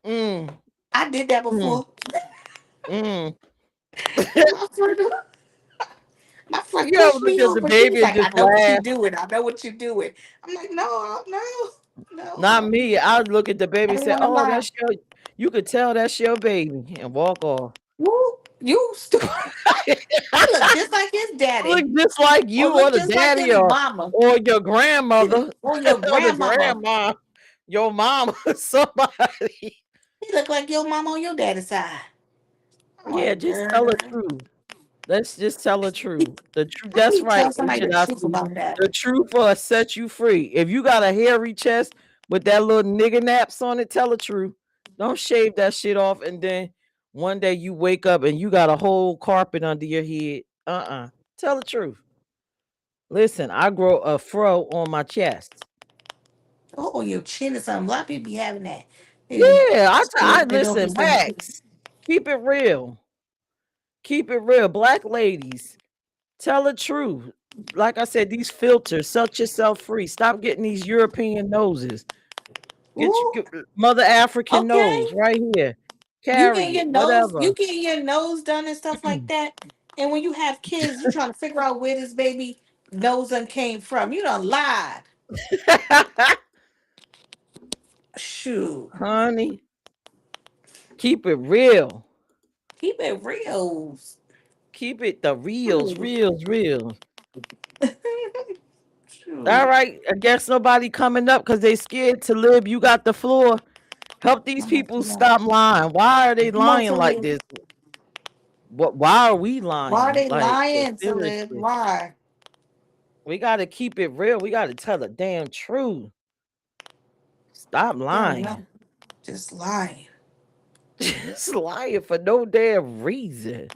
Speaker 3: Mm,
Speaker 2: I did that
Speaker 3: mm,
Speaker 2: before.
Speaker 3: mm.
Speaker 2: My friend, my friend
Speaker 3: You ever
Speaker 2: pushed
Speaker 3: look
Speaker 2: me
Speaker 3: at the
Speaker 2: over. She was
Speaker 3: baby and
Speaker 2: like, "I
Speaker 3: just
Speaker 2: know what you're
Speaker 3: laugh?
Speaker 2: doing. I know what you're doing." I'm like, "No, no,
Speaker 3: Not
Speaker 2: no.
Speaker 3: me. I look at the baby
Speaker 2: I
Speaker 3: and
Speaker 2: don't
Speaker 3: say,
Speaker 2: want to
Speaker 3: "Oh,
Speaker 2: lie."
Speaker 3: that's your." You could tell that's your baby, and walk off.
Speaker 2: Woo, you stupid. He looked just like his
Speaker 3: Look
Speaker 2: daddy,
Speaker 3: just like
Speaker 2: or
Speaker 3: you, or
Speaker 2: look
Speaker 3: the
Speaker 2: just like
Speaker 3: daddy,
Speaker 2: his mama,
Speaker 3: or your grandmother,
Speaker 2: or your
Speaker 3: or the
Speaker 2: grandmama.
Speaker 3: grandma, your mama, somebody.
Speaker 2: He looked like your mama on your daddy's side. I'm
Speaker 3: Yeah,
Speaker 2: like,
Speaker 3: just tell the
Speaker 2: girl.
Speaker 3: truth. Let's just tell the truth. The truth.
Speaker 2: How do
Speaker 3: That's
Speaker 2: you
Speaker 3: right,
Speaker 2: tell somebody the
Speaker 3: Agent
Speaker 2: truth
Speaker 3: Ashley.
Speaker 2: about that?
Speaker 3: The truth will set you free. If you got a hairy chest with that little nigger naps on it, tell the truth. Don't shave that shit off, and then one day you wake up and you got a whole carpet under your head. Tell the truth. Listen, I grow a fro on my chest.
Speaker 2: Oh, your chin or something. A lot of people be having that. They be
Speaker 3: Yeah, I
Speaker 2: shaving it off or
Speaker 3: listen.
Speaker 2: something.
Speaker 3: Wax. Keep it real. Keep it real. Black ladies, tell the truth. Like I said, these filters, set yourself free. Stop getting these European noses.
Speaker 2: Ooh,
Speaker 3: Get Mother African
Speaker 2: okay.
Speaker 3: nose right here.
Speaker 2: You getting
Speaker 3: Carry
Speaker 2: your
Speaker 3: it,
Speaker 2: nose,
Speaker 3: whatever.
Speaker 2: you getting your nose done and stuff like that. And when you have kids, you trying to figure out where this baby nose done came from. You done lied. Shoot.
Speaker 3: Honey, keep it real.
Speaker 2: Keep it real.
Speaker 3: Keep it the reals,
Speaker 2: Shoot.
Speaker 3: reals, reals. All
Speaker 2: Shoot.
Speaker 3: right. I guess nobody coming up because they scared to live. You got the floor. Help these
Speaker 2: I'm gonna
Speaker 3: people
Speaker 2: come on.
Speaker 3: stop lying. Why are they
Speaker 2: Come on
Speaker 3: lying
Speaker 2: to
Speaker 3: like
Speaker 2: live.
Speaker 3: this? Why are we
Speaker 2: Why are
Speaker 3: lying?
Speaker 2: they
Speaker 3: Like,
Speaker 2: lying to live?
Speaker 3: seriously.
Speaker 2: Why?
Speaker 3: We gotta keep it real. We gotta tell the damn truth. Stop
Speaker 2: They don't know.
Speaker 3: lying.
Speaker 2: Just lying.
Speaker 3: Just lying for no damn reason.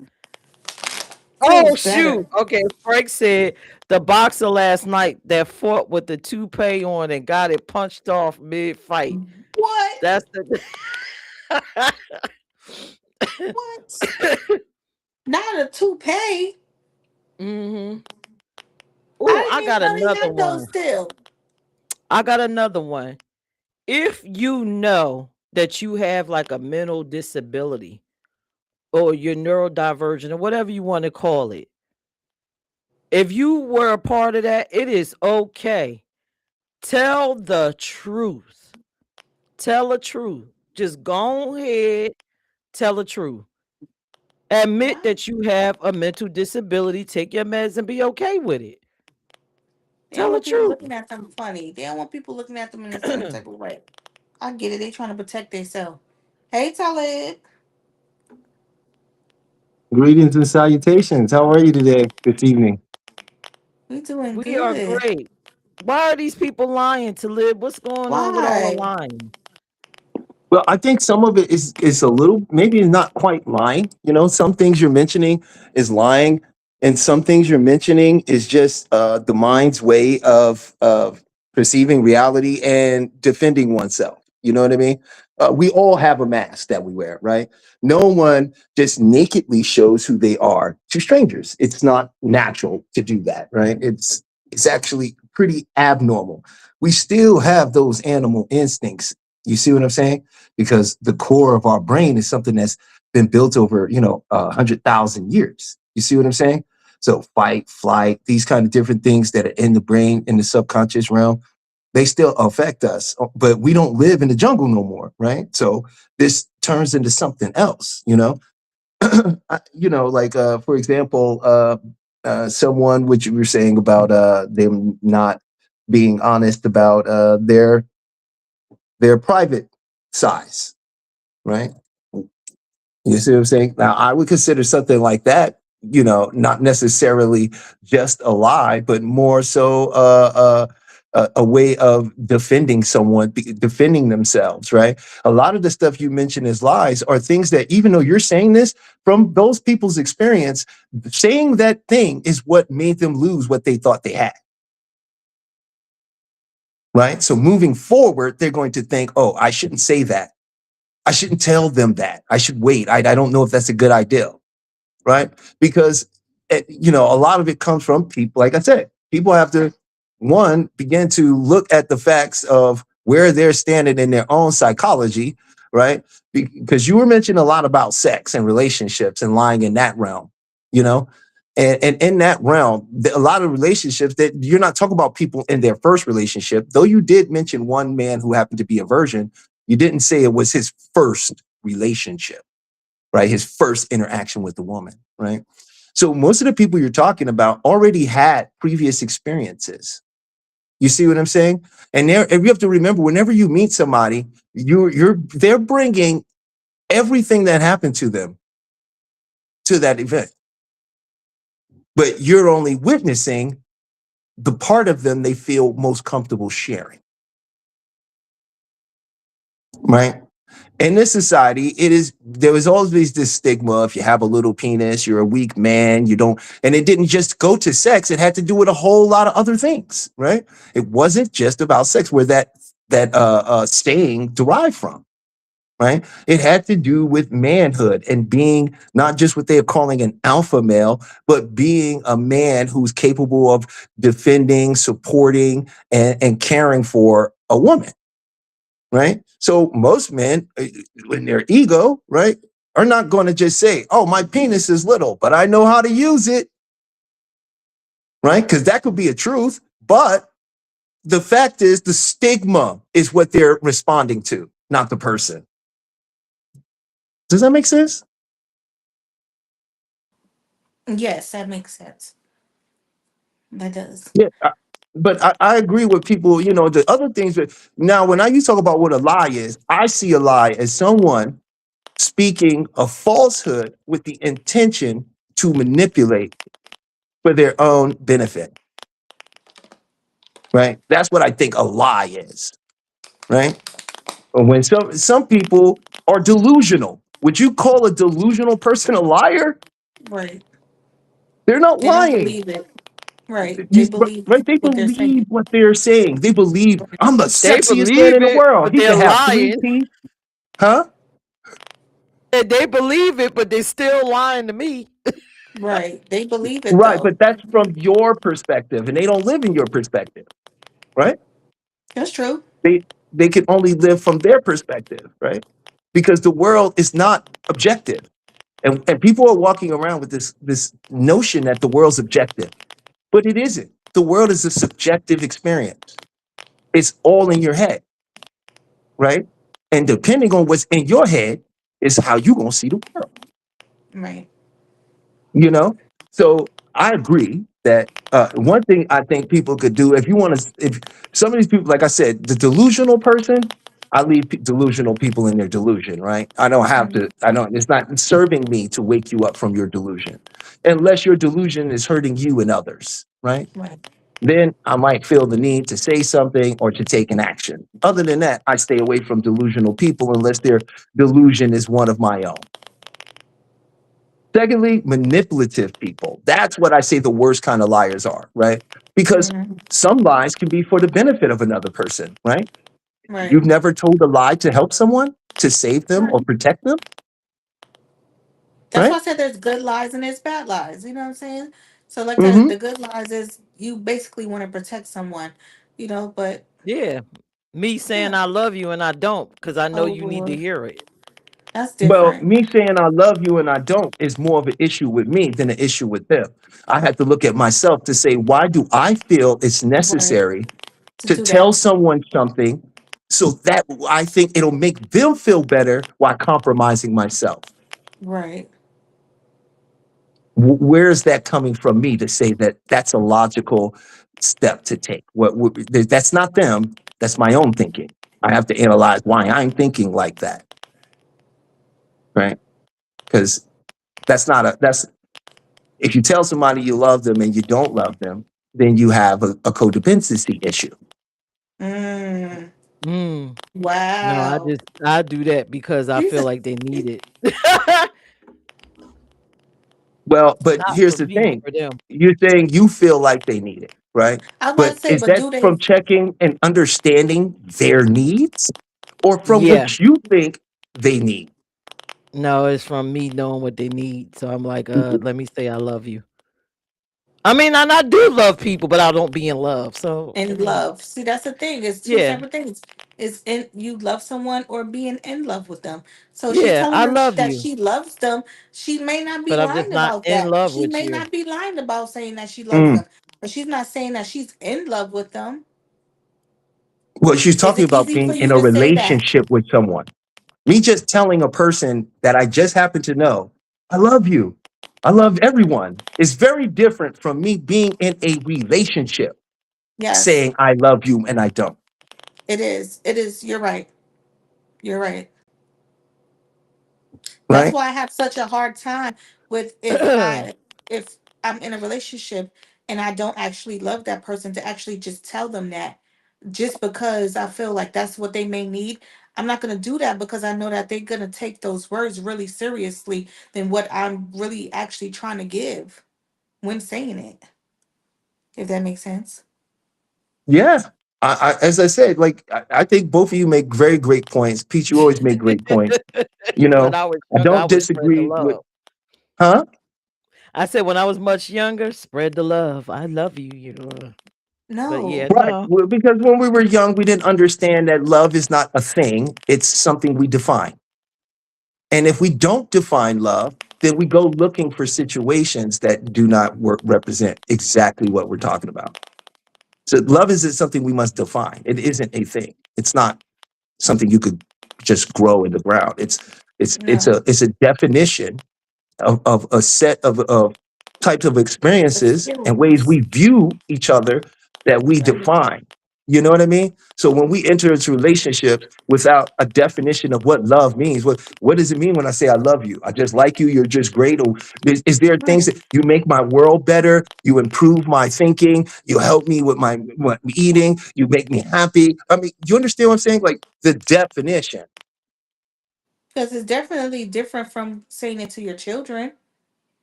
Speaker 3: Oh
Speaker 2: Feels
Speaker 3: shoot.
Speaker 2: better.
Speaker 3: Okay, Frank said the boxer last night that fought with the toupee on and got it punched off mid-fight.
Speaker 2: What?
Speaker 3: That's the
Speaker 2: What? Not a toupee.
Speaker 3: hmm
Speaker 2: I
Speaker 3: Oh,
Speaker 2: didn't
Speaker 3: I
Speaker 2: even
Speaker 3: got
Speaker 2: know they
Speaker 3: another
Speaker 2: had those
Speaker 3: one.
Speaker 2: still.
Speaker 3: I got another one. If you know that you have like a mental disability or you're neurodivergent or whatever you want to call it, if you were a part of that, it is okay. Tell the truth. Tell the truth. Just go ahead, tell the truth. Admit
Speaker 2: Why?
Speaker 3: that you have a mental disability, take your meds and be okay with it.
Speaker 2: They don't
Speaker 3: Tell the
Speaker 2: want people
Speaker 3: truth.
Speaker 2: looking at them funny. They don't want people looking at them in a certain type of way. I get it. They trying to protect themselves. Hey, Talib.
Speaker 4: Greetings and salutations. How are you today, this evening?
Speaker 2: We doing
Speaker 3: We are
Speaker 2: good.
Speaker 3: great. Why are these people lying to live? What's going on with all the
Speaker 2: Why?
Speaker 3: lying?
Speaker 4: Well, I think some of it is a little maybe not quite lying. You know, some things you're mentioning is lying, and some things you're mentioning is just the mind's way of perceiving reality and defending oneself. You know what I mean? We all have a mask that we wear, right? No one just nakedly shows who they are to strangers. It's not natural to do that, right? It's actually pretty abnormal. We still have those animal instincts. You see what I'm saying? Because the core of our brain is something that's been built over 100,000 years. You see what I'm saying? So fight, flight, these kind of different things that are in the brain, in the subconscious realm, they still affect us, but we don't live in the jungle no more, right? So this turns into something else. Like for example, someone which you were saying about them not being honest about their private size, right? You see what I'm saying? Now, I would consider something like that, not necessarily just a lie, but more so a way of defending someone, defending themselves, right? A lot of the stuff you mentioned as lies are things that, even though you're saying this from those people's experience, saying that thing is what made them lose what they thought they had. Right? So moving forward, they're going to think, oh, I shouldn't say that. I shouldn't tell them that. I should wait. I don't know if that's a good idea. Right? Because, you know, a lot of it comes from people, like I said, people have to, one, begin to look at the facts of where they're standing in their own psychology, right? Because you were mentioning a lot about sex and relationships and lying in that realm, you know? And in that realm, a lot of relationships that you're not talking about people in their first relationship, though you did mention one man who happened to be a virgin, you didn't say it was his first relationship, right? His first interaction with the woman, right? So most of the people you're talking about already had previous experiences. You see what I'm saying? And you have to remember, whenever you meet somebody, they're bringing everything that happened to them to that event. But you're only witnessing the part of them they feel most comfortable sharing. Right? In this society, there was always this stigma: if you have a little penis, you're a weak man, you don't, and it didn't just go to sex, it had to do with a whole lot of other things, right? It wasn't just about sex where that saying derived from, right? It had to do with manhood and being not just what they're calling an alpha male, but being a man who's capable of defending, supporting, and caring for a woman. Right? So most men, in their ego, right, are not going to just say, oh, my penis is little, but I know how to use it. Right? Because that could be a truth. But the fact is, the stigma is what they're responding to, not the person. Does that make sense?
Speaker 2: Yes, that makes sense. That does.
Speaker 4: Yeah. But I agree with people, you know, the other things that now, when you talk about what a lie is, I see a lie as someone speaking a falsehood with the intention to manipulate for their own benefit. Right? That's what I think a lie is. Right? When some people are delusional. Would you call a delusional person a liar?
Speaker 2: Right.
Speaker 4: They're not
Speaker 2: They don't
Speaker 4: lying.
Speaker 2: believe it. Right. They believe
Speaker 4: Right? They
Speaker 2: what they're saying.
Speaker 4: believe what they're saying. They believe, I'm the
Speaker 3: They
Speaker 4: sexiest man in
Speaker 3: believe
Speaker 4: the
Speaker 3: it,
Speaker 4: world.
Speaker 3: but
Speaker 4: He
Speaker 3: they're
Speaker 4: can have 3
Speaker 3: lying.
Speaker 4: teeth. Huh?
Speaker 3: They believe it, but they're still lying to me.
Speaker 2: Right. They believe it
Speaker 4: Right,
Speaker 2: though.
Speaker 4: but that's from your perspective, and they don't live in your perspective. Right?
Speaker 2: That's true.
Speaker 4: They can only live from their perspective, right? Because the world is not objective. And people are walking around with this notion that the world's objective, but it isn't. The world is a subjective experience. It's all in your head, right? And depending on what's in your head is how you're going to see the world,
Speaker 2: Right.
Speaker 4: you know? So I agree that one thing I think people could do, if some of these people, like I said, the delusional person, I leave delusional people in their delusion, right? I don't have to, it's not serving me to wake you up from your delusion, unless your delusion is hurting you and others, right?
Speaker 2: Right.
Speaker 4: Then I might feel the need to say something or to take an action. Other than that, I stay away from delusional people unless their delusion is one of my own. Secondly, manipulative people. That's what I say the worst kind of liars are, right? Because some lies can be for the benefit of another person, right?
Speaker 2: Right.
Speaker 4: You've never told a lie to help someone, to save them or protect them,
Speaker 2: That's
Speaker 4: right?
Speaker 2: why I said there's good lies and there's bad lies. You know what I'm saying? So like
Speaker 4: Mm-hmm.
Speaker 2: the good lies is you basically want to protect someone, you know, but
Speaker 3: Yeah. Me saying
Speaker 2: yeah.
Speaker 3: I love you and I don't, because I know
Speaker 2: Oh
Speaker 3: you need to
Speaker 2: Lord.
Speaker 3: hear it.
Speaker 2: That's
Speaker 4: Well,
Speaker 2: different.
Speaker 4: me saying I love you and I don't is more of an issue with me than an issue with them. I had to look at myself to say, why do I feel it's
Speaker 2: Right.
Speaker 4: necessary
Speaker 2: To
Speaker 4: to
Speaker 2: do
Speaker 4: tell
Speaker 2: that.
Speaker 4: someone something so that I think it'll make them feel better while compromising myself?
Speaker 2: Right.
Speaker 4: Where is that coming from me to say that that's a logical step to take? That's not them. That's my own thinking. I have to analyze why I'm thinking like that, right? Because that's if you tell somebody you love them and you don't love them, then you have a codependency issue.
Speaker 2: Mm,
Speaker 3: Mm. No,
Speaker 2: wow.
Speaker 3: I do that because I
Speaker 2: You
Speaker 3: feel
Speaker 2: said,
Speaker 3: like they need it.
Speaker 4: Well, but
Speaker 3: Not
Speaker 4: here's
Speaker 3: for
Speaker 4: the
Speaker 3: me,
Speaker 4: thing.
Speaker 3: for them.
Speaker 4: You're saying you feel like they need it, right?
Speaker 2: I was about
Speaker 4: But
Speaker 2: to say,
Speaker 4: is
Speaker 2: but
Speaker 4: that
Speaker 2: do they?
Speaker 4: from checking and understanding their needs or from
Speaker 3: Yeah.
Speaker 4: what you think they need?
Speaker 3: No, it's from me knowing what they need. So I'm like, let me say I love you. I mean, and I do love people, but I don't be in love. So I
Speaker 2: In
Speaker 3: mean,
Speaker 2: love. See, that's the thing. It's two
Speaker 3: yeah,
Speaker 2: separate things. It's in you love someone or being in love with them. So she's
Speaker 3: yeah,
Speaker 2: telling
Speaker 3: I
Speaker 2: them
Speaker 3: love
Speaker 2: that
Speaker 3: you,
Speaker 2: she loves them. She may not be
Speaker 3: but I'm just
Speaker 2: lying
Speaker 3: not
Speaker 2: about
Speaker 3: in
Speaker 2: that.
Speaker 3: love
Speaker 2: She
Speaker 3: with
Speaker 2: may
Speaker 3: you.
Speaker 2: not be lying about saying that she loves
Speaker 4: Mm.
Speaker 2: them. But she's not saying that she's in love with them.
Speaker 4: Well, she's
Speaker 2: Is
Speaker 4: talking
Speaker 2: it
Speaker 4: about
Speaker 2: easy for
Speaker 4: being in
Speaker 2: you
Speaker 4: a
Speaker 2: to say that?
Speaker 4: relationship with someone. Me just telling a person that I just happen to know, I love you. I love everyone is very different from me being in a relationship
Speaker 2: Yes,
Speaker 4: saying I love you and I don't,
Speaker 2: it is. It is. You're right. You're right. That's
Speaker 4: right?
Speaker 2: why I have such a hard time with if I'm in a relationship and I don't actually love that person to actually just tell them that just because I feel like that's what they may need. I'm not going to do that because I know that they're going to take those words really seriously than what I'm really actually trying to give when saying it. If that makes sense.
Speaker 4: Yeah. As I said, like I think both of you make very great points. Pete, you always make great points. You
Speaker 3: When
Speaker 4: know,
Speaker 3: I was
Speaker 4: I
Speaker 3: younger, I
Speaker 4: don't
Speaker 3: would spread the
Speaker 4: disagree with,
Speaker 3: love.
Speaker 4: huh?
Speaker 3: I said when I was much younger, spread the love. I love you, you know. But yeah,
Speaker 2: No,
Speaker 4: Right.
Speaker 3: no.
Speaker 4: Well, because when we were young, we didn't understand that love is not a thing, it's something we define. And if we don't define love, then we go looking for situations that do not represent exactly what we're talking about. So love isn't something we must define. It isn't a thing. It's not something you could just grow in the ground.
Speaker 2: no.
Speaker 4: It's a definition of a set of types of
Speaker 2: It's
Speaker 4: experiences and ways
Speaker 2: feelings.
Speaker 4: we view each other that we
Speaker 2: Right.
Speaker 4: define. You know what I mean? So when we enter into relationships without a definition of what love means, what does it mean when I say I love you? I just like you, you're just great. Or is there things
Speaker 2: Right.
Speaker 4: that you make my world better? You improve my thinking, you help me with my eating, you make me happy. I mean, you understand what I'm saying? Like the definition.
Speaker 2: Because it's definitely different from saying it to your children.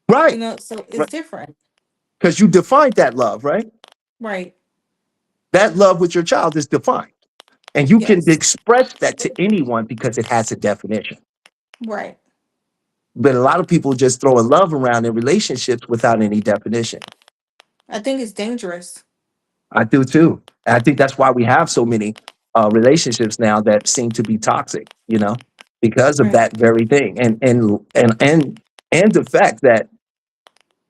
Speaker 4: Right.
Speaker 2: So it's different.
Speaker 4: Because you defined that love, right?
Speaker 2: Right.
Speaker 4: That love with your child is defined. And you can
Speaker 2: Yes.
Speaker 4: express that to anyone because it has a definition.
Speaker 2: Right.
Speaker 4: But a lot of people just throw a love around in relationships without any definition.
Speaker 2: I think it's dangerous.
Speaker 4: I do too. And I think that's why we have so many relationships now that seem to be toxic, you know, because of
Speaker 2: Right.
Speaker 4: that very thing. And the fact that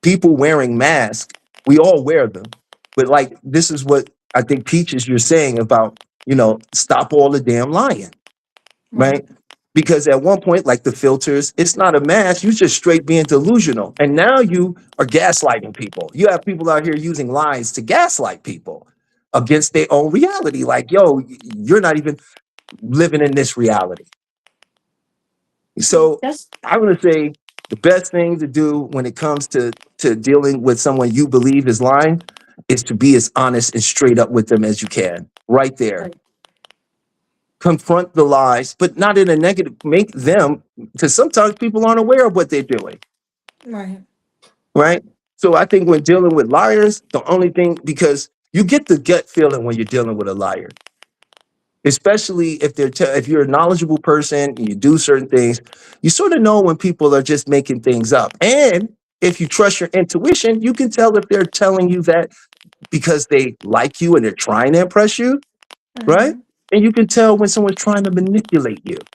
Speaker 4: people wearing masks, we all wear them. But like this is what I think Peaches you're saying about, stop all the damn lying,
Speaker 2: Right.
Speaker 4: right? Because at one point, like the filters, it's not a mask, you just straight being delusional. And now you are gaslighting people. You have people out here using lies to gaslight people against their own reality. Like, yo, you're not even living in this reality. So
Speaker 2: That's
Speaker 4: I'm gonna say the best thing to do when it comes to dealing with someone you believe is lying is to be as honest and straight up with them as you can. Right there.
Speaker 2: right.
Speaker 4: Confront the lies, but not in a negative, make them, because sometimes people aren't aware of what they're doing,
Speaker 2: Right.
Speaker 4: right? So I think when dealing with liars, the only thing, because you get the gut feeling when you're dealing with a liar, especially if if you're a knowledgeable person and you do certain things, you sort of know when people are just making things up. And if you trust your intuition, you can tell if they're telling you that because they like you and they're trying to impress you, right?
Speaker 2: Hmm.
Speaker 4: And you can tell when someone's trying to manipulate you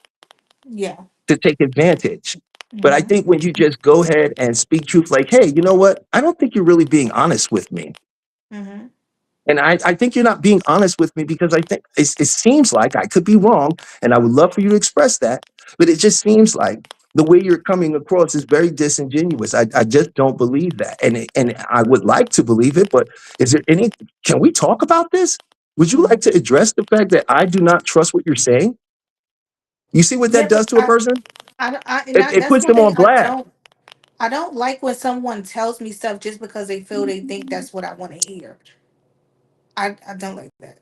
Speaker 2: Yeah.
Speaker 4: to take advantage. But I
Speaker 2: Hmm.
Speaker 4: think when you just go ahead and speak truth, like, hey, you know what? I don't think you're really being honest with me.
Speaker 2: Hmm.
Speaker 4: And I think you're not being honest with me because I think it seems like I could be wrong. And I would love for you to express that. But it just seems like the way you're coming across is very disingenuous. I just don't believe that. And I would like to believe it. But is there can we talk about this? Would you like to address the fact that I do not trust what you're saying? You see what
Speaker 2: Yeah,
Speaker 4: that does
Speaker 2: but
Speaker 4: to a person?
Speaker 2: and
Speaker 4: It
Speaker 2: that's
Speaker 4: puts
Speaker 2: one
Speaker 4: them
Speaker 2: thing
Speaker 4: on blast.
Speaker 2: I don't like when someone tells me stuff just because they feel they think that's what I want to hear. I don't like that.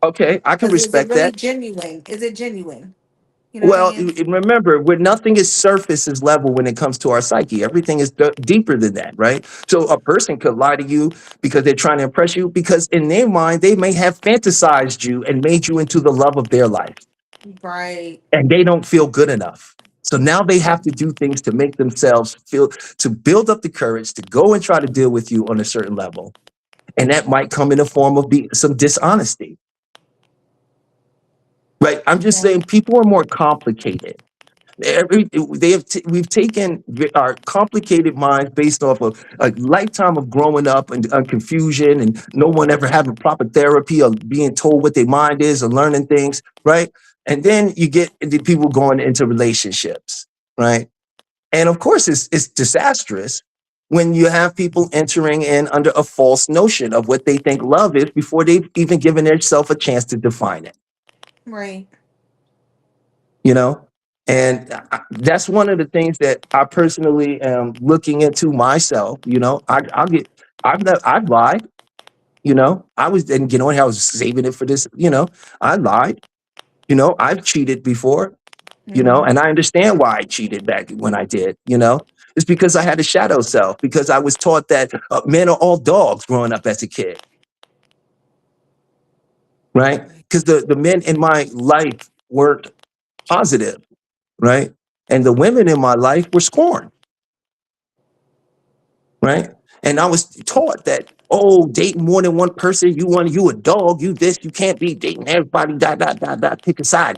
Speaker 4: Okay, I can
Speaker 2: Because is it
Speaker 4: respect
Speaker 2: really
Speaker 4: that.
Speaker 2: genuine? Is it genuine? You know what I
Speaker 4: Well,
Speaker 2: mean?
Speaker 4: remember, where nothing is surface is level when it comes to our psyche. Everything is deeper than that, right? So a person could lie to you because they're trying to impress you, because in their mind, they may have fantasized you and made you into the love of their life,
Speaker 2: Right.
Speaker 4: and they don't feel good enough. So now they have to do things to make themselves feel, to build up the courage to go and try to deal with you on a certain level. And that might come in the form of some dishonesty, right? I'm just
Speaker 2: Yeah.
Speaker 4: saying people are more complicated. We've taken our complicated minds based off of a lifetime of growing up and confusion, and no one ever having proper therapy or being told what their mind is or learning things, right? And then you get the people going into relationships, right? And of course, it's disastrous when you have people entering in under a false notion of what they think love is before they've even given themselves a chance to define it.
Speaker 2: Right.
Speaker 4: You know, and that's one of the things that I personally am looking into myself. You know, I've lied. You know, I was, and you know, I was saving it for this. You know, I lied. You know, I've cheated before. You know,
Speaker 2: Mm-hmm.
Speaker 4: and I understand why I cheated back when I did. You know, it's because I had a shadow self, because I was taught that men are all dogs growing up as a kid, right? Because the men in my life weren't positive, right? And the women in my life were scorned, right? And I was taught that, oh, dating more than one person, you a dog, you this, you can't be dating everybody, pick a side,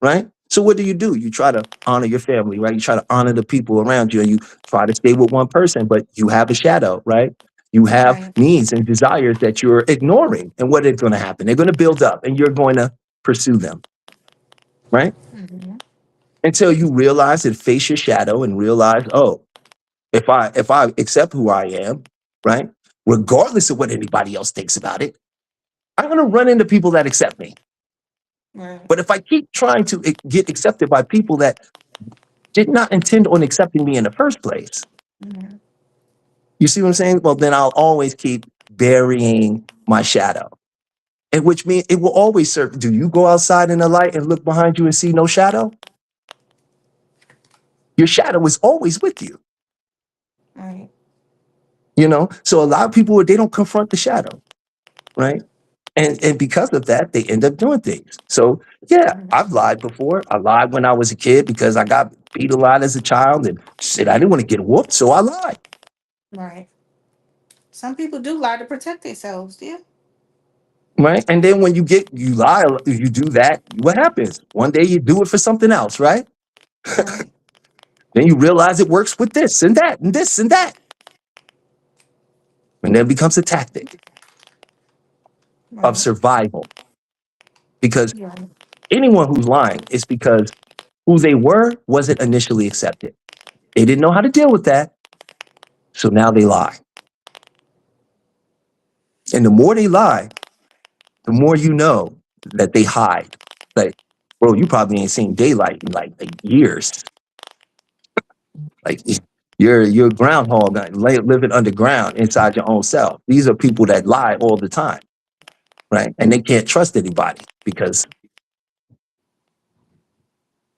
Speaker 4: right? So what do? You try to honor your family, right? You try to honor the people around you, and you try to stay with one person, but you have a shadow, right? You have
Speaker 2: Right.
Speaker 4: needs and desires that you're ignoring. And what is going to happen? They're going to build up, and you're going to pursue them, right?
Speaker 2: Mm-hmm.
Speaker 4: Until you realize and face your shadow and realize, oh, if I accept who I am, right, regardless of what anybody else thinks about it, I'm going to run into people that accept me.
Speaker 2: Right.
Speaker 4: But if I keep trying to get accepted by people that did not intend on accepting me in the first place,
Speaker 2: Mm-hmm.
Speaker 4: you see what I'm saying? Well, then I'll always keep burying my shadow. And which means it will always serve. Do you go outside in the light and look behind you and see no shadow? Your shadow is always with you.
Speaker 2: Right.
Speaker 4: You know, so a lot of people, they don't confront the shadow, right? And because of that, they end up doing things. So yeah,
Speaker 2: Mm-hmm.
Speaker 4: I've lied before. I lied when I was a kid because I got beat a lot as a child, and shit, I didn't want to get whooped, so I lied.
Speaker 2: Right. Some people do lie to protect themselves. Yeah.
Speaker 4: Right. And then when you lie, you do that, what happens? One day you do it for something else, right?
Speaker 2: Right.
Speaker 4: Then you realize it works with this and that and this and that. And then it becomes a tactic of
Speaker 2: Right.
Speaker 4: survival. Because
Speaker 2: Yeah.
Speaker 4: anyone who's lying is because who they were wasn't initially accepted. They didn't know how to deal with that. So now they lie. And the more they lie, the more you know that they hide. Like, bro, you probably ain't seen daylight in like years. Like you're a groundhog living underground inside your own self. These are people that lie all the time, right? And they can't trust anybody because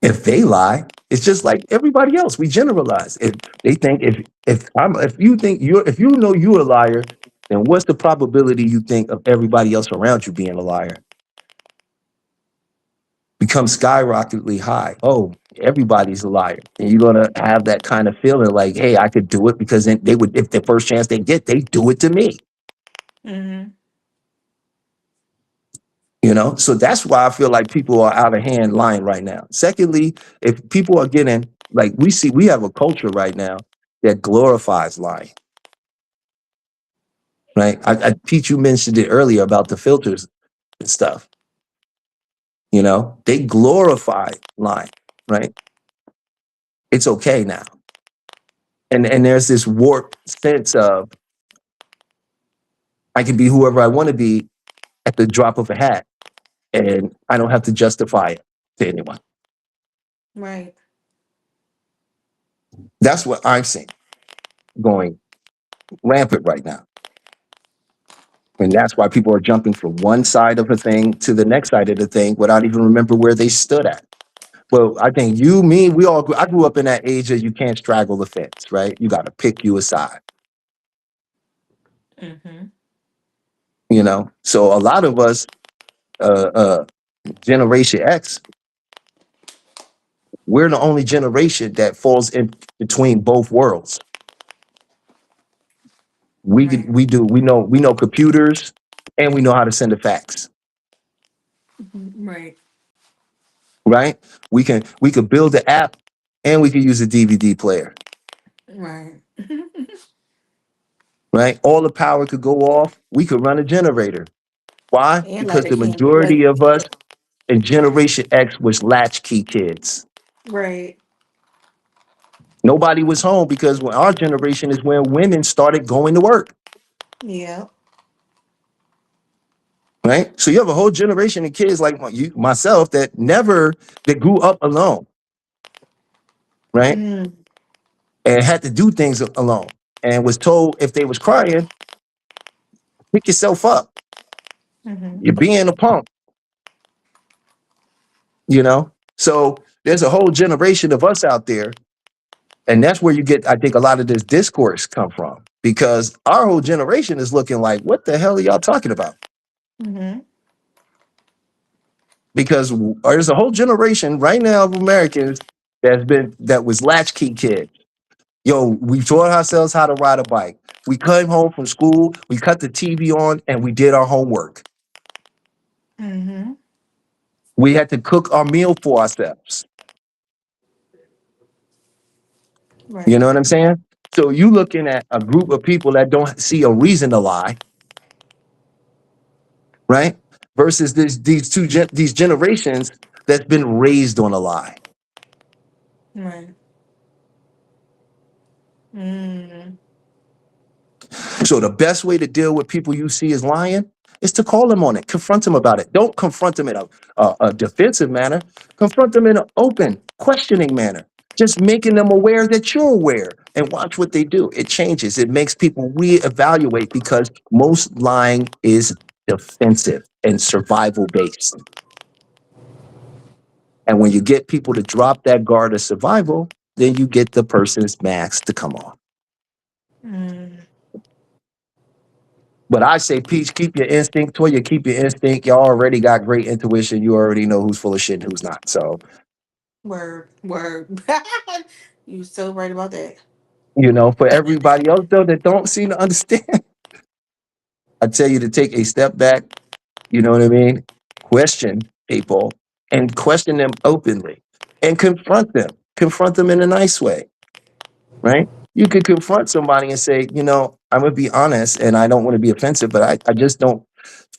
Speaker 4: if they lie, it's just like everybody else. We generalize. If they think if you know you're a liar, then what's the probability you think of everybody else around you being a liar? Become skyrocketingly high. Oh, everybody's a liar. And you're gonna have that kind of feeling like, hey, I could do it because then they would, if the first chance they get, they do it to me.
Speaker 2: Mm-hmm.
Speaker 4: You know, so that's why I feel like people are out of hand lying right now. Secondly, if people are getting like we have a culture right now that glorifies lying, right? Pete, you mentioned it earlier about the filters and stuff. You know, they glorify lying, right? It's okay now. And there's this warped sense of I can be whoever I want to be at the drop of a hat, and I don't have to justify it to anyone.
Speaker 2: Right.
Speaker 4: That's what I'm seeing going rampant right now. And that's why people are jumping from one side of a thing to the next side of the thing without even remember where they stood at. Well, I think you, me, we all. I grew up in that age that you can't straddle the fence, right? You got to pick you a side.
Speaker 2: Mhm.
Speaker 4: You know, so a lot of us, uh, uh, Generation X, we're the only generation that falls in between both worlds.
Speaker 2: Right.
Speaker 4: We know computers, and we know how to send a fax,
Speaker 2: Right.
Speaker 4: right? We could build an app, and we could use a DVD player,
Speaker 2: Right.
Speaker 4: right? All the power could go off. We could run a generator. Why?
Speaker 2: And
Speaker 4: Because
Speaker 2: light a
Speaker 4: the
Speaker 2: candle.
Speaker 4: majority of us in Generation X was latchkey kids.
Speaker 2: Right.
Speaker 4: Nobody was home because when our generation is when women started going to work,
Speaker 2: Yeah.
Speaker 4: right? So you have a whole generation of kids like myself that grew up alone, right?
Speaker 2: Mm.
Speaker 4: And had to do things alone and was told if they was crying, pick yourself up.
Speaker 2: Mhm.
Speaker 4: You're being a punk, you know? So there's a whole generation of us out there. And that's where you get, I think, a lot of this discourse come from because our whole generation is looking like, what the hell are y'all talking about?
Speaker 2: Mhm.
Speaker 4: Because there's a whole generation right now of Americans that was latchkey kids. Yo, we taught ourselves how to ride a bike. We came home from school, we cut the TV on, and we did our homework.
Speaker 2: Mhm.
Speaker 4: We had to cook our meal for ourselves. You
Speaker 2: Right.
Speaker 4: know what I'm saying? So you looking at a group of people that don't see a reason to lie, right? Versus these generations that's been raised on a lie.
Speaker 2: Right. Mm.
Speaker 4: So the best way to deal with people you see is lying is to call them on it, confront them about it. Don't confront them in a defensive manner. Confront them in an open, questioning manner. Just making them aware that you're aware and watch what they do. It changes. It makes people reevaluate because most lying is defensive and survival based. And when you get people to drop that guard of survival, then you get the person's mask to come on.
Speaker 2: Mm.
Speaker 4: But I say, Peach, keep your instinct. Toya, keep your instinct. Y'all already got great intuition. You already know who's full of shit and who's not. So,
Speaker 2: Word. Word. You so right about that.
Speaker 4: you know, for everybody else, though, that don't seem to understand, I tell you to take a step back. You know what I mean? Question people and question them openly and confront them. Confront them in a nice way, right? You could confront somebody and say, you know, I'm going to be honest and I don't want to be offensive, but I just don't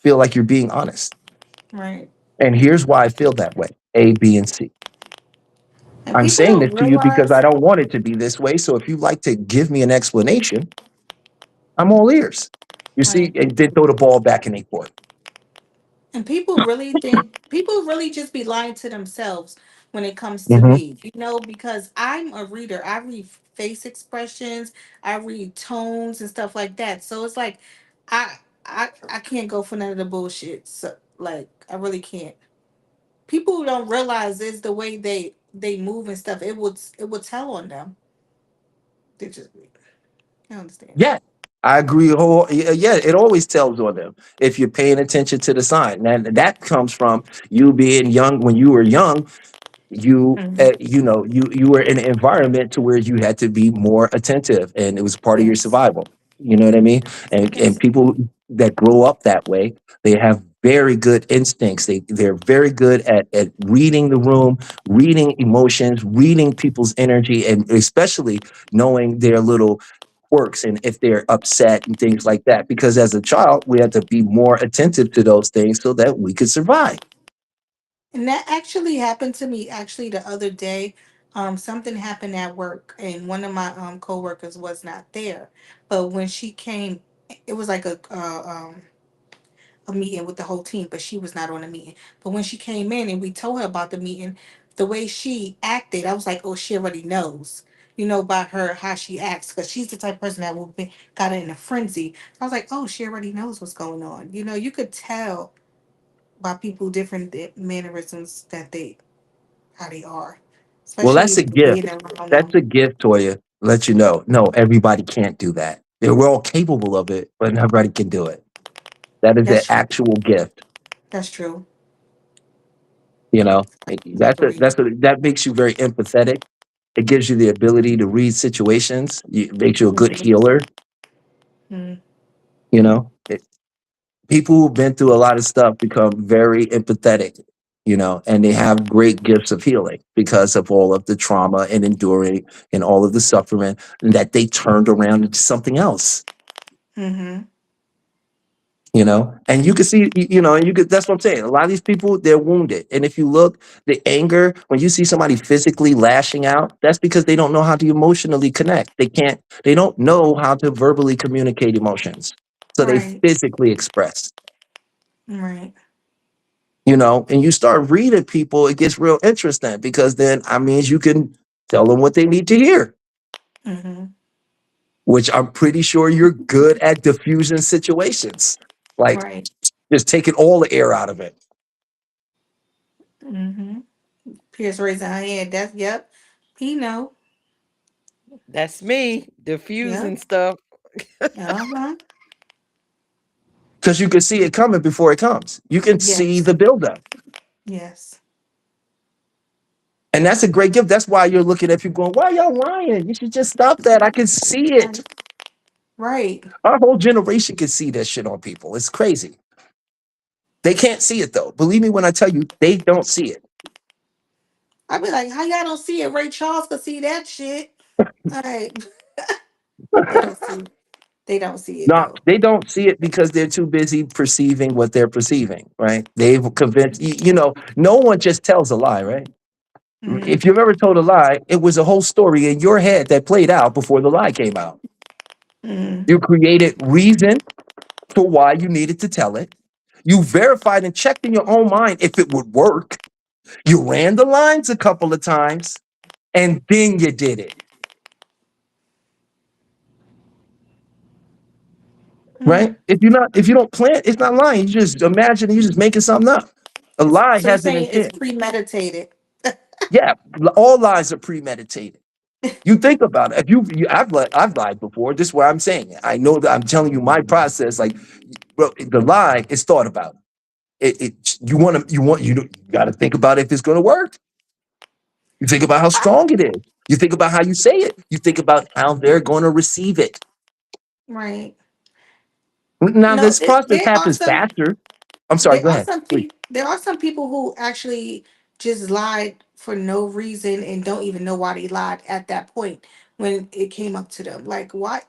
Speaker 4: feel like you're being honest.
Speaker 2: Right.
Speaker 4: And here's why I feel that way A, B, and C.
Speaker 2: And
Speaker 4: I'm
Speaker 2: people
Speaker 4: saying
Speaker 2: don't
Speaker 4: this to you because I
Speaker 2: realize.
Speaker 4: don't want it to be this way. So if you'd like to give me an explanation, I'm all ears. You see,
Speaker 2: Right.
Speaker 4: and then throw the ball back in a court.
Speaker 2: And people really think people really just be lying to themselves when it comes to
Speaker 4: Mm-hmm.
Speaker 2: me, because I'm a reader. I read face expressions, I read tones and stuff like that. So it's like I can't go for none of the bullshit. So like I really can't. People don't realize is the way they move and stuff. It would tell on them. They just I understand.
Speaker 4: Yeah, I agree. Yeah, it always tells on them if you're paying attention to the sign. And that comes from you being young. When you were young,
Speaker 2: Mhm.
Speaker 4: you were in an environment to where you had to be more attentive and it was part of your
Speaker 2: Yes.
Speaker 4: survival. You know what I mean? And
Speaker 2: Yes.
Speaker 4: people that grow up that way, they have very good instincts. They're very good at reading the room, reading emotions, reading people's energy, and especially knowing their little quirks and if they're upset and things like that, because as a child we had to be more attentive to those things so that we could survive.
Speaker 2: And that actually happened to me actually the other day. Something happened at work and one of my coworkers was not there. But when she came, it was like a meeting with the whole team, but she was not on the meeting. But when she came in and we told her about the meeting, the way she acted, I was like, oh, she already knows. by her how she acts, because she's the type of person that will be got in a frenzy. I was like, oh, she already knows what's going on. You could tell by people different mannerisms that they how they are,
Speaker 4: Well,
Speaker 2: especially
Speaker 4: that's a
Speaker 2: being
Speaker 4: gift.
Speaker 2: around
Speaker 4: That's
Speaker 2: them.
Speaker 4: a gift, Toya. Let you know. No, everybody can't do that. We're all capable of it, but not everybody can do it. That is an
Speaker 2: That's true.
Speaker 4: actual gift.
Speaker 2: That's true.
Speaker 4: You know,
Speaker 2: Agree.
Speaker 4: that makes you very empathetic. It gives you the ability to read situations. It makes you a good
Speaker 2: Mm-hmm.
Speaker 4: healer.
Speaker 2: Mm-hmm.
Speaker 4: You know, people who've been through a lot of stuff become very empathetic. And they have great gifts of healing because of all of the trauma and enduring and all of the suffering, and that they turned around into something else.
Speaker 2: Mm-hmm.
Speaker 4: And you can see, and you could, that's what I'm saying. A lot of these people, they're wounded. And if you look, the anger, when you see somebody physically lashing out, that's because they don't know how to emotionally connect. They don't know how to verbally communicate emotions. So they
Speaker 2: Right.
Speaker 4: physically express,
Speaker 2: Right.
Speaker 4: and you start reading people, it gets real interesting because then I means you can tell them what they need to hear,
Speaker 2: Mm-hmm.
Speaker 4: which I'm pretty sure you're good at diffusing situations. Like
Speaker 2: Right.
Speaker 4: just taking all the air out of it.
Speaker 2: Mm-hmm. Pierce raising her hand. That's yep. He know.
Speaker 3: That's me
Speaker 2: Yep.
Speaker 3: diffusing stuff.
Speaker 2: Uh-huh.
Speaker 4: Because you can see it coming before it comes. You can see
Speaker 2: Yes.
Speaker 4: the buildup.
Speaker 2: Yes.
Speaker 4: And that's a great gift. That's why you're looking at people going, why y'all lying? You should just stop that. I can see it.
Speaker 2: Right. Right.
Speaker 4: Our whole generation can see that shit on people. It's crazy. They can't see it though. Believe me when I tell you, they don't see it.
Speaker 2: I'd be like, how y'all don't see it? Ray Charles could see that shit. All right. They don't see. They don't see it
Speaker 4: No,
Speaker 2: though.
Speaker 4: they don't see it because they're too busy perceiving what they're perceiving, right? They've convinced, no one just tells a lie, right?
Speaker 2: Mm-hmm.
Speaker 4: If you've ever told a lie, it was a whole story in your head that played out before the lie came out.
Speaker 2: Mm-hmm.
Speaker 4: You created reason for why you needed to tell it. You verified and checked in your own mind if it would work. You ran the lines a couple of times and then you did it.
Speaker 2: Mm-hmm.
Speaker 4: Right? If you don't plan, it's not lying. You just imagine, you're just making something up. A lie
Speaker 2: So you're
Speaker 4: has an
Speaker 2: saying it's
Speaker 4: intent.
Speaker 2: premeditated.
Speaker 4: Yeah, all lies are premeditated. You think about it. If I've lied before. This is what I'm saying. I know that I'm telling you my process. Like, bro, the lie is thought about. You got to think about if it's going to work. You think about how
Speaker 2: I,
Speaker 4: strong it is. You think about how you say it. You think about how they're going to receive it.
Speaker 2: right.
Speaker 4: Now,
Speaker 2: No,
Speaker 4: this process happens faster. I'm sorry. Go ahead, please.
Speaker 2: there are some people who actually just lied for no reason and don't even know why they lied at that point when it came up to them. Like, why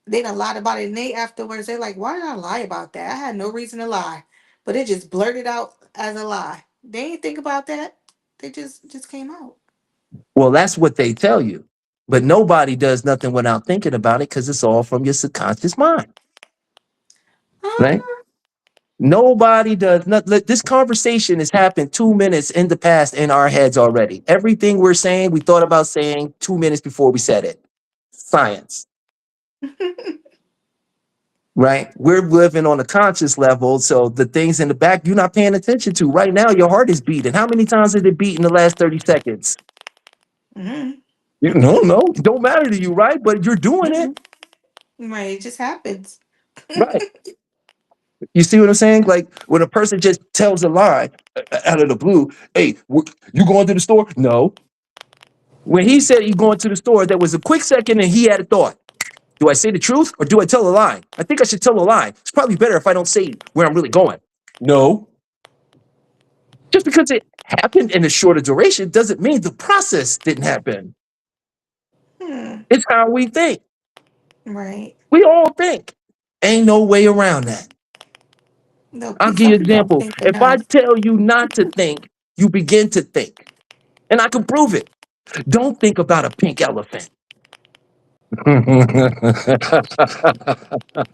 Speaker 2: they done lied about it, and they afterwards they're like, why did I lie about that? I had no reason to lie, but it just blurted out as a lie. They ain't think about that. They just came out.
Speaker 4: Well, that's what they tell you. But nobody does nothing without thinking about it because it's all from your subconscious mind, right?
Speaker 2: Uh,
Speaker 4: Nobody does not. This conversation has happened 2 minutes in the past in our heads already. Everything we're saying, we thought about saying 2 minutes before we said it. Science, right? We're living on a conscious level. So the things in the back you're not paying attention to right now, your heart is beating. How many times did it beat in the last 30 seconds?
Speaker 2: mm-hmm.
Speaker 4: You don't know. It don't matter to you, right? But you're doing it,
Speaker 2: Right, it just happens.
Speaker 4: right? You see what I'm saying? Like when a person just tells a lie out of the blue, hey, you going to the store? No. When he said he going to the store, there was a quick second and he had a thought. Do I say the truth or do I tell a lie? I think I should tell a lie. It's probably better if I don't say where I'm really going. No. Just because it happened in a shorter duration doesn't mean the process didn't happen.
Speaker 2: Hmm.
Speaker 4: It's how we think.
Speaker 2: Right.
Speaker 4: We all think. Ain't no way around that.
Speaker 2: No,
Speaker 4: I'll give you
Speaker 2: some
Speaker 4: an
Speaker 2: people don't
Speaker 4: example.
Speaker 2: think
Speaker 4: If I
Speaker 2: enough.
Speaker 4: tell you not to think, you begin to think. And I can prove it. Don't think about a pink elephant.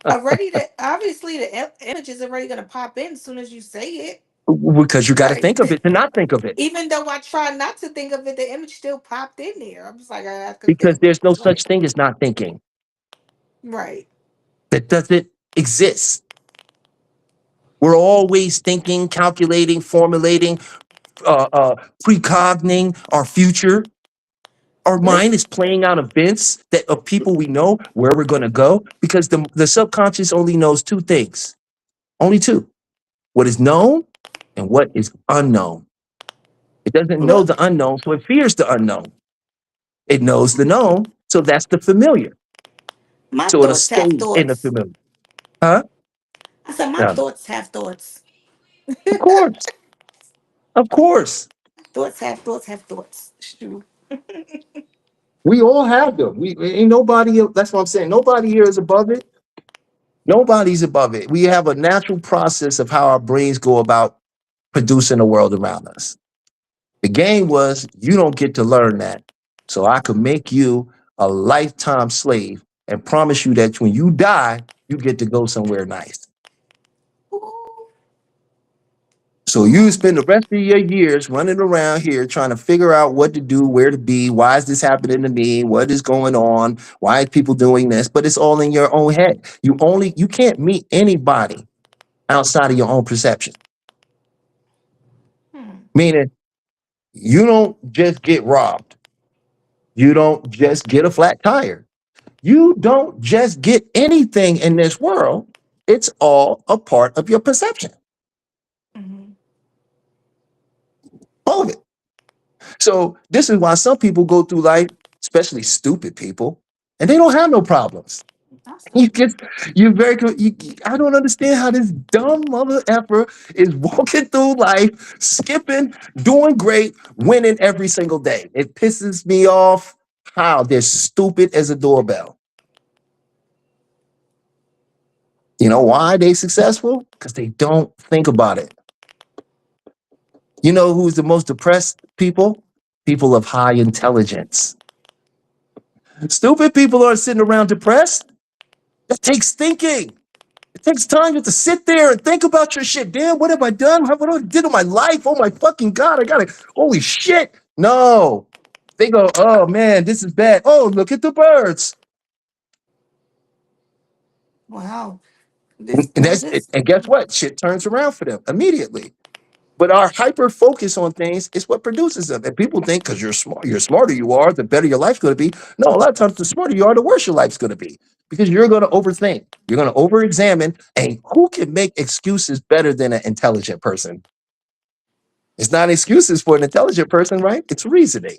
Speaker 2: Already, the obviously the image is already gonna pop in as soon as you say it.
Speaker 4: Because you got to
Speaker 2: Right.
Speaker 4: think of it to not think of it.
Speaker 2: Even though I try not to think of it, the image still popped in there. I'm just like, I have to
Speaker 4: Because
Speaker 2: think.
Speaker 4: there's no such
Speaker 2: Right.
Speaker 4: thing as not thinking.
Speaker 2: Right.
Speaker 4: That doesn't exist. We're always thinking, calculating, formulating, precogning our future. Our mind
Speaker 2: Listen.
Speaker 4: is playing out events that of people we know where we're going to go, because the subconscious only knows two things, only two: what is known and what is unknown. It doesn't know
Speaker 2: Look,
Speaker 4: the unknown, so it fears the unknown. It knows the known, so that's the familiar.
Speaker 2: my
Speaker 4: So it'll
Speaker 2: thoughts
Speaker 4: stay
Speaker 2: have
Speaker 4: in the
Speaker 2: thoughts.
Speaker 4: familiar. Huh?
Speaker 2: I said, my
Speaker 4: Yeah.
Speaker 2: thoughts have thoughts.
Speaker 4: Of course. Of course.
Speaker 2: Thoughts have thoughts have thoughts. Shoot.
Speaker 4: We all have them. We ain't nobody. That's what I'm saying. Nobody here is above it. Nobody's above it. We have a natural process of how our brains go about producing the world around us. The game was you don't get to learn that. So I could make you a lifetime slave and promise you that when you die, you get to go somewhere nice.
Speaker 2: Ooh.
Speaker 4: So you spend the rest of your years running around here trying to figure out what to do, where to be, why is this happening to me, what is going on, why are people doing this? But it's all in your own head. You can't meet anybody outside of your own perception.
Speaker 2: Hmm.
Speaker 4: Meaning you don't just get robbed. You don't just get a flat tire. You don't just get anything in this world. It's all a part of your perception.
Speaker 2: Mhm.
Speaker 4: All of it. So this is why some people go through life, especially stupid people, and they don't have no problems.
Speaker 2: That's
Speaker 4: You
Speaker 2: not.
Speaker 4: get, you're very, I don't understand how this dumb mother effer is walking through life, skipping, doing great, winning every single day. It pisses me off how they're stupid as a doorbell. You know why they successful? Because they don't think about it. You know who's the most depressed people? People of high intelligence. Stupid people aren't sitting around depressed. That takes thinking. It takes time. You have to sit there and think about your shit. Damn, what have I done? What have I did in my life? Oh my fucking God, I gotta, holy shit. No. They go, oh man, this is bad. Oh, look at the birds.
Speaker 2: Wow.
Speaker 4: And,
Speaker 2: This
Speaker 4: and
Speaker 2: well
Speaker 4: that's
Speaker 2: this
Speaker 4: and guess what? Shit turns around for them immediately. But our hyper focus on things is what produces them. And people think because you're smarter you are, the better your life's going to be. No, a lot of times the smarter you are, the worse your life's going to be, because you're going to overthink. You're going to over-examine. And who can make excuses better than an intelligent person? It's not excuses for an intelligent person, right? It's reasoning.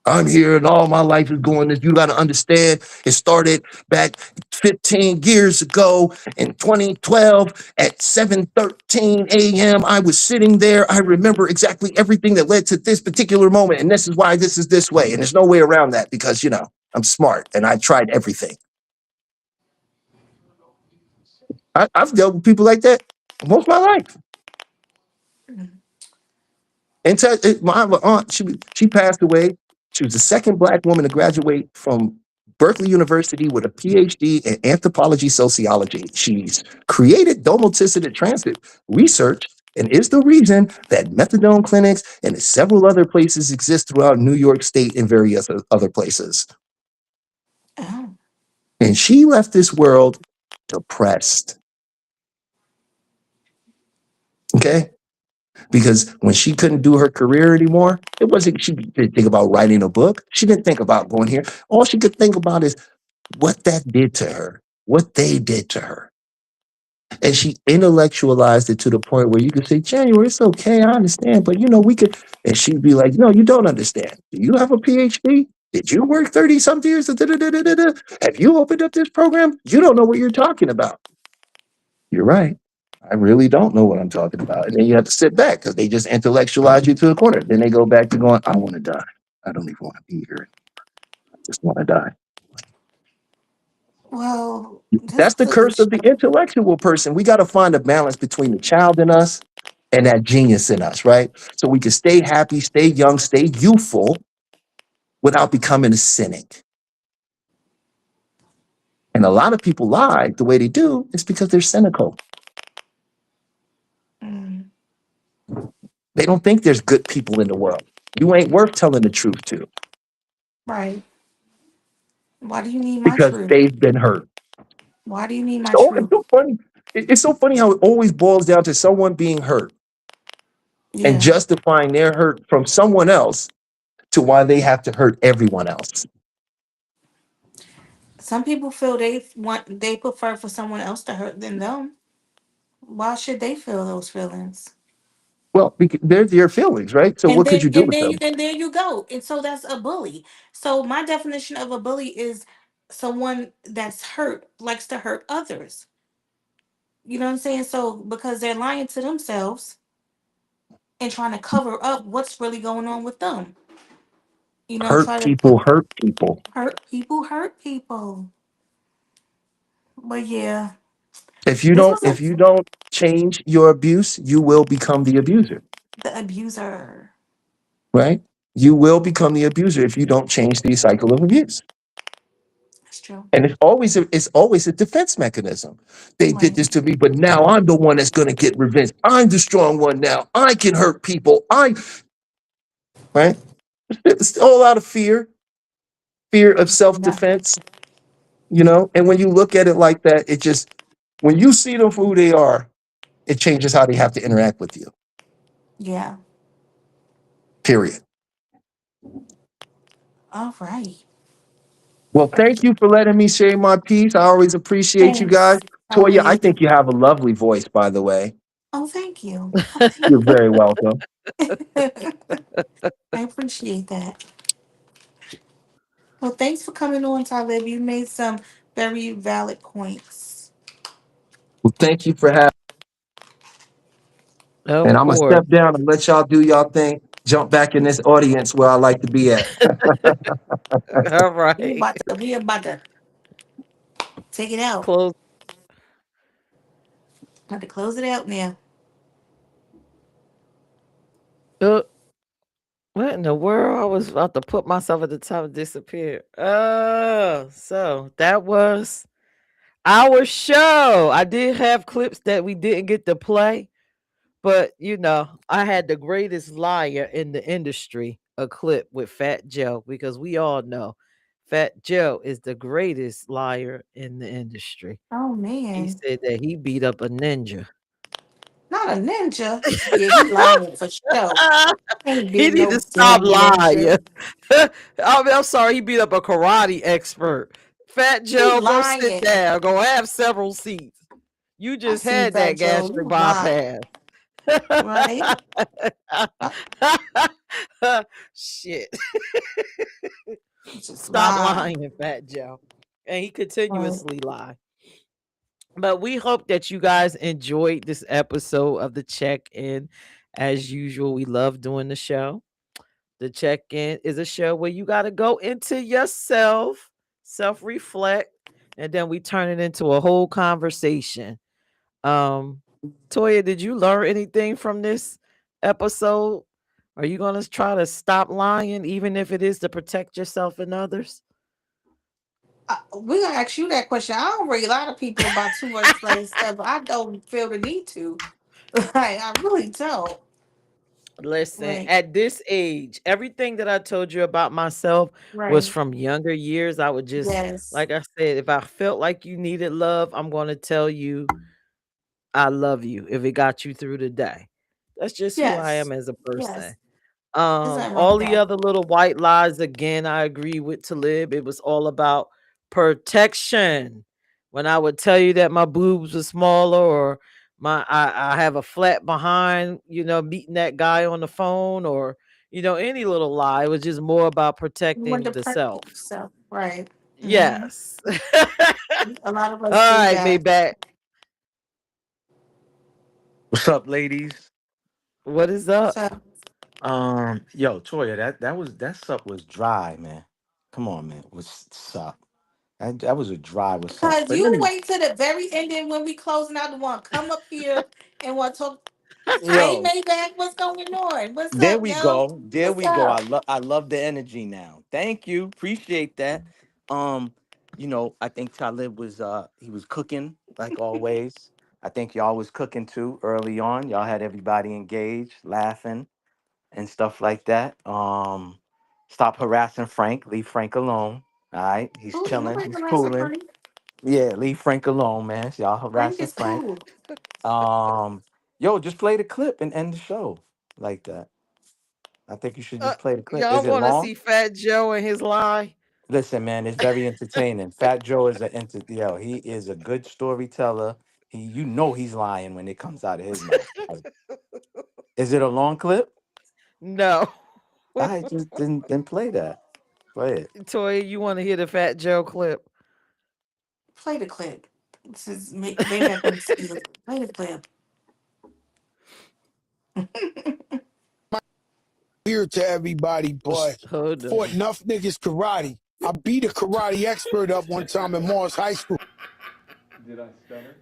Speaker 4: I'm here and all my life is going this. You got to understand, it started back 15 years ago in 2012 at 7:13 a.m. I was sitting there. I remember exactly everything that led to this particular moment. And this is why this is this way. And there's no way around that because, I'm smart and I tried everything. I've dealt with people like that most of my life. And my aunt, she passed away. She was the second Black woman to graduate from Berkeley University with a PhD in anthropology sociology. She's created domoticity transit research and is the reason that methadone clinics and several other places exist throughout New York State and various other places.
Speaker 2: oh.
Speaker 4: And she left this world depressed. Okay? Because when she couldn't do her career anymore, it wasn't, she didn't think about writing a book. She didn't think about going here. All she could think about is what that did to her, what they did to her. And she intellectualized it to the point where you could say, January, it's okay, I understand, but we could, and she'd be like, no, you don't understand. Do you have a PhD? Did you work 30 something years? Have you opened up this program? You don't know what you're talking about. You're right. I really don't know what I'm talking about. And then you have to sit back because they just intellectualize you to a corner. Then they go back to going, I want to die. I don't even want to be here. I just want to die.
Speaker 2: Well, this
Speaker 4: That's the
Speaker 2: cooking
Speaker 4: curse
Speaker 2: show.
Speaker 4: of the intellectual person. We got to find a balance between the child in us and that genius in us, right? So we can stay happy, stay young, stay youthful without becoming a cynic. And a lot of people lie the way they do is because they're cynical. They don't think there's good people in the world. You ain't worth telling the truth to
Speaker 2: Right. Why do you need my
Speaker 4: because
Speaker 2: truth?
Speaker 4: they've been hurt.
Speaker 2: Why do you need my
Speaker 4: So it's
Speaker 2: truth?
Speaker 4: so funny. It's so funny how it always boils down to someone being hurt and
Speaker 2: Yeah.
Speaker 4: justifying their hurt from someone else to why they have to hurt everyone else.
Speaker 2: Some people feel they prefer for someone else to hurt than them. Why should they feel those feelings?
Speaker 4: Well, they're their feelings, right? So
Speaker 2: And
Speaker 4: what could
Speaker 2: then
Speaker 4: you do with them?
Speaker 2: and there you go. And so that's a bully. So my definition of a bully is someone that's hurt likes to hurt others. You know what I'm saying? So because they're lying to themselves and trying to cover up what's really going on with them. You know,
Speaker 4: Hurt
Speaker 2: try to
Speaker 4: people hurt people.
Speaker 2: hurt people. But yeah, this was
Speaker 4: If you don't change your abuse, you will become the abuser,
Speaker 2: the abuser.
Speaker 4: right? You will become the abuser if you don't change the cycle of abuse.
Speaker 2: That's true.
Speaker 4: And it's always a defense mechanism. They did
Speaker 2: Right.
Speaker 4: this to me, but now I'm the one that's going to get revenge. I'm the strong one now. I can hurt people. Right? It's all out of fear of
Speaker 2: Yeah.
Speaker 4: self-defense, you know? And when you look at it like that, it just, when you see them for who they are, it changes how they have to interact with you,
Speaker 2: Yeah.
Speaker 4: period.
Speaker 2: All right.
Speaker 4: Well, thank you for letting me share my piece. I always appreciate you guys.
Speaker 2: Thanks,
Speaker 4: Toya, I
Speaker 2: Talib.
Speaker 4: think you have a lovely voice, by the way.
Speaker 2: Oh, thank you. Oh, thank
Speaker 4: You're very welcome.
Speaker 2: you. I appreciate that. Well, thanks for coming on, Talib. You made some very valid points.
Speaker 4: Well, thank you for having.
Speaker 3: Of
Speaker 4: And I'm gonna
Speaker 3: course.
Speaker 4: step down and let y'all do y'all thing. Jump back in this audience where I like to be at.
Speaker 3: All
Speaker 2: We
Speaker 3: right.
Speaker 2: about to take it out.
Speaker 3: Close.
Speaker 2: About to close it out now.
Speaker 3: Uh, what in the world? I was about to put myself at the top and disappear. Oh, so that was our show. I did have clips that we didn't get to play, but I had the greatest liar in the industry, a clip with Fat Joe, because we all know Fat Joe is the greatest liar in the industry.
Speaker 2: Oh
Speaker 3: He
Speaker 2: man,
Speaker 3: said that he beat up a ninja.
Speaker 2: not a ninja. Yeah, he lying for sure. Ain't
Speaker 3: He
Speaker 2: being
Speaker 3: need to
Speaker 2: no
Speaker 3: stop
Speaker 2: damn ninja.
Speaker 3: lying. I'm sorry, he beat up a karate expert. Fat
Speaker 2: He
Speaker 3: Joe, go sit
Speaker 2: lying.
Speaker 3: down. Go have several seats. You
Speaker 2: I
Speaker 3: just
Speaker 2: see
Speaker 3: had that
Speaker 2: Fat Joe.
Speaker 3: gastric
Speaker 2: You lying,
Speaker 3: bypass.
Speaker 2: right?
Speaker 3: Shit.
Speaker 2: Just
Speaker 3: Stop
Speaker 2: lying.
Speaker 3: lying, Fat Joe. And he
Speaker 2: Right.
Speaker 3: continuously lie. But we hope that you guys enjoyed this episode of the check in. As usual, we love doing the show. The check in is a show where you got to go into yourself, self reflect, and then we turn it into a whole conversation. Um, Toya, did you learn anything from this episode? Are you going to try to stop lying, even if it is to protect yourself and others?
Speaker 2: We gonna ask you that question. I don't really lie to people about too much like stuff. I don't feel the need to. Like I really don't.
Speaker 3: Listen,
Speaker 2: Like
Speaker 3: at this age, everything that I told you about myself was
Speaker 2: right.
Speaker 3: from younger years. I would just,
Speaker 2: Yes.
Speaker 3: like I said, if I felt like you needed love, I'm going to tell you I love you if it got you through the day. That's just who I
Speaker 2: Yes.
Speaker 3: am as a person.
Speaker 2: Yes. There's nothing wrong
Speaker 3: All
Speaker 2: with
Speaker 3: the
Speaker 2: that.
Speaker 3: other little white lies, again, I agree with Talib. It was all about protection. When I would tell you that my boobs were smaller or I have a flat behind, meeting that guy on the phone or any little lie. It was just more about
Speaker 2: You want
Speaker 3: protecting
Speaker 2: to
Speaker 3: the
Speaker 2: protect
Speaker 3: self.
Speaker 2: yourself, right? Hmm.
Speaker 3: Yes.
Speaker 2: A lot of
Speaker 3: All
Speaker 2: us do
Speaker 3: right,
Speaker 2: that.
Speaker 3: Maybach.
Speaker 5: What's up, ladies?
Speaker 3: What is up?
Speaker 2: So,
Speaker 5: Yo, Toya, that sup was dry, man. Come on, man. What's up? That was a dry what's up.
Speaker 2: cause
Speaker 5: But
Speaker 2: you
Speaker 5: anyway,
Speaker 2: wait to the very end, and when we closing out, the one come up here and want to talk. Hey,
Speaker 5: yo,
Speaker 2: Maybach, what's going on? What's
Speaker 5: there
Speaker 2: up,
Speaker 5: we
Speaker 2: yo?
Speaker 5: go. There
Speaker 2: What's
Speaker 5: we go.
Speaker 2: up?
Speaker 5: I love the energy now. Thank you. Appreciate that. Um, I think Talib was he was cooking like always. I think y'all was cooking too early on. Y'all had everybody engaged, laughing. and stuff like that. Stop harassing Frank. Leave Frank alone. All right, he's
Speaker 2: Ooh,
Speaker 5: chilling.
Speaker 2: nobody
Speaker 5: He's
Speaker 2: harassing
Speaker 5: cooling.
Speaker 2: Frank.
Speaker 5: Yeah, leave Frank alone, man. Y'all
Speaker 2: Frank
Speaker 5: harassing
Speaker 2: is
Speaker 5: Frank.
Speaker 2: cool.
Speaker 5: Yo, just play the clip and end the show like that. I think you should just play the clip.
Speaker 3: Y'all
Speaker 5: Is it
Speaker 3: want to
Speaker 5: long?
Speaker 3: see Fat Joe and his lie?
Speaker 5: Listen, man, it's very entertaining. Fat Joe is yo, he is a good storyteller. You know he's lying when it comes out of his mouth. Like, is it a long clip?
Speaker 3: No.
Speaker 5: I just didn't play that. Play it.
Speaker 3: Toya, you want to hear the Fat Joe clip?
Speaker 2: Play the clip. This is maybe I can see it. Play the clip.
Speaker 6: Here to everybody, but
Speaker 3: Hold
Speaker 6: fought
Speaker 3: on.
Speaker 6: enough niggas karate. I beat a karate expert up one time in Morris High School.
Speaker 7: Did I stutter?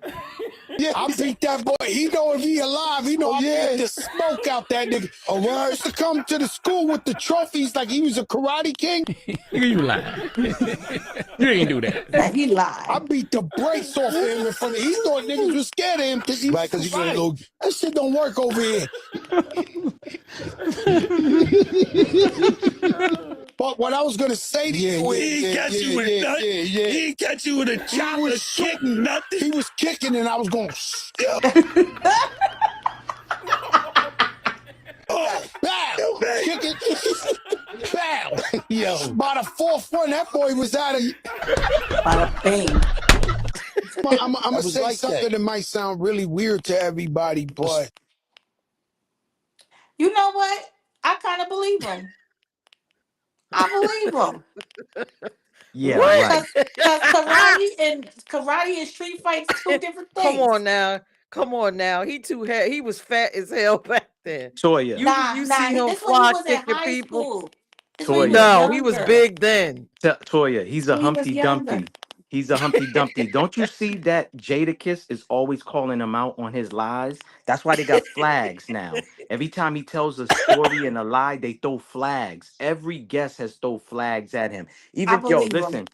Speaker 6: Yeah, I beat that boy. He know if he alive, he know I beat the smoke out that nigga. Oh, what? Used to come to the school with the trophies like he was a karate king.
Speaker 7: You lying. You ain't do that.
Speaker 2: That he
Speaker 6: I
Speaker 2: lied.
Speaker 6: beat the brakes off of him in front of. He thought niggas was scared of him because he was karate. That shit don't work over here. But what I was gonna say to you, he ain't catch you with nothing. He ain't catch you with a chopper kick, nothing. He was kicking, and I was going. Bow, kicking, bow. Yo, by the fourth one, that boy was out of.
Speaker 2: Bada bing.
Speaker 6: I'm gonna say something that might sound really weird to everybody, but
Speaker 2: You know what? I kind of believe him. I believe him.
Speaker 5: Yeah,
Speaker 3: What?
Speaker 5: right.
Speaker 2: Cause karate and street fights two different things.
Speaker 3: Come on now. He he was fat as hell back then.
Speaker 5: Toya.
Speaker 3: You see him
Speaker 2: This when he
Speaker 3: fly
Speaker 2: was in
Speaker 3: kicking
Speaker 2: high
Speaker 3: people?
Speaker 2: school. This when he was
Speaker 5: Toya.
Speaker 3: No, he was
Speaker 2: younger.
Speaker 3: big then.
Speaker 5: Toya, he's a
Speaker 2: When he was
Speaker 5: Humpty
Speaker 2: younger.
Speaker 5: Dumpty. He's a Humpty Dumpty. Don't you see that Jadakiss is always calling him out on his lies? That's why they got flags now. Every time he tells a story and a lie, they throw flags. Every guest has thrown flags at him.
Speaker 2: I
Speaker 5: Even yo,
Speaker 2: believe him.
Speaker 5: listen,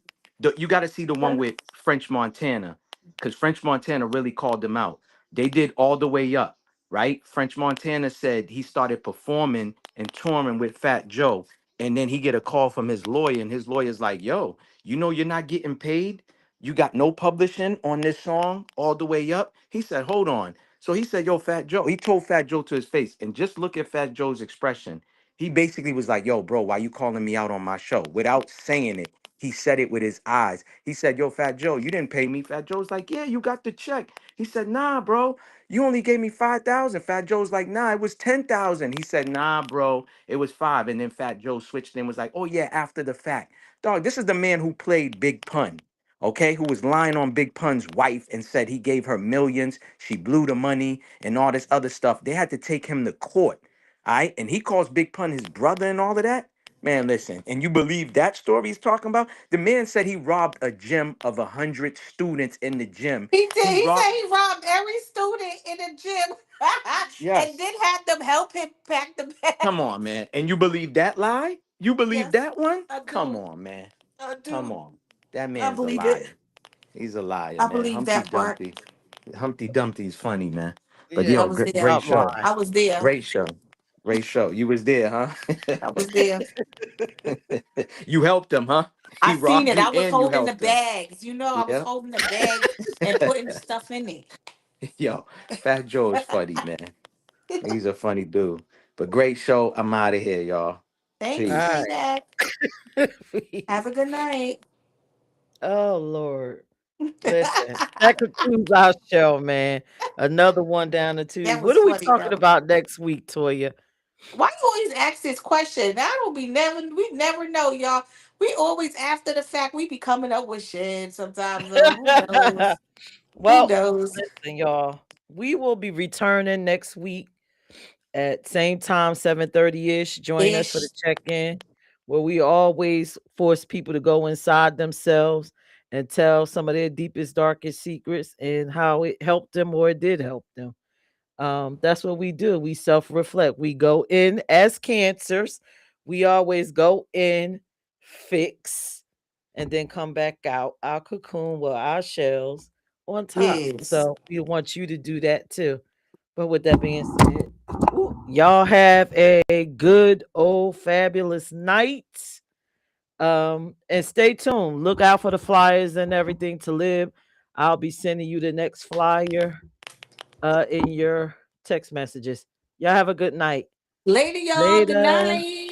Speaker 5: you got to see the one with French Montana, because French Montana really called them out. They did all the way up, right? French Montana said he started performing and touring with Fat Joe, and then he get a call from his lawyer, and his lawyer's like, "Yo, you know you're not getting paid. You got no publishing on this song all the way up." He said, "Hold on." So he said, "Yo, Fat Joe." He told Fat Joe to his face, and just look at Fat Joe's expression. He basically was like, "Yo, bro, why you calling me out on my show?" Without saying it, he said it with his eyes. He said, "Yo, Fat Joe, you didn't pay me." Fat Joe's like, "Yeah, you got the check." He said, "Nah, bro, you only gave me 5,000." Fat Joe's like, "Nah, it was 10,000." He said, "Nah, bro, it was 5." And then Fat Joe switched and was like, "Oh yeah, after the fact." Dog, this is the man who played Big Pun, okay? Who was lying on Big Pun's wife and said he gave her millions, she blew the money, and all this other stuff. They had to take him to court, all right? And he calls Big Pun his brother and all of that. Man, listen, and you believe that story he's talking about? The man said he robbed a gym of 100 students in the gym.
Speaker 2: He did.
Speaker 5: He
Speaker 2: He
Speaker 5: robbed,
Speaker 2: said he robbed every student in the gym and
Speaker 5: yes.
Speaker 2: then had them help him pack the bag.
Speaker 5: Come on, man. And you believe that lie? You believe
Speaker 2: Yes,
Speaker 5: that one?
Speaker 2: I
Speaker 5: Come
Speaker 2: do.
Speaker 5: on, man.
Speaker 2: I
Speaker 5: Come
Speaker 2: do.
Speaker 5: on. That
Speaker 2: I
Speaker 5: man's a
Speaker 2: believe it.
Speaker 5: liar. He's a liar,
Speaker 2: I
Speaker 5: man.
Speaker 2: believe
Speaker 5: Humpty
Speaker 2: that part.
Speaker 5: Dumpty. Humpty Dumpty's funny, man. But
Speaker 3: Yeah,
Speaker 2: I
Speaker 5: yo,
Speaker 2: was there.
Speaker 5: great
Speaker 3: stop
Speaker 5: show.
Speaker 3: lying.
Speaker 2: I was there.
Speaker 5: Great show. Great show. You was there, huh?
Speaker 2: I was there.
Speaker 5: You helped him, huh?
Speaker 2: I
Speaker 5: He
Speaker 2: seen
Speaker 5: robbed
Speaker 2: it.
Speaker 5: you
Speaker 2: I was
Speaker 5: and you
Speaker 2: holding the
Speaker 5: helped him.
Speaker 2: bags. You know, I was
Speaker 5: Yeah.
Speaker 2: holding the bags and putting stuff in
Speaker 5: Yo, Fat Joe is
Speaker 2: it.
Speaker 5: funny, man. He's a funny dude. But great show. I'm out of here, y'all.
Speaker 2: Thank you,
Speaker 5: Peace.
Speaker 3: All
Speaker 2: C-Mac.
Speaker 3: right.
Speaker 2: Have a good night.
Speaker 3: Oh Lord. Listen, that concludes our show, man. Another one down the tubes.
Speaker 2: That
Speaker 3: What
Speaker 2: was
Speaker 3: are we
Speaker 2: funny,
Speaker 3: talking
Speaker 2: though.
Speaker 3: about next week, Toya?
Speaker 2: Why you always ask this question? That will be never. We never know, y'all. We always after the fact. We be coming up with shit sometimes. Though. Who knows? Who
Speaker 3: Well,
Speaker 2: knows?
Speaker 3: listen, y'all. We will be returning next week at same time, 7:30-ish. Join us for the
Speaker 2: Ish.
Speaker 3: check-in, where we always force people to go inside themselves and tell some of their deepest, darkest secrets and how it helped them or it did help them. That's what we do. We self-reflect. We go in as cancers. We always go in, fix, and then come back out our cocoon with our shells on top.
Speaker 2: Yes.
Speaker 3: So we want you to do that too. But with that being said, ooh, Y'all have a good old fabulous night. And stay tuned. Look out for the flyers and everything to live. I'll be sending you the next flyer in your text messages. Y'all have a good night.
Speaker 2: Later, y'all. Good
Speaker 3: Later.
Speaker 2: night.